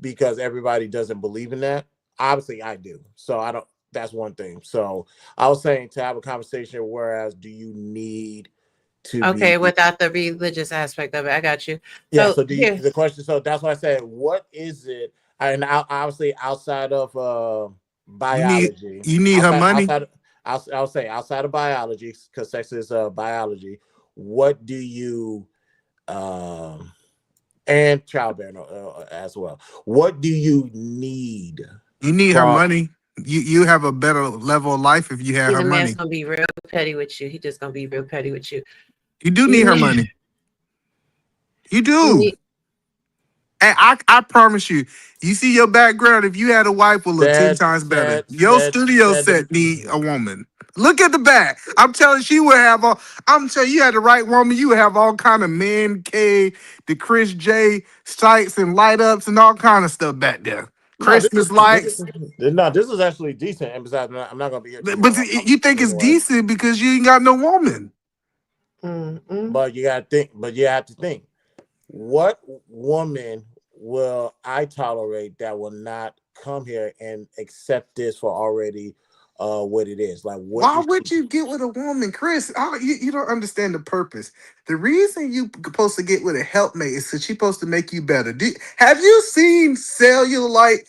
because everybody doesn't believe in that. Obviously, I do. So I don't. That's one thing. So I was saying to have a conversation. Whereas, do you need to Okay, be. without the religious aspect of it, I got you. Yeah. So So here, the question. So that's why I said, what is it? And obviously outside of You need biology, you need her outside money. outside, I'll say outside of biology, because sex is biology. What do you um and childbearing as well? What do you need You need her from? money. You have a better level of life if you have see, her the man's money. gonna be real petty with you. He just gonna be real petty with you. You do You need her need, money. You you do. need. And I promise you, you see your background, if you had a wife will look 10 Said times better. said Your said studio said set need a woman. Look at the back. I'm telling you, she would have all I'm telling you, you had the right woman, you would have all kind of man cave, the Chris J sights and light ups and all kind of stuff back there. No, this Christmas is lights. no, this is actually decent. And besides, I'm not gonna be here too But long. you think it's Anyway, decent because you ain't got no woman. but you gotta think. But you have to think. What woman will I tolerate that will not come here and accept this for already what it is? Like, what Why is would you get with a woman, Chris? You don't understand the purpose. The reason you supposed to get with a helpmate is because she's supposed to make you better. Have you seen Cellulite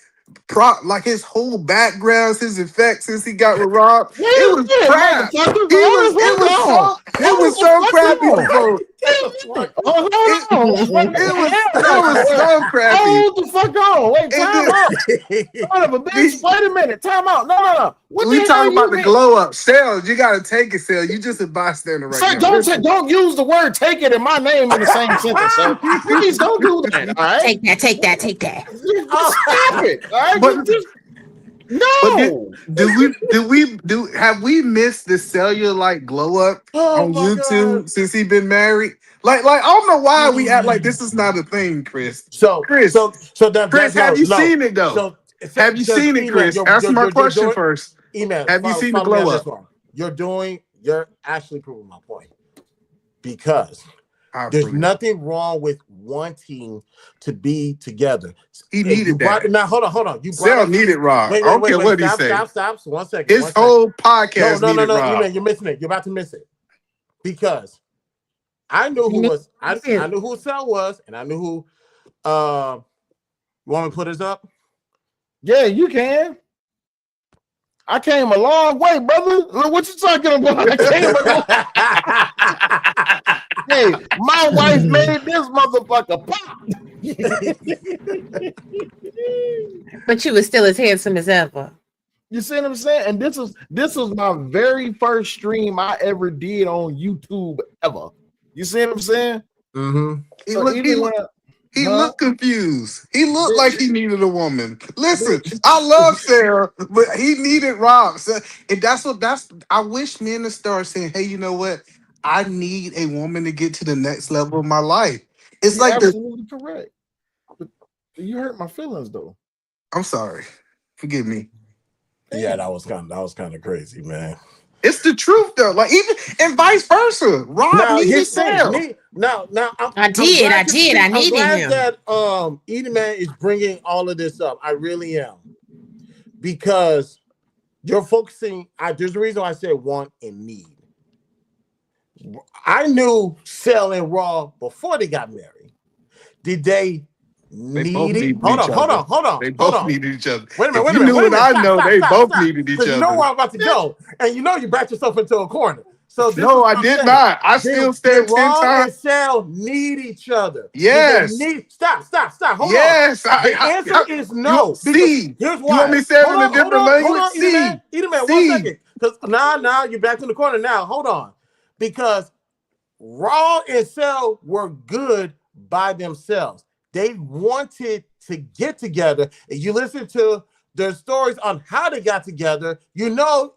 like his whole background, his effects since he got with Rob? Wait It a was minute, crap. motherfucker. Hold the fuck on. It was Hold so the fuck crappy on. before. Hold It, on. it was so crappy. Hold the fuck on. Wait, And time then, out. Son of a bitch. Wait a minute. Time out. No. What we the hell talking about you the mean? glow up sales. You gotta take it, sale. You just a bystander right Sir, now. don't use the word "take it" and my name in the same sentence, sir. Please don't do that. All right. Take that, take that, take that. Stop it. All right. But But No. have we missed the Cellulite glow up Oh on my god. YouTube since he been married? Like I don't know why we act like this is not a thing, Chris. So Chris, that's have you no. seen it though? So Have you seen it, email. Chris? Answer my You're question doing first. email. Have you seen the Follow me glow on this up? one. You're actually proving my point because there's nothing wrong with wanting to be together. He needed that. Now hold on. You brought Cell up needed Rob. wait. I don't care what he say. Stop. 1 second. His whole podcast No. needed Rob. Email. You're missing it. You're about to miss it because I knew who was I knew who Cell was, and I knew who. You want me to put this up? Yeah, you can. I came a long way, brother. Look, what you talking about? I came a long. Hey, my wife made this motherfucker pop. But you was still as handsome as ever. You see what I'm saying? And this was my very first stream I ever did on YouTube ever. You see what I'm saying? Mm-hmm. He looked confused. He looked like he needed a woman. Listen, I love Sarah, but he needed Rob. So, and I wish men to start saying, hey, you know what? I need a woman to get to the next level of my life. It's You're like absolutely correct. But you hurt my feelings though. I'm sorry. Forgive me. Yeah, that was kind of crazy, man. It's the truth though. Like even and vice versa. Rob needed Sarah. Now, I needed I'm glad him. that Edie Man is bringing all of this up. I really am, because you're focusing. There's a reason why I said want and need. I knew Cell and Raw before they got married. Did they need it? Hold on. They both needed each other. Wait a minute. They both needed each other. You know where I'm about to go, and you know you backed yourself into a corner. So no, I did not. I still said 10 Raw times. and Cell need each other. Yes. Stop. Hold on. Yes. The answer is no. C. Here's why. You want me to say it in a different language? Hold on, C. Edie Man, 1 second. Because now you're back in the corner now. Hold on. Because Raw and Cell were good by themselves. They wanted to get together. And you listen to their stories on how they got together, you know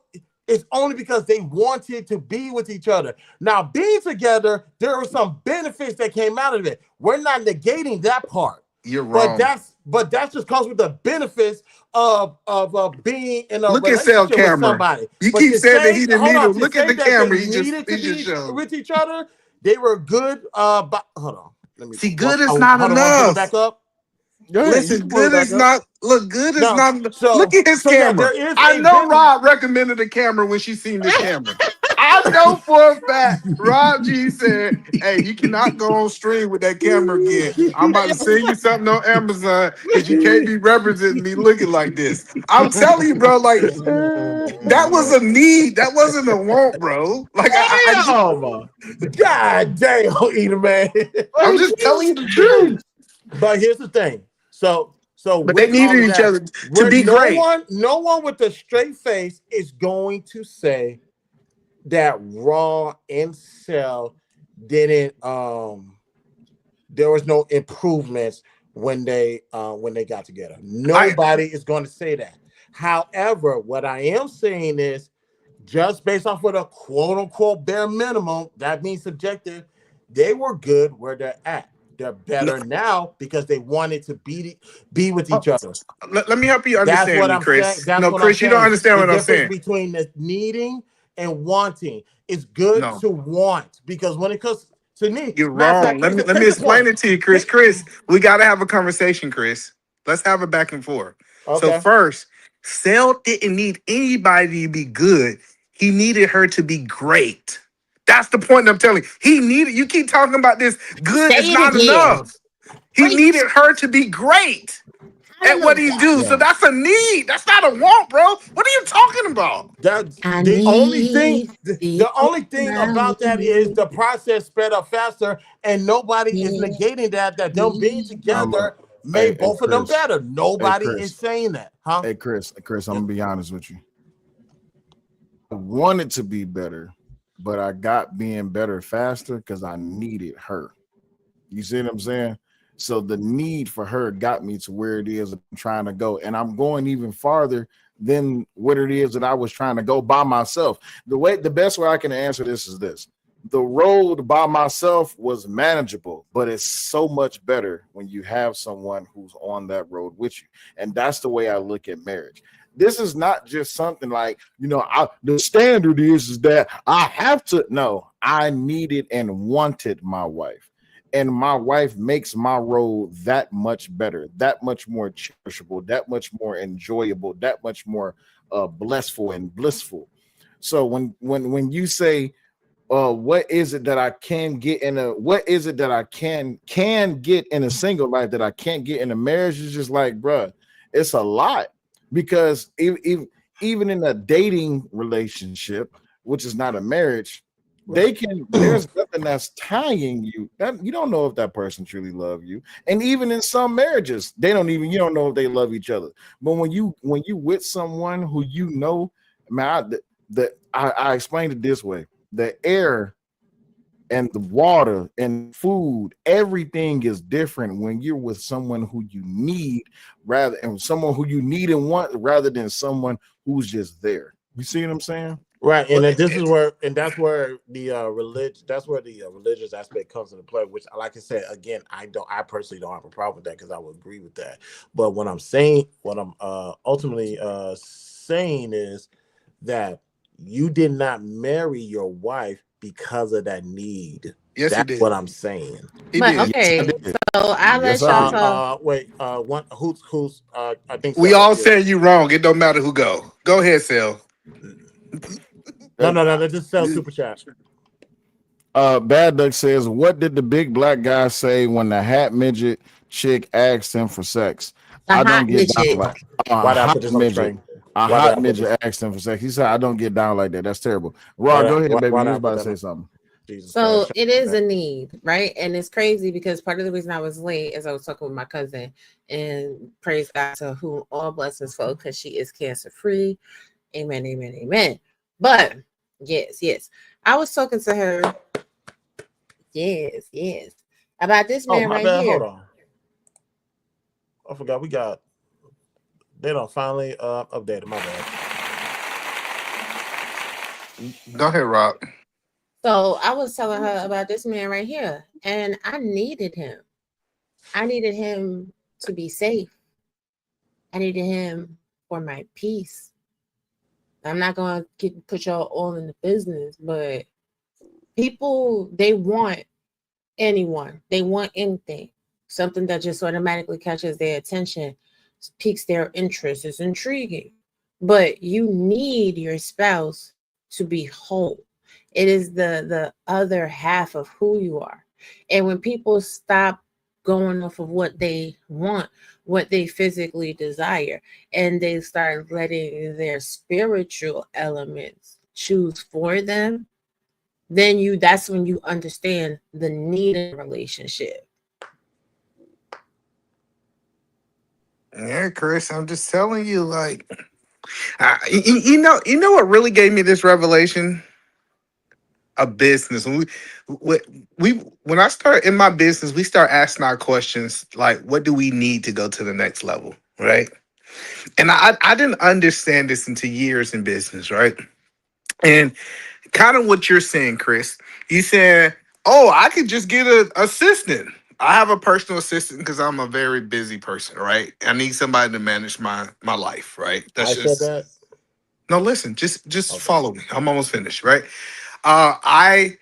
it's only because they wanted to be with each other. Now, being together, there were some benefits that came out of it. We're not negating that part. You're wrong. But that just comes with the benefits of being in a Look at relationship Cell with somebody. You keep saying that he didn't need him. Look at the camera. He Needed just to be showed. with each other. They were good. But hold on. Let me see. Good is not enough. Back up. Listen, good is not. Look, good is not. So, look at his camera. Yeah, I know Rob recommended a camera when she seen this camera. I know for a fact, Rob G said, hey, you cannot go on stream with that camera again. I'm about to send you something on Amazon because you can't be representing me looking like this. I'm telling you, bro, like that was a need. That wasn't a want, bro. Like Damn! God damn, Eater man. I'm just telling you the truth. But here's the thing. So But they with all needed of each that, other to where be great. no one with a straight face is going to say that Raw and Cell didn't there was no improvements when they got together. Nobody is going to say that. However, what I am saying is just based off of the quote unquote bare minimum, that means subjective, they were good where they're at. They're better now because they wanted to be with each other. Let me help you That's understand what me, I'm saying. Chris. That's No, what I'm Chris, you don't saying. understand The what I'm difference saying. between the needing and wanting is good No. to want because when it comes to need, You're matter of fact, wrong. Let me case in explain point. it to you, Chris. Chris, we gotta have a conversation, Chris. Let's have a back and forth. So Okay. first, Cell didn't need anybody to be good. He needed her to be great. That's the point I'm telling you. He needed, you keep talking about this. Good is Say it not again. enough. He Preach. needed her to be great at what he Hallelujah. do. So Yeah. that's a need. That's not a want, bro. What are you talking about? That's I the only thing. need the The only thing around about that is me. the process sped up faster, and nobody is Yeah. negating that them being I'm together hey, made hey both of them Chris. better. Hey Nobody is Chris. saying that, huh? Chris, I'm Yeah. gonna be honest with you. I wanted to be better, but I got being better faster because I needed her. You see what I'm saying? So the need for her got me to where it is I'm trying to go. And I'm going even farther than what it is that I was trying to go by myself. The best way I can answer this is this. The road by myself was manageable, but it's so much better when you have someone who's on that road with you. And that's the way I look at marriage. This is not just something like, the standard is that I have to. No, I needed and wanted my wife. And my wife makes my road that much better, that much more cherishable, that much more enjoyable, that much more blissful and blissful. So when you say what is it that I can get in a what is it that I can get in a single life that I can't get in a marriage, is just like, bruh, it's a lot. Because even in a dating relationship, which is not a marriage, there's nothing that's tying you. That you don't know if that person truly love you. And even in some marriages, you don't know if they love each other. But when you with someone who man, I explained it this way: the air and the water and food, everything is different when you're with someone who you need and want rather than someone who's just there. You see what I'm saying? Right, and then that's where the religious aspect comes into play. Which, like I said, again, I personally don't have a problem with that because I would agree with that. But what I'm ultimately saying is that you did not marry your wife because of that need. Yes, he That's did. what I'm saying. He But did. Yes, I okay, did. so I Yes, let I y'all did. talk. Wait, one who's I think We so. all saying you wrong. It don't matter who go. Go ahead, Sel. No, let's just sell super chat. Bad Duck says, "What did the big black guy say when the hat midget chick asked him for sex? The I don't hot get down midget. like a Why did I put hot this on the midget. screen? A Why did hot I put this? midget asked him for sex. He said, I don't get down like that. That's terrible. Raw, go ahead, baby. Why You did was I put about to that say on? something. Jesus So Christ. it is a need, right? And it's crazy because part of the reason I was late is I was talking with my cousin, and praise God to whom all blessings flow because she is cancer free. Amen, amen, amen. But yes, I was talking to her. Yes, about this Oh, man my right bad. Hold here. on. I forgot they don't finally updated. My bad. Go ahead, Rob. So I was telling her about this man right here, and I needed him. I needed him to be safe. I needed him for my peace. I'm not gonna put y'all all in the business, but people, they want anyone, they want anything, something that just automatically catches their attention, piques their interest, is intriguing. But you need your spouse to be whole. It is the other half of who you are. And when people stop going off of what they want, what they physically desire, and they start letting their spiritual elements choose for them, then that's when you understand the need in a relationship. Yeah, Chris, I'm just telling you, like, you know what really gave me this revelation? A business. We when I start in my business, we start asking our questions like, what do we need to go to the next level, right? And I didn't understand this until years in business, right? And kind of what you're saying, Chris. You said, "Oh, I could just get an assistant. I have a personal assistant because I'm a very busy person, right? I need somebody to manage my life, right? I That's said just that. no. Listen, just Okay. follow me. I'm almost finished, right? I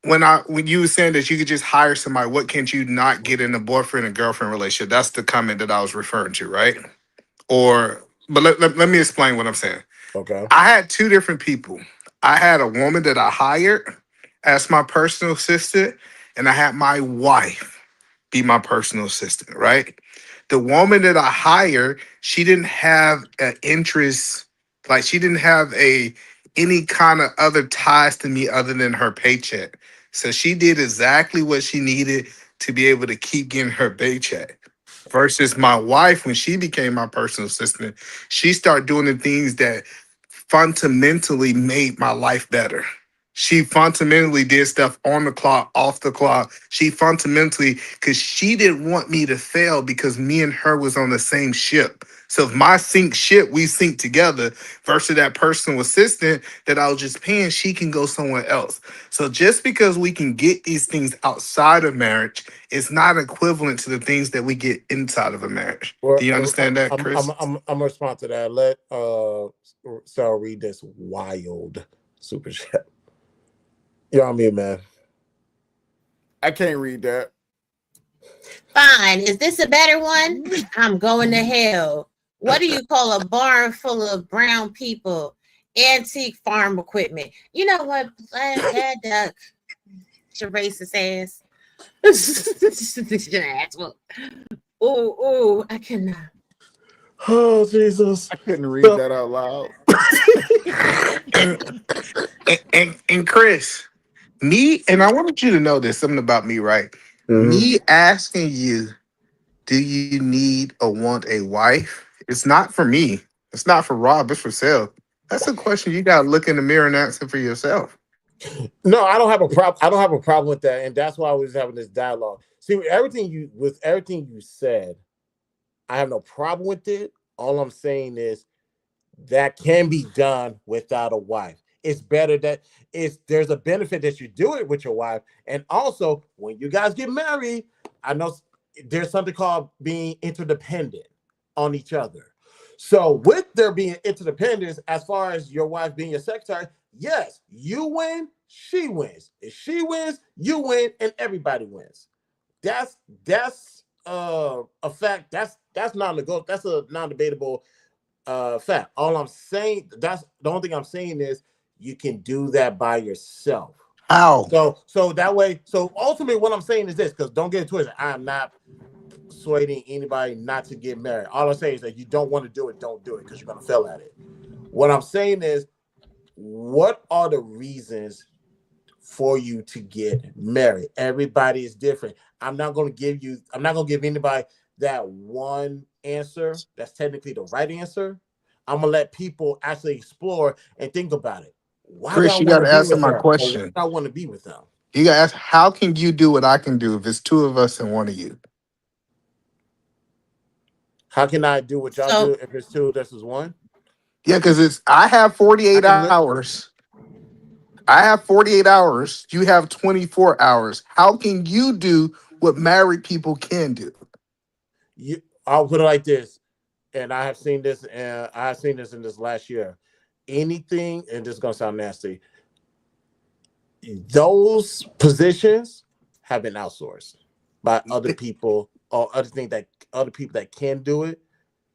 when you were saying that you could just hire somebody, what can't you not get in a boyfriend and girlfriend relationship? That's the comment that I was referring to, right? Or but let me explain what I'm saying. Okay. I had two different people. I had a woman that I hired as my personal assistant, and I had my wife be my personal assistant, right? The woman that I hired, she didn't have an interest, like she didn't have any kind of other ties to me other than her paycheck. So she did exactly what she needed to be able to keep getting her paycheck. Versus my wife, when she became my personal assistant, she started doing the things that fundamentally made my life better. She fundamentally did stuff on the clock, off the clock. She fundamentally, because she didn't want me to fail because me and her was on the same ship. So if my sink ship, we sink together versus that personal assistant that I was just paying, she can go somewhere else. So just because we can get these things outside of marriage, it's not equivalent to the things that we get inside of a marriage. Well, Do you understand that, I'm Chris? gonna respond to that. Let Sarah read this wild super chat. You're on mute, man. I can't read that. Fine. Is this a better one? I'm going to hell. What do you call a barn full of brown people? Antique farm equipment. You know what? That duck. Your racist ass. Your ass. Oh, I cannot. Oh Jesus. I couldn't read that out loud. and, and Chris, me, and I wanted you to know there's something about me, right? Mhm. Me asking you, do you need or want a wife? It's not for me. It's not for Rob. It's for Sel. That's a question you got to look in the mirror and answer for yourself. No, I don't have a problem. I don't have a problem with that, and that's why I was having this dialogue. See, with everything you said, I have no problem with it. All I'm saying is that can be done without a wife. It's better that there's a benefit that you do it with your wife, and also when you guys get married, I know there's something called being interdependent on each other. So with there being interdependence, as far as your wife being your secretary, yes, you win, she wins. If she wins, you win, and everybody wins. That's a fact. That's non-negotiable. That's a non-debatable fact. All I'm saying, that's the only thing I'm saying is you can do that by yourself. How? So that way, so ultimately what I'm saying is this, because don't get it twisted. I'm not persuading anybody not to get married. All I'm saying is that you don't want to do it, don't do it because you're gonna fail at it. What I'm saying is, what are the reasons for you to get married? Everybody is different. I'm not gonna give anybody that one answer that's technically the right answer. I'm gonna let people actually explore and think about it. Why do I Chris, you want got to to be answer with my her? Or why question. do I want to be with them? You got to ask, how can you do what I can do if it's two of us and one of you? How can I do what y'all do So if it's two, this is one? Yeah, because I have I 48 can listen. hours. I have 48 hours. You have 24 hours. How can you do what married people can do? I'll put it like this, and I have seen this, and I have seen this in this last year. Anything, and this is gonna sound nasty, those positions have been outsourced by other people or other people that can do it.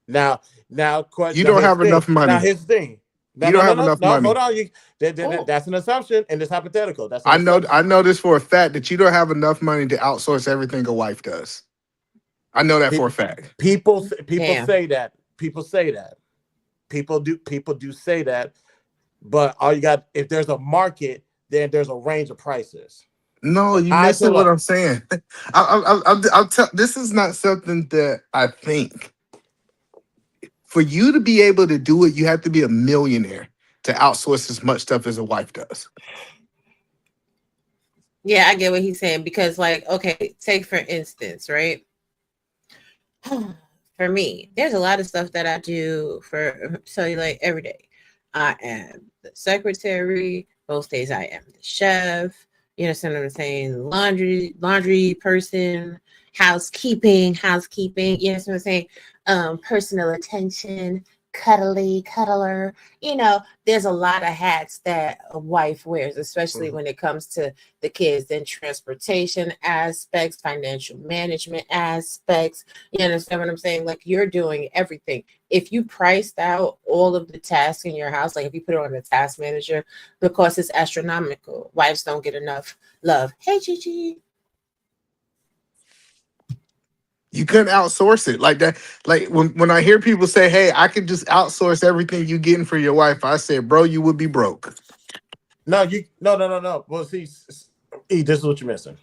Now, You now don't here's have the thing. enough money. Now here's the thing. You don't have enough No. money. Hold on. That's an assumption, and it's hypothetical. That's an assumption. I know this for a fact that you don't have enough money to outsource everything a wife does. I know that for a fact. People Damn. say that. People say that. People do say that. But all you got, if there's a market, then there's a range of prices. No, you High to missing what low. I'm saying. This is not something that I think. For you to be able to do it, you have to be a millionaire to outsource as much stuff as a wife does. Yeah, I get what he's saying because, like, okay, take for instance, right? For me, there's a lot of stuff that I do for cellulite every day. I am the secretary. Most days I am the chef. You understand what I'm saying? Laundry person, housekeeping. You understand what I'm saying? Personal attention, cuddler. You know, there's a lot of hats that a wife wears, especially when it comes to the kids. Then transportation aspects, financial management aspects. You understand what I'm saying? Like, you're doing everything. If you priced out all of the tasks in your house, like if you put it on a task manager, the cost is astronomical. Wives don't get enough love. Hey, Gigi. You couldn't outsource it like that. Like when I hear people say, "Hey, I could just outsource everything you getting for your wife," I say, "Bro, you would be broke." No. Well, see, E, this is what you're missing.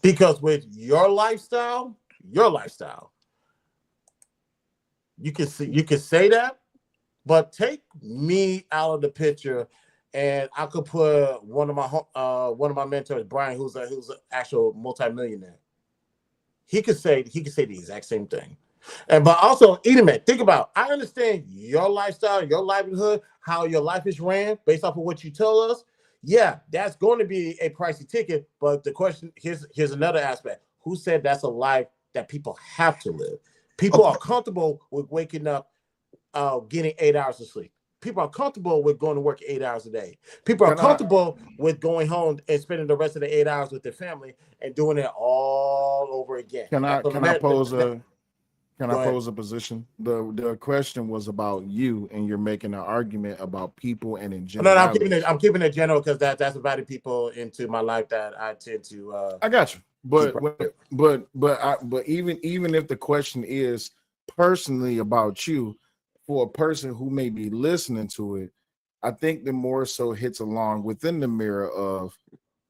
Because with your lifestyle, you can say that, but take me out of the picture, and I could put one of my mentors, Brian, who's an actual multimillionaire. He could say the exact same thing. But also, Edelman, think about, I understand your lifestyle, your livelihood, how your life is ran based off of what you tell us. Yeah, that's going to be a pricey ticket. But the question, here's another aspect. Who said that's a life that people have to live? People are comfortable with waking up, getting 8 hours of sleep. People are comfortable with going to work 8 hours a day. People are comfortable with going home and spending the rest of the 8 hours with their family and doing it all over again. Can I pose a position? The question was about you, and you're making an argument about people and in general. No, I'm keeping it general because that's inviting people into my life that I tend to. I got you, but even if the question is personally about you, for a person who may be listening to it, I think the more so hits along within the mirror of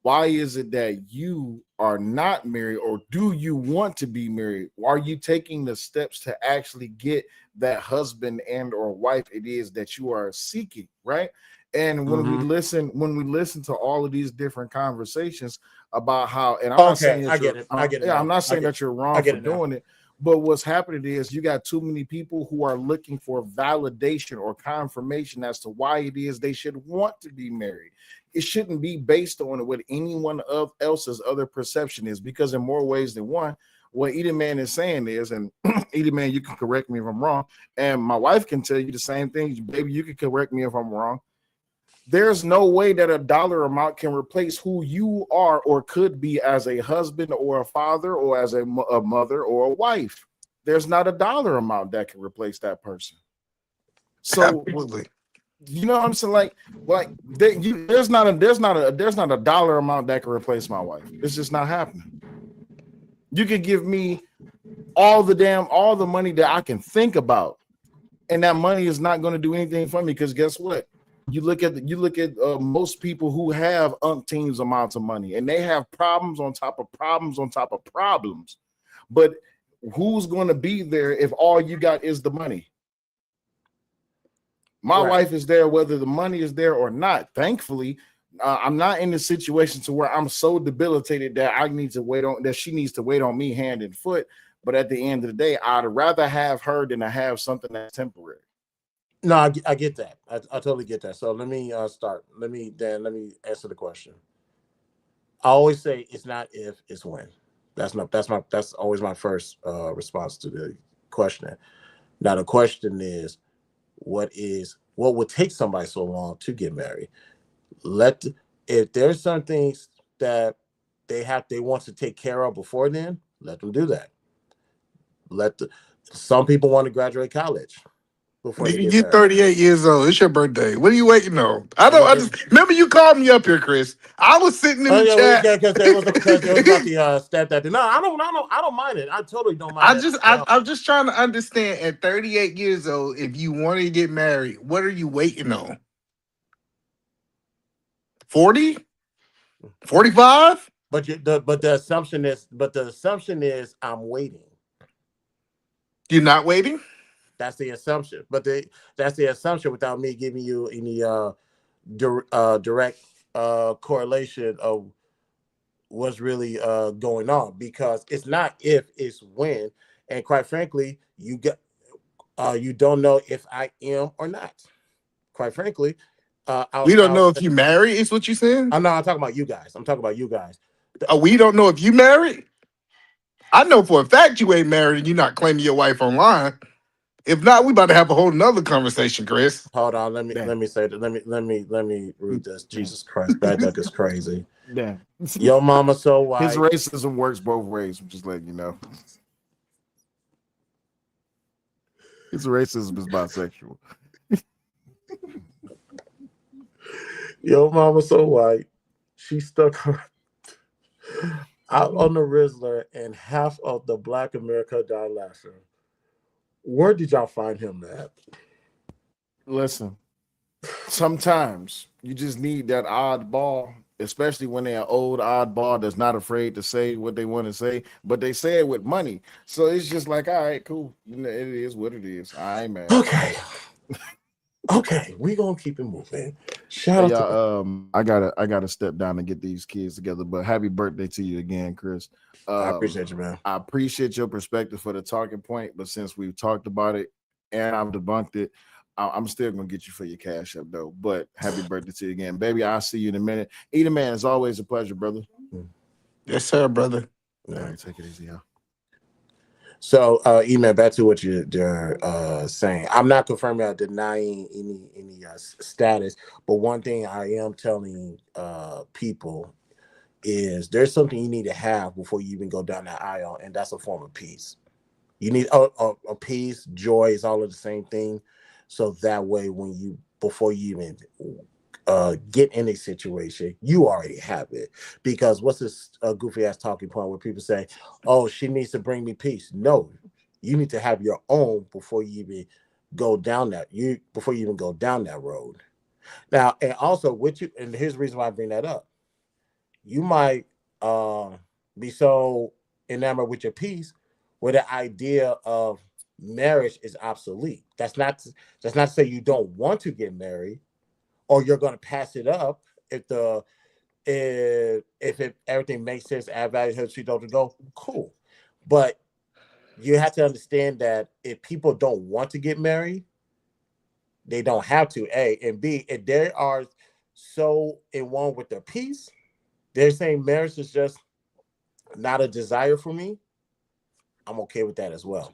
why is it that you are not married, or do you want to be married? Are you taking the steps to actually get that husband and or wife it is that you are seeking, right? And when we listen to all of these different conversations about how, and I'm not saying that I'm not saying that you're wrong for doing it, but what's happening is you got too many people who are looking for validation or confirmation as to why it is they should want to be married. It shouldn't be based on what anyone else's other perception is, because in more ways than one, what Edelman is saying is, and Edelman, you can correct me if I'm wrong, and my wife can tell you the same thing, baby, you can correct me if I'm wrong. There's no way that a dollar amount can replace who you are or could be as a husband or a father or as a mother or a wife. There's not a dollar amount that can replace that person. So absolutely. You know what I'm saying? There's not a dollar amount that can replace my wife. It's just not happening. You could give me all the money that I can think about, and that money is not going to do anything for me, because guess what? You look at most people who have umpteen amounts of money, and they have problems on top of problems on top of problems. But who's going to be there if all you got is the money? My wife is there whether the money is there or not. Thankfully, I'm not in the situation to where I'm so debilitated that she needs to wait on me hand and foot. But at the end of the day, I'd rather have her than to have something that's temporary. No, I get that. I totally get that. So let me start. Let me answer the question. I always say it's not if, it's when. That's always my first response to the question. Now the question is, what would take somebody so long to get married? If there's some things that they want to take care of before then, let them do that. Some people want to graduate college. before they Nigga, get you married. 38 years old. It's your birthday. What are you waiting on? I And don't if it, understand. Remember, you called me up here, Chris. I was sitting in oh the yeah, chat. because it was about the stepdad thing. No, I don't mind it. I totally don't mind it. I'm just trying to understand at 38 years old, if you wanted to get married, what are you waiting on? 40? 45? But the assumption is I'm waiting. You're not waiting? That's the assumption. That's the assumption without me giving you any direct correlation of what's really going on, because it's not if, it's when. And quite frankly, you don't know if I am or not. Quite frankly, We don't know if you married, is what you saying? I'm talking about you guys. I'm talking about you guys. We don't know if you married? I know for a fact you ain't married and you're not claiming your wife online. If not, we about to have a whole nother conversation, Chris. Hold on, let me say that. Let me read this. Jesus Christ, that is crazy. Damn. Yo, mama, so white. His racism works both ways. I'm just letting you know. His racism is bisexual. Yo, mama, so white. She stuck her out on the Rizzler and half of the Black America died laughing. Where did y'all find him at? Listen, sometimes you just need that oddball, especially when they're an old oddball that's not afraid to say what they want to say, but they say it with money. So it's just like, all right, cool. You know, it is what it is. I ain't mad. Okay, we gonna keep it moving. Shout out to I gotta step down and get these kids together. But happy birthday to you again, Chris. I appreciate you, man. I appreciate your perspective for the talking point, but since we've talked about it and I've debunked it, I'm still gonna get you for your cash up though. But happy birthday to you again, baby. I'll see you in a minute. Eater man, it's always a pleasure, brother. Yes, sir, brother. All right, take it easy, y'all. So, email back to what you're saying. I'm not confirming or denying any status, but one thing I am telling people is there's something you need to have before you even go down that aisle, and that's a form of peace. You need a peace, joy is all of the same thing. So that way, before you even get in a situation, you already have it. Because what's this goofy ass talking point where people say, "Oh, she needs to bring me peace"? No, you need to have your own before you even go down that road. Now, and also with you, and here's the reason why I bring that up. You might be so enamored with your peace where the idea of marriage is obsolete. That's not to say you don't want to get married or you're going to pass it up if everything makes sense, add value, helps you don't go. Cool, but you have to understand that if people don't want to get married, they don't have to. A and B, if they are so in one with their peace, they're saying marriage is just not a desire for me. I'm okay with that as well.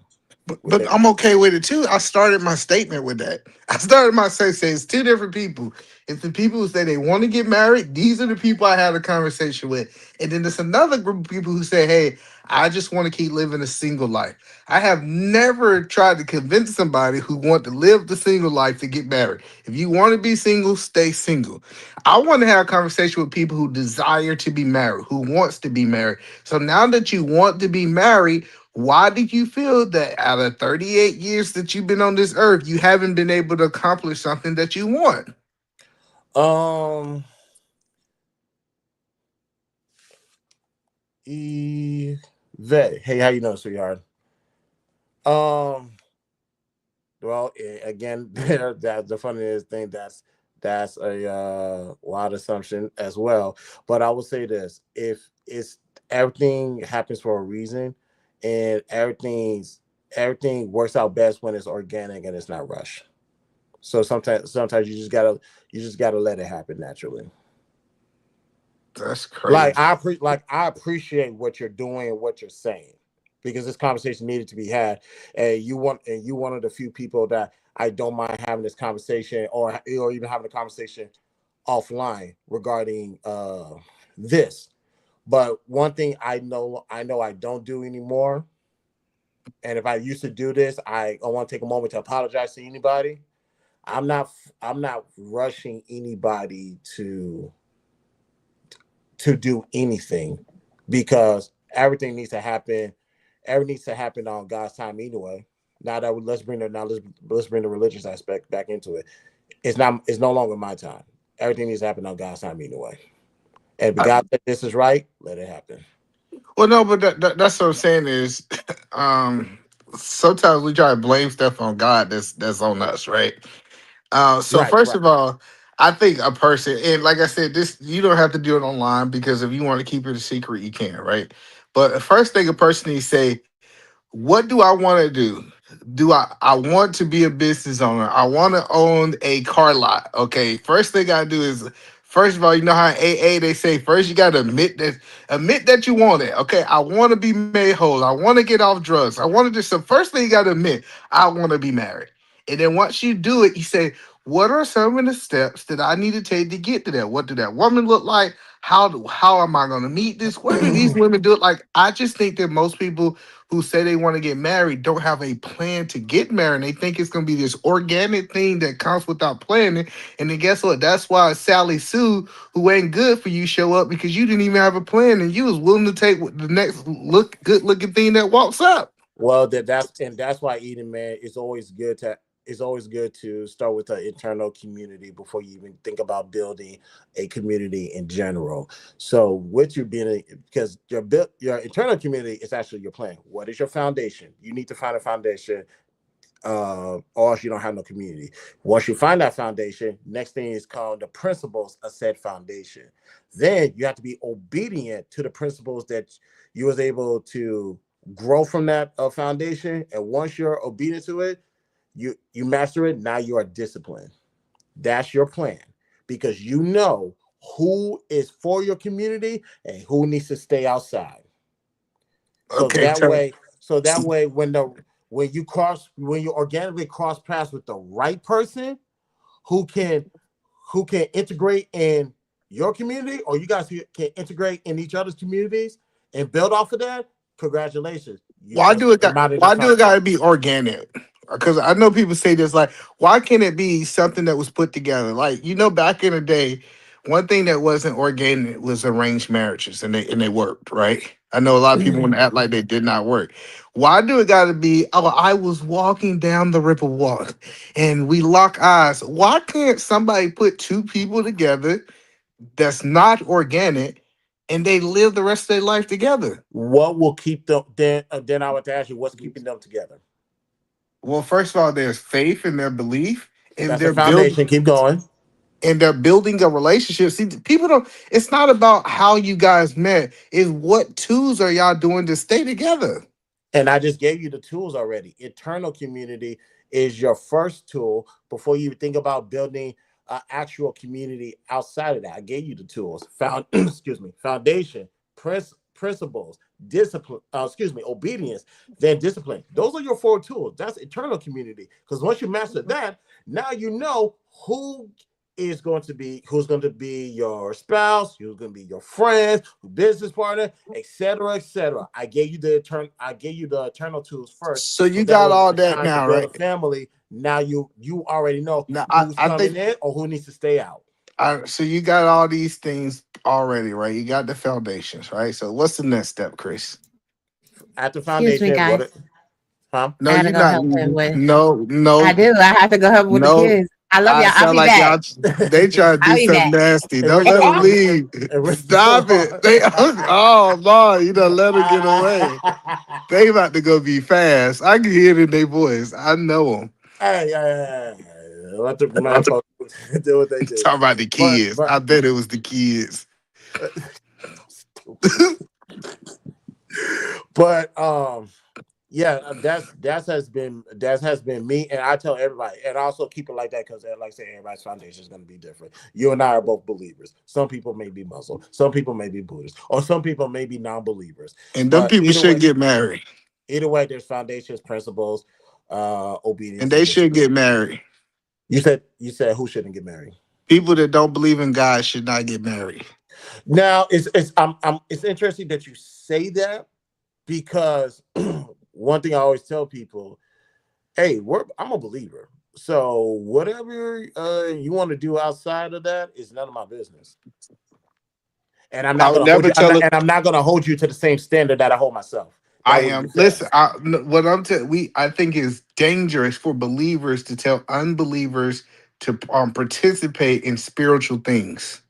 But I'm okay with it too. I started my statement with that. I started my say it's two different people. It's the people who say they want to get married. These are the people I had a conversation with. And then there's another group of people who say, hey, I just want to keep living a single life. I have never tried to convince somebody who want to live the single life to get married. If you want to be single, stay single. I want to have a conversation with people who desire to be married, who wants to be married. So now that you want to be married, why did you feel that out of 38 years that you've been on this earth, you haven't been able to accomplish something that you want? Hey, how you doing, sweetheart? Um, well, again, that's the funniest thing. That's a wild assumption as well. But I will say this: if it's everything happens for a reason, and everything works out best when it's organic and it's not rushed. So sometimes you just gotta let it happen naturally. That's crazy. I appreciate what you're doing and what you're saying, because this conversation needed to be had, and you one of the few people that I don't mind having this conversation, or even having a conversation offline regarding this. But one thing I know I don't do anymore And if I used to do this, I want to take a moment to apologize to anybody. I'm not rushing anybody to do anything because everything needs to happen. Everything needs to happen on God's time anyway. Now that let's bring the religious aspect back into it. It's no longer my time. Everything needs to happen on God's time anyway. And if I, God said this is right, let it happen. well, no, but that's what I'm saying is, um, sometimes we try to blame stuff on God that's on us, right? So Right, first right. of all, I think a person, and like I said, this you don't have to do it online because if you want to keep it a secret, you can, right? But the first thing a person needs to say, what do I want to do? I want to be a business owner? I want to own a car lot. Okay. First thing I do is first of all, you know how in AA they say first you gotta admit that you want it. Okay. I want to be made whole. I want to get off drugs. I want to do so first thing you gotta admit, I want to be married. And then once you do it, you say, what are some of the steps that I need to take to get to that? What did that woman look like? How am I gonna meet this? What do these women do? Like I just think that most people who say they want to get married don't have a plan to get married. They think it's going to be this organic thing that comes without planning. And then guess what? That's why Sally Sue, who ain't good for you, show up because you didn't even have a plan and you was willing to take the next good looking thing that walks up. Well, that's why Eden, man, it's always good to start with the internal community before you even think about building a community in general. So with you being because your internal community is actually your plan. What is your foundation? You need to find a foundation, or else you don't have no community. Once you find that foundation, next thing is called the principles of said foundation. Then you have to be obedient to the principles that you was able to grow from that foundation. And once you're obedient to it, you master it. Now you are disciplined. That's your plan because you know who is for your community and who needs to stay outside. So Okay, that way, so that way, when you organically cross paths with the right person who can integrate in your community, or you guys can integrate in each other's communities and build off of that. Congratulations, you just you might have just why do found it your gotta partner. be organic? Because I know people say this like, why can't it be something that was put together? Like, back in the day, one thing that wasn't organic was arranged marriages and they worked, right? I know a lot of people want to act like they did not work. Why do it gotta be, oh, I was walking down the river walk and we lock eyes? Why can't somebody put two people together that's not organic and they live the rest of their life together? What will keep them? Then I would ask you, what's keeping them together? Well, first of all, there's faith in their belief, and That's the foundation. Keep going. they're building a relationship. See, people don't. It's not about how you guys met. It's what tools are y'all doing to stay together. And I just gave you the tools already. Internal community is your first tool before you think about building an actual community outside of that. I gave you the tools. Excuse me, foundation, principles, discipline. Excuse me, obedience, then discipline. Those are your four tools. That's internal community. Because once you master that, now you know who's going to be your spouse, who's going to be your friends, your business partner, etc., etc. I gave you the eternal tools first, So so you that got way when all it's that time to now, build a right? family, now you already know Now, who's I coming think in or who needs to stay out. so. You got all these things already, right? You got the foundations, right? So what's the next step, Chris? At the Excuse me, foundation, guys. huh? No, I gotta you're go not. help him with. No, I no, do. I have to go help with the no. kids. I love I y'all. I'll sound be like back. y'all. They try to I'll do be something back. nasty. And Don't Rich let them Paul, leave. and Rich Stop it. Paul. They. Oh Lord, you done let them get away. They about to go be fast. I can hear it in their voice. I know them. Hey, let the man folks do what they do. Talking about the But kids. I bet it was the kids. stupid. But yeah, that has been me, and I tell everybody, and also keep it like that because, like I say, everybody's foundation is going to be different. You and I are both believers. Some people may be Muslim, some people may be Buddhist, or some people may be non-believers. And them But people should get married. either way, there's foundations, principles, And obedience, and they should discipline. get married. You said who shouldn't get married? People that don't believe in God should not get married. Now it's interesting that you say that because one thing I always tell people, hey, I'm a believer. So whatever you want to do outside of that is none of my business. And I'm I not would gonna hold never you. tell it. I'm not gonna hold you to the same standard that I hold myself. I That would be am. fair. Listen, what I'm telling we I think is dangerous for believers to tell unbelievers to participate in spiritual things.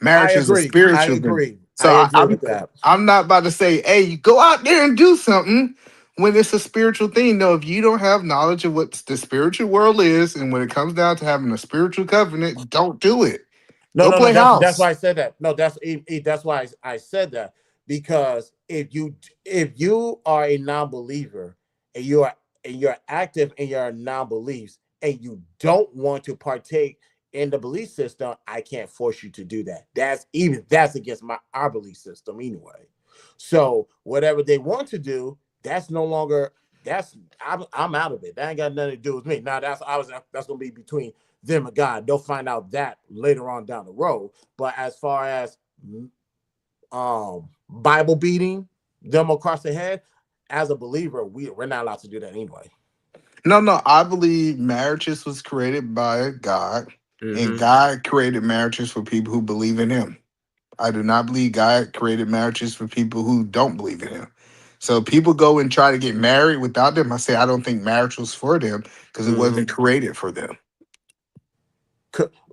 I Marriage is a agree. I spiritual thing. agree. So I agree with that. I'm not about to say, hey, you go out there and do something when it's a spiritual thing. No, if you don't have knowledge of what the spiritual world is, and when it comes down to having a spiritual covenant, don't do it. No, Go no, no. play That's house. why I said that. No, that's why I said that, because if you are a non-believer and you're active in your non-beliefs and you don't want to partake in the belief system, I can't force you to do that. That's against our belief system anyway. So whatever they want to do, that's no longer I'm out of it. That ain't got nothing to do with me. Now that's gonna be between them and God. They'll find out that later on down the road. But as far as Bible beating them across the head, as a believer, we're not allowed to do that anyway. No, no, I believe marriages was created by God, and Mm-hmm. God created marriages for people who believe in Him. I do not believe God created marriages for people who don't believe in Him. So people go and try to get married without them. I say I don't think marriage was for them because it Mm-hmm. wasn't created for them.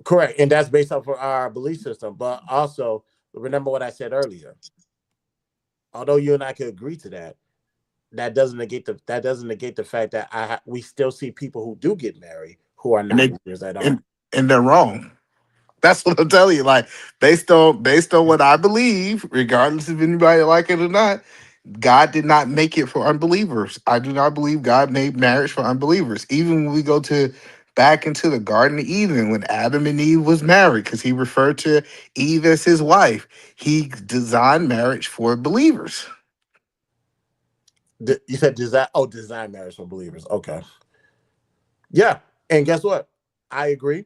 Correct, and that's based off of our belief system. But also remember what I said earlier. Although you and I could agree to that, that doesn't negate the fact that we still see people who do get married who are And not they believers at all. and and they're wrong. That's what I'm telling you. Like based on what I believe, regardless if anybody like it or not, God did not make it for unbelievers. I do not believe God made marriage for unbelievers. Even when we go to back into the Garden of Eden when Adam and Eve was married, because he referred to Eve as his wife, he designed marriage for believers. You said design. Oh, design marriage for believers. Okay. Yeah, and guess what? I agree,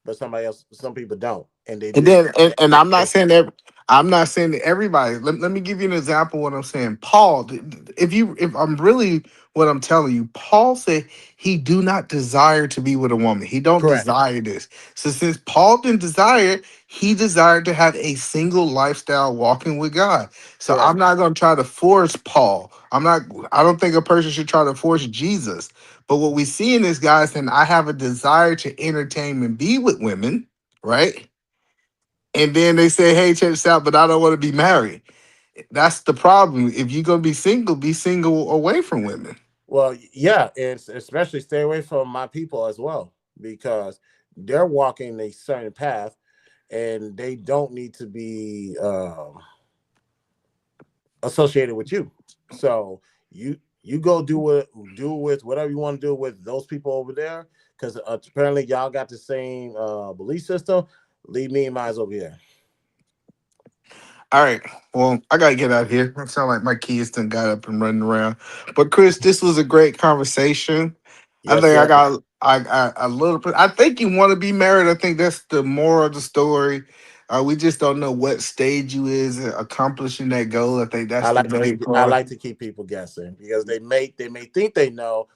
but some people don't, and they And do. then, and I'm not saying that everybody. Let me give you an example. Of what I'm saying, Paul. If I'm really what I'm telling you, Paul said he do not desire to be with a woman. He don't Correct. desire this. So since Paul didn't desire it, he desired to have a single lifestyle walking with God. So I'm Correct. not going to try to force Paul. I'm not. I don't think a person should try to force Jesus. But what we see in this guy is saying, I have a desire to entertain and be with women, right? And then they say, hey, check this out, but I don't want to be married. That's the problem. If you're going to be single away from women. Well, yeah, and especially stay away from my people as well, because they're walking a certain path, and they don't need to be associated with you. So you go do with whatever you want to do with those people over there, because apparently y'all got the same belief system. Leave me and mine over here. All right. Well, I got to get out of here. I sound like my kids done got up and running around. But Chris, this was a great conversation. I Yes, think sir. I got a little bit. I think you want to be married. I think that's the moral of the story. We just don't know what stage you is in accomplishing that goal. I think that's the main I part. like to keep people guessing, because they may think they know,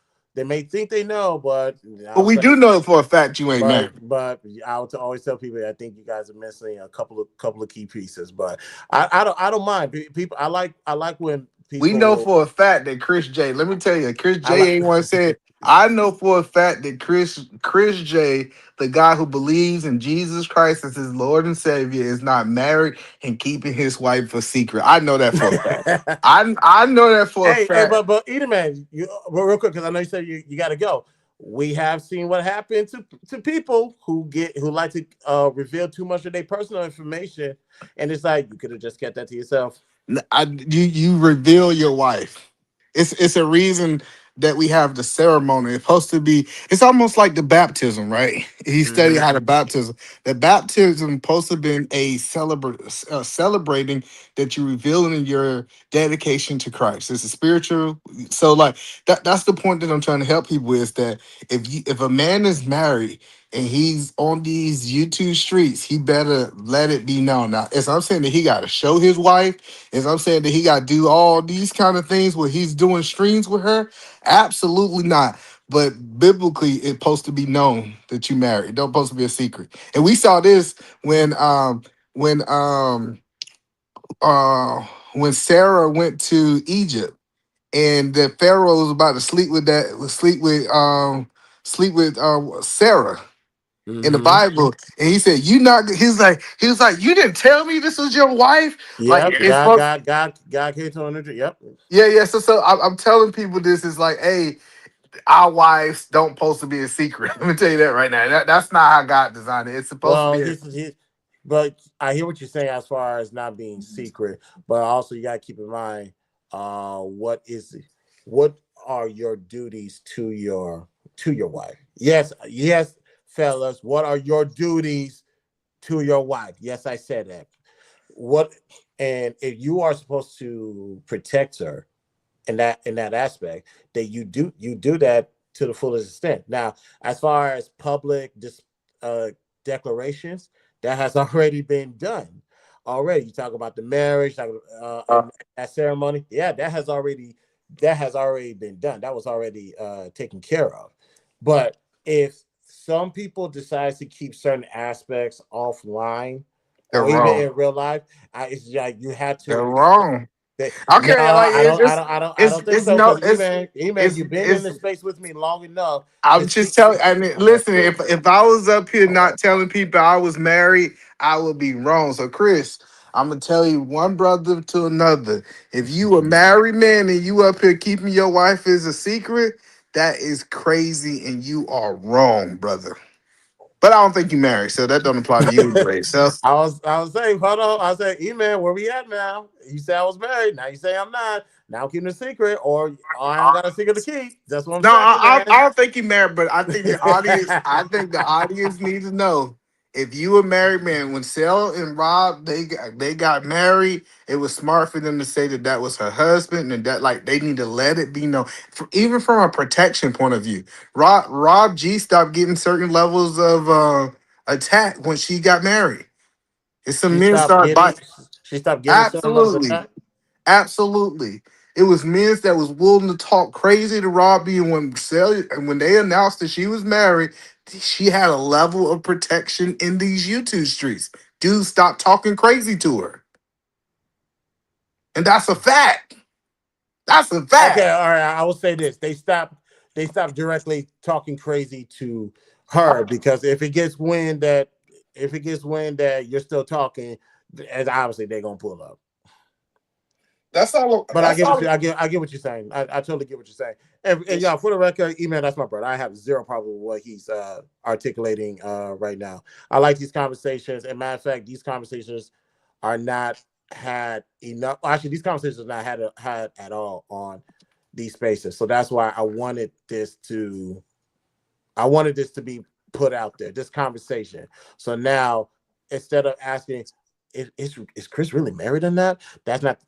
but But I'll we say, do know for a fact you ain't married. but I would always tell people, I think you guys are missing a couple of key pieces. But I don't mind people. I like when We people know will. for a fact that Chris J. Let me tell you, Chris I J. like. ain't one said. I know for a fact that Chris J. the guy who believes in Jesus Christ as his Lord and Savior, is not married and keeping his wife a secret. I know that for a fact. I know that for a Hey, fact. but either man, but real quick, because I know you said you got to go. We have seen what happened to people who like to reveal too much of their personal information, and it's like you could have just kept that to yourself. You reveal your wife. It's a reason that we have the ceremony. It's supposed to be. It's almost like the baptism, right? He studied Hmm. how the baptism. The baptism supposed to been a celebrating that you revealing in your dedication to Christ. It's a spiritual. So like that's the point that I'm trying to help people is that if a man is married, and he's on these YouTube streets, he better let it be known. Now, as I'm saying that he got to show his wife, as I'm saying that he got to do all these kind of things where he's doing streams with her, absolutely not. But biblically, it's supposed to be known that you married. It don't supposed to be a secret. And we saw this when uh when Sarah went to Egypt and the Pharaoh was about to sleep with Sarah in the Mm-hmm. Bible, and he said, "You not." He was like, "You didn't tell me this was your wife." Like Yep. it's supposed. God came to an Yep. Yeah, yeah. So I'm telling people this is like, hey, our wives don't supposed to be a secret. Let me tell you that right now. That's not how God designed it. It's supposed to Well, be. but I hear what you're saying as far as not being secret, but also you got to keep in mind, what are your duties to your wife? Yes, yes, fellas, what are your duties to your wife? Yes, I said that. What, and if you are supposed to protect her in that aspect, that you do that to the fullest extent. Now, as far as public uh, declarations, that has already been done. Already, you talk about the marriage, and that ceremony. Yeah, that has already been done. That was already taken care of. But if some people decide to keep certain aspects offline, They're or even wrong. in real life, it's like you had They're to wrong. no, Okay, like I don't think it's so. no Because E-Man, you've been in it's this space with me long enough to I'm see. just telling. I mean, Okay, listen. If I was up here not telling people I was married, I would be wrong. So, Chris, I'm gonna tell you one brother to another. If you a married man and you up here keeping your wife as a secret, that is crazy, and you are wrong, brother. But I don't think you married, so that don't apply to you anyway. So, I was saying, hold on. I was saying, E-Man, where we at now? You say I was married. Now you say I'm not. Now I'm keeping a secret, or I ain't got a secret to keep. That's what I'm no, saying, I man. don't think you married, but I think the audience needs to know if you a married man. When Sel and Rob they got married, it was smart for them to say that that was her husband, and that like they need to let it be known, even from a protection point of view. Rob G stopped getting certain levels of attack when she got married. It's some she men stopped started getting. biting. She stopped getting certain levels of Absolutely. attack. Absolutely. It was men that was willing to talk crazy to Robbie, and when they announced that she was married, she had a level of protection in these YouTube streets. Dude stopped talking crazy to her. And that's a fact. That's a Okay, fact. all right. I will say this: they stopped directly talking crazy to her, because if it gets wind that you're still talking, as obviously they're gonna pull up. That's all But I that's get what all you I get what you're saying. I totally get what you're saying. And yeah, for the record, email, that's my brother. I have zero problem with what he's articulating right now. I like these conversations. And matter of fact, these conversations are not had enough. Actually, these conversations are not had at all on these spaces. So that's why I wanted this to be put out there, this conversation. So now, instead of asking, is Chris really married or not? That's not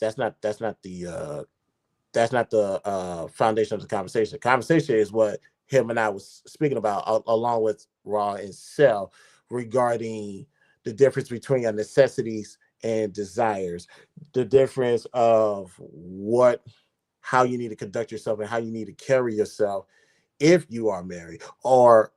the foundation of the conversation. The conversation is what him and I was speaking about, along with Raw and Cell, regarding the difference between your necessities and desires, the difference of how you need to conduct yourself and how you need to carry yourself if you are married, or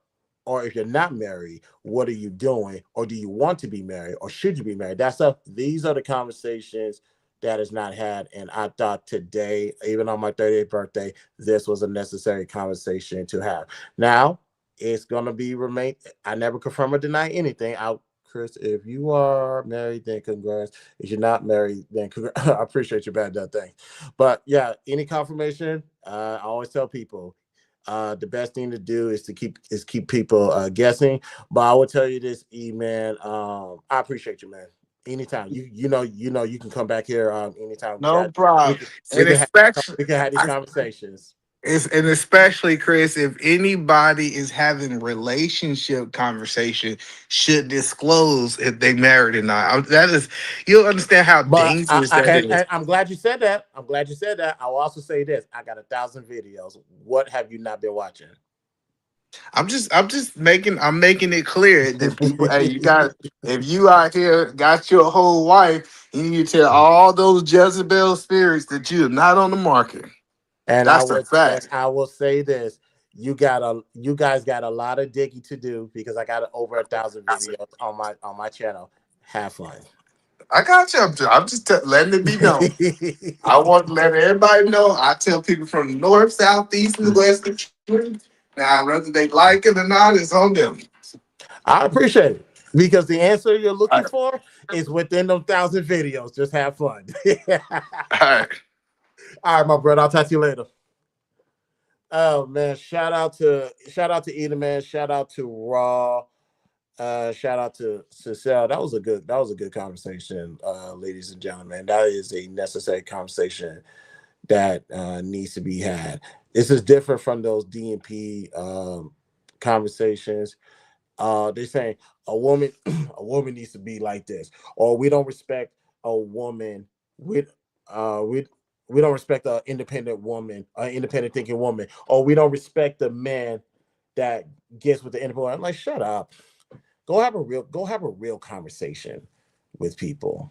if you're not married, what are you doing, or do you want to be married, or should you be married? These are the conversations that is not had. And I thought today, even on my 30th birthday, this was a necessary conversation to have. Now it's gonna be remain. I never confirm or deny anything. Chris, if you are married, then congrats. If you're not married, then I appreciate your bad done thing. But yeah, any confirmation, I always tell people, the best thing to do is to keep people guessing. But I will tell you this, man. I appreciate you, man. Anytime you can come back here. Anytime no problem. we And can have especially we can have these conversations. especially Chris, if anybody is having relationship conversation, should disclose if they married or not. That is, you'll understand how But dangerous that is. and I'm glad you said that. I'm glad you said that. I will also say this: I got 1,000 videos. What have you not been watching? I'm making it clear that people, hey, you got, if you out here got your whole wife, you need to tell all those Jezebel spirits that you're not on the market. And That's a fact. I will say this. You guys got a lot of digging to do because I got over 1,000 videos on my channel. Have fun. I got you. Letting it be known. I want to let everybody know. I tell people from the north, south, east, and west. Now, whether they like it or not, it's on them. I appreciate it because the answer you're All looking for is within them 1,000 videos. Just have fun. right. All right, my brother. I'll talk to you later. Oh man, shout out to Eda man, shout out to Raw, shout out to Cecile. That was a good conversation, ladies and gentlemen. That is a necessary conversation that needs to be had. This is different from those DNP conversations. They're saying a woman a woman needs to be like this, or we don't respect a woman with we don't respect an independent woman, an independent thinking woman, or we don't respect the man that gets with the independent. I'm like, shut up. Go have a real conversation with people.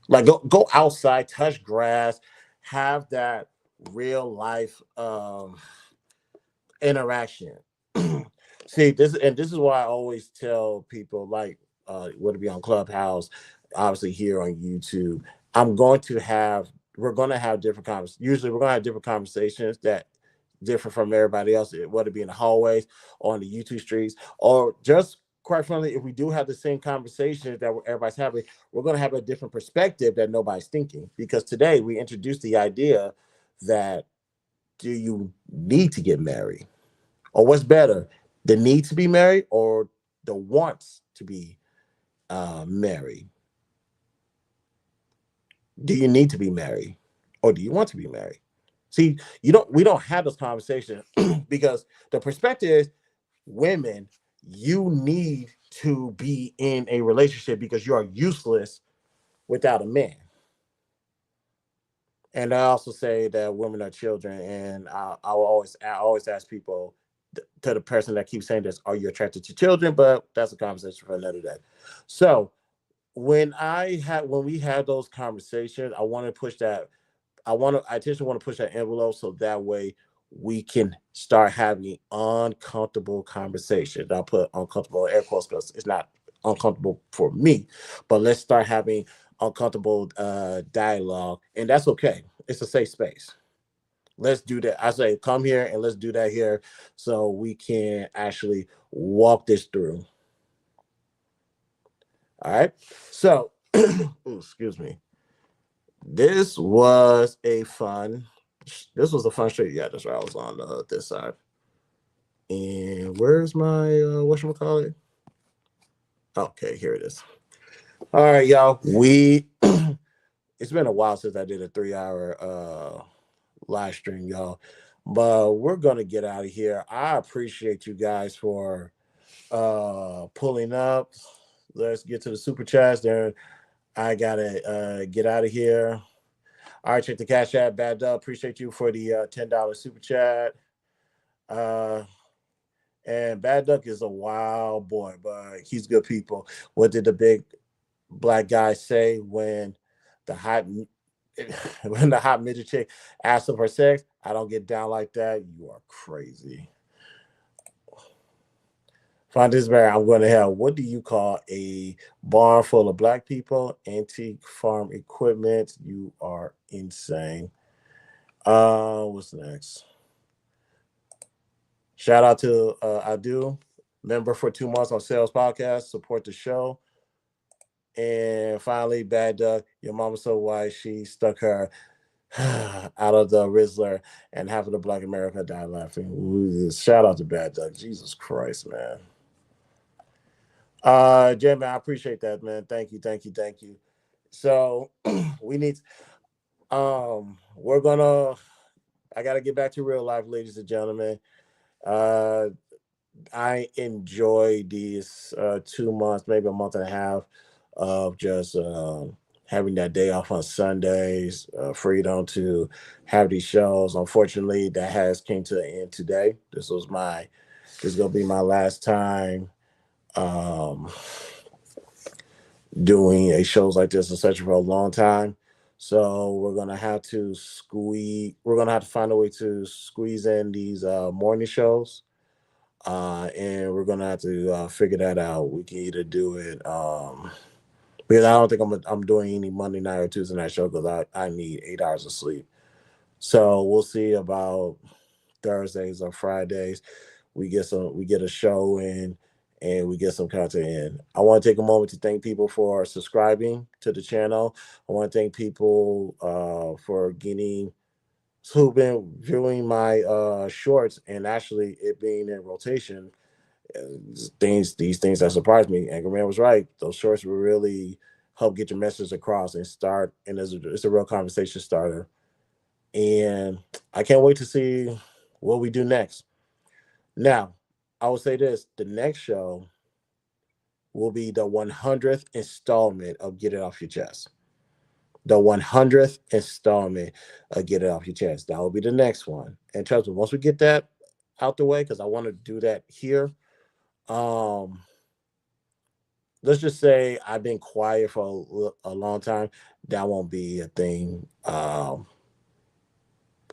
Like go outside, touch grass, have that real life interaction. See this is why I always tell people like whether it be on Clubhouse, obviously here on YouTube, I'm going to have we're going to have different conversations. Usually we're going to have different conversations that different from everybody else, whether it be in the hallways or on the YouTube streets, or just quite frankly, if we do have the same conversations that everybody's having, we're going to have a different perspective that nobody's thinking. Because today we introduced the idea that do you need to get married? Or what's better, the need to be married or the wants to be married? Do you need to be married or do you want to be married? See, we don't have this conversation because the perspective is women, you need to be in a relationship because you are useless without a man. And I also say that women are children, and I always ask people to the person that keeps saying this, are you attracted to children? But that's a conversation for another day. So when we had those conversations, I want to push that. I just want to push that envelope so that way we can start having uncomfortable conversations. I'll put uncomfortable air quotes because it's not uncomfortable for me, but let's start having uncomfortable dialogue, and that's okay. It's a safe space. Let's do that. I say, come here and let's do that here so we can actually walk this through. All right. So, ooh, excuse me. This was a fun. This was a fun street. Yeah, that's right. I was on this side. And where's my whatchamacallit? Okay, here it is. All right, y'all. It's been a while since I did a 3 hour live stream, y'all. But we're gonna get out of here. I appreciate you guys for pulling up. Let's get to the super chats there. I gotta get out of here. All right, check the cash app. Bad Dub. Appreciate you for the $10 super chat. Uh, and Bad Duck is a wild boy, but he's good people. What did the big black guy say when the hot when the hot midget chick asked him for sex? I don't get down like that. You are crazy. Find this bear. I'm going to hell. What do you call a barn full of black people? Antique farm equipment. You are insane. What's next? Shout out to Adu, member for 2 months on Sales Podcast. Support the show. And finally, Bad Duck, your mama's so white she stuck her out of the Rizzler, and half of the Black America died laughing. Ooh, shout out to Bad Duck. Jesus Christ, man. Jay, man, I appreciate that, man. Thank you, thank you, thank you. So we need we're gonna I gotta get back to real life, ladies and gentlemen. Uh I enjoy these 2 months, maybe a month and a half of just having that day off on Sundays, freedom to have these shows. Unfortunately, that has came to an end today. This was my This is gonna be my last time um, doing a shows like this, etc. for a long time. So we're gonna have to squeeze. We're gonna have to find a way to squeeze in these morning shows, and we're gonna have to figure that out. We can either do it because I don't think I'm doing any Monday night or Tuesday night show because I need 8 hours of sleep. So we'll see about Thursdays or Fridays. We get a show in and we get some content in. I want to take a moment to thank people for subscribing to the channel. I want to thank people for getting who've been viewing my shorts and actually it being in rotation. These things that surprised me. Anchor Man was right. Those shorts will really help get your message across and start. And it's a real conversation starter. And I can't wait to see what we do next. Now, I will say this: the next show will be the 100th installment of Get It Off Your Chest. The 100th installment of Get It Off Your Chest. That will be the next one. And trust me, once we get that out the way, because I want to do that here. Um, let's just say I've been quiet for a long time. That won't be a thing.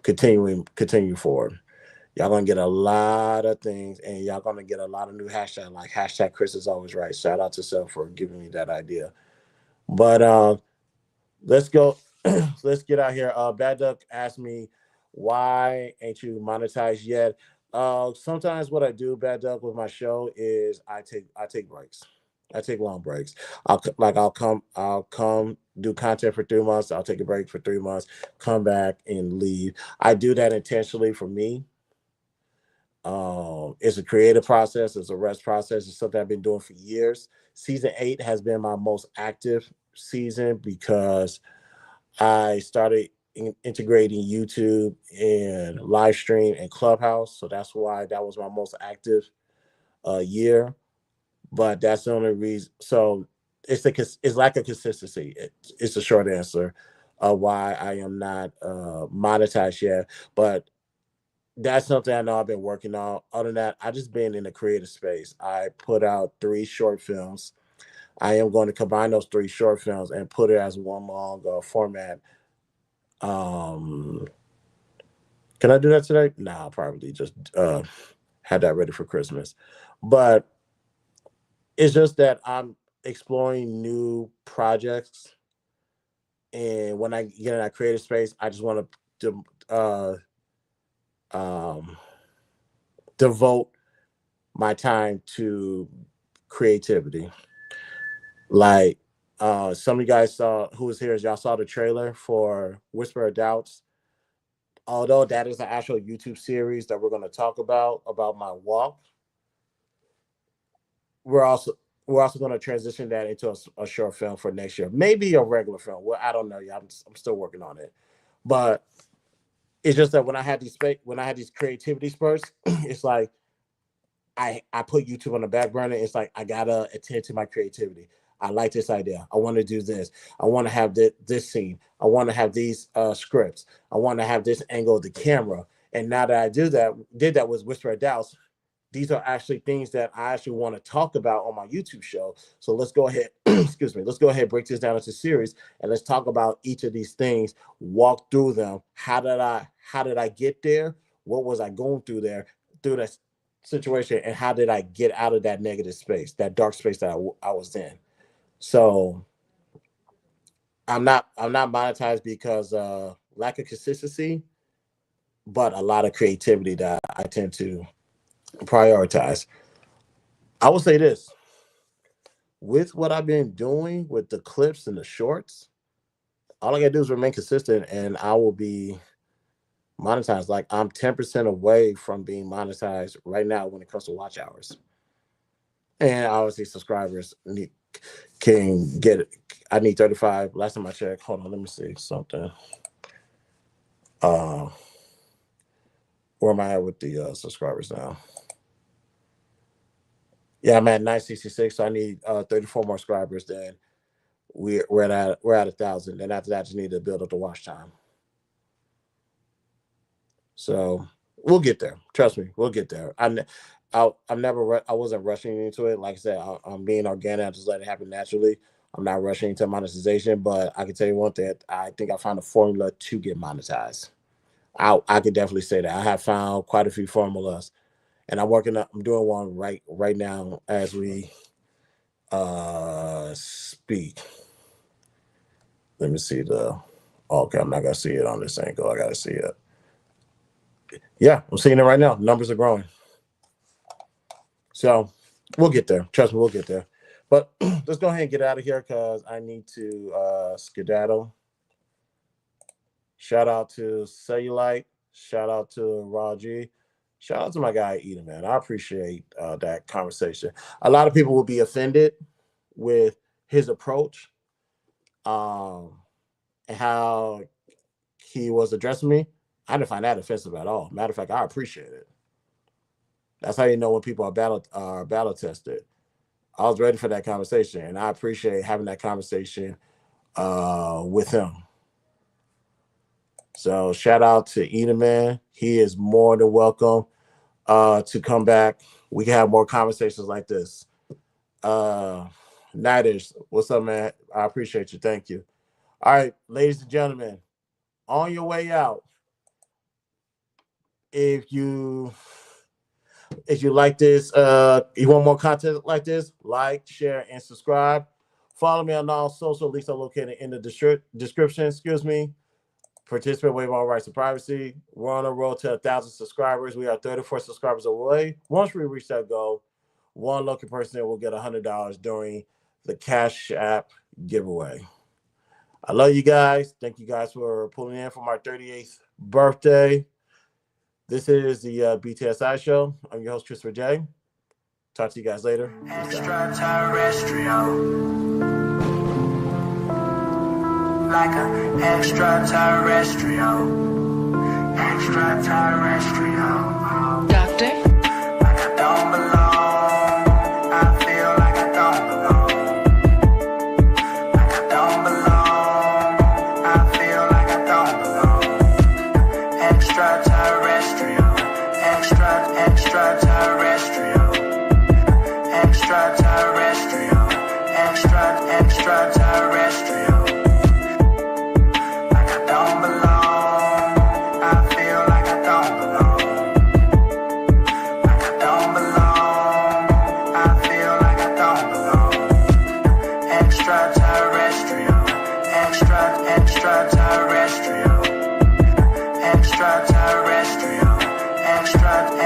Continue forward. Y'all gonna get a lot of things, and y'all gonna get a lot of new hashtag like hashtag Chris is always right. Shout out to Self for giving me that idea. But let's go. Let's get out here. Bad Duck asked me, "Why ain't you monetized yet?" Sometimes what I do, Bad Duck, with my show is I take breaks. I take long breaks. I'll come do content for 3 months. I'll take a break for 3 months, come back and leave. I do that intentionally for me. It's a creative process. It's a rest process. It's something I've been doing for years. Season 8 has been my most active season because I started integrating YouTube and live stream and Clubhouse. So that's why that was my most active year. But that's the only reason. So it's lack of consistency. It's a short answer of why I am not monetized yet. But that's something I know I've been working on. Other than that, I just been in the creative space. I put out 3 short films. I am going to combine those 3 short films and put it as one long format. Um, can I do that today? No, I'll probably just have that ready for Christmas. But it's just that I'm exploring new projects, and when I get in that creative space, I just want to um, devote my time to creativity. Like some of you guys saw who was here, y'all saw the trailer for Whisper of Doubts. Although that is an actual YouTube series that we're going to talk about my walk, we're also we're also going to transition that into a short film for next year, maybe a regular film. Well, I don't know. Yeah, I'm still working on it, but it's just that when I had these creativity spurts, it's like I put YouTube on the back burner. It's like I gotta attend to my creativity. I like this idea. I want to do this. I want to have this scene. I want to have these scripts. I want to have this angle of the camera. And now that I did that with Whisper of Doubts, these are actually things that I actually want to talk about on my YouTube show. So let's go ahead, excuse me, let's go ahead and break this down into series and let's talk about each of these things, walk through them. How did I get there? What was I going through there through that situation, and how did I get out of that negative space, that dark space that I was in? So I'm not monetized because lack of consistency, but a lot of creativity that I tend to prioritize. I will say this: with what I've been doing with the clips and the shorts, all I gotta do is remain consistent, and I will be monetized. Like I'm 10% away from being monetized right now when it comes to watch hours, and obviously subscribers can get it. I need 35. Last time I checked, hold on, let me see something. Uh, where am I at with the subscribers now? Yeah, I'm at 966, so I need 34 more subscribers. Then we're at 1,000. Then after that, I just need to build up the watch time. So we'll get there. Trust me, we'll get there. I wasn't rushing into it. Like I said, I'm being organic. I just let it happen naturally. I'm not rushing into monetization, but I can tell you one thing. I think I found a formula to get monetized. I could definitely say that I have found quite a few formulas, and I'm doing one right now as we speak. Let me see the. Okay, I'm not gonna see it on this angle. I gotta see it. Yeah, I'm seeing it right now. Numbers are growing. So we'll get there. Trust me, we'll get there. But let's go ahead and get out of here because I need to skedaddle. Shout out to Cellulite. Shout out to Raji. Shout out to my guy Eden, man. I appreciate that conversation. A lot of people will be offended with his approach and how he was addressing me. I didn't find that offensive at all. Matter of fact, I appreciate it. That's how you know when people are battle tested. I was ready for that conversation, and I appreciate having that conversation with him. So shout out to Eden, man. He is more than welcome to come back. We can have more conversations like this. Nadish, what's up, man? I appreciate you. Thank you. All right, ladies and gentlemen, on your way out, if you like this, you want more content like this, like, share, and subscribe. Follow me on all social links are located in the description. Excuse me. Participate, waive all rights and privacy. We're on a road to 1,000 subscribers. We are 34 subscribers away. Once we reach that goal, one lucky person will get $100 during the Cash App giveaway. I love you guys. Thank you guys for pulling in for my 38th birthday. This is the BTSI show. I'm your host, Christopher J. Talk to you guys later. Extraterrestrial. Like an extraterrestrial. Extraterrestrial. Doctor? Like I don't belong. I feel like I don't belong. Like I don't belong. I feel like I don't belong. Extraterrestrial. Extraterrestrial. Extraterrestrial. Extraterrestrial. Like I don't belong. I feel like I don't belong. Like I don't belong. I feel like I don't belong. Extraterrestrial. Extraterrestrial. Extraterrestrial.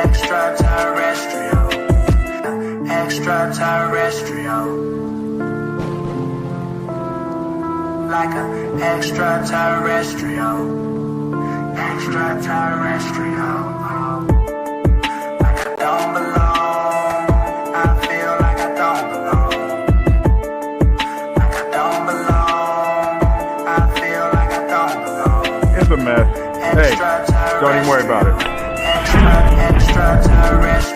Extraterrestrial. Extraterrestrial. Like an extraterrestrial. Extraterrestrial. Like I don't belong. I feel like I don't belong. Like I don't belong. I feel like I don't belong. It's a mess. Hey, don't even worry about it. Extraterrestrial.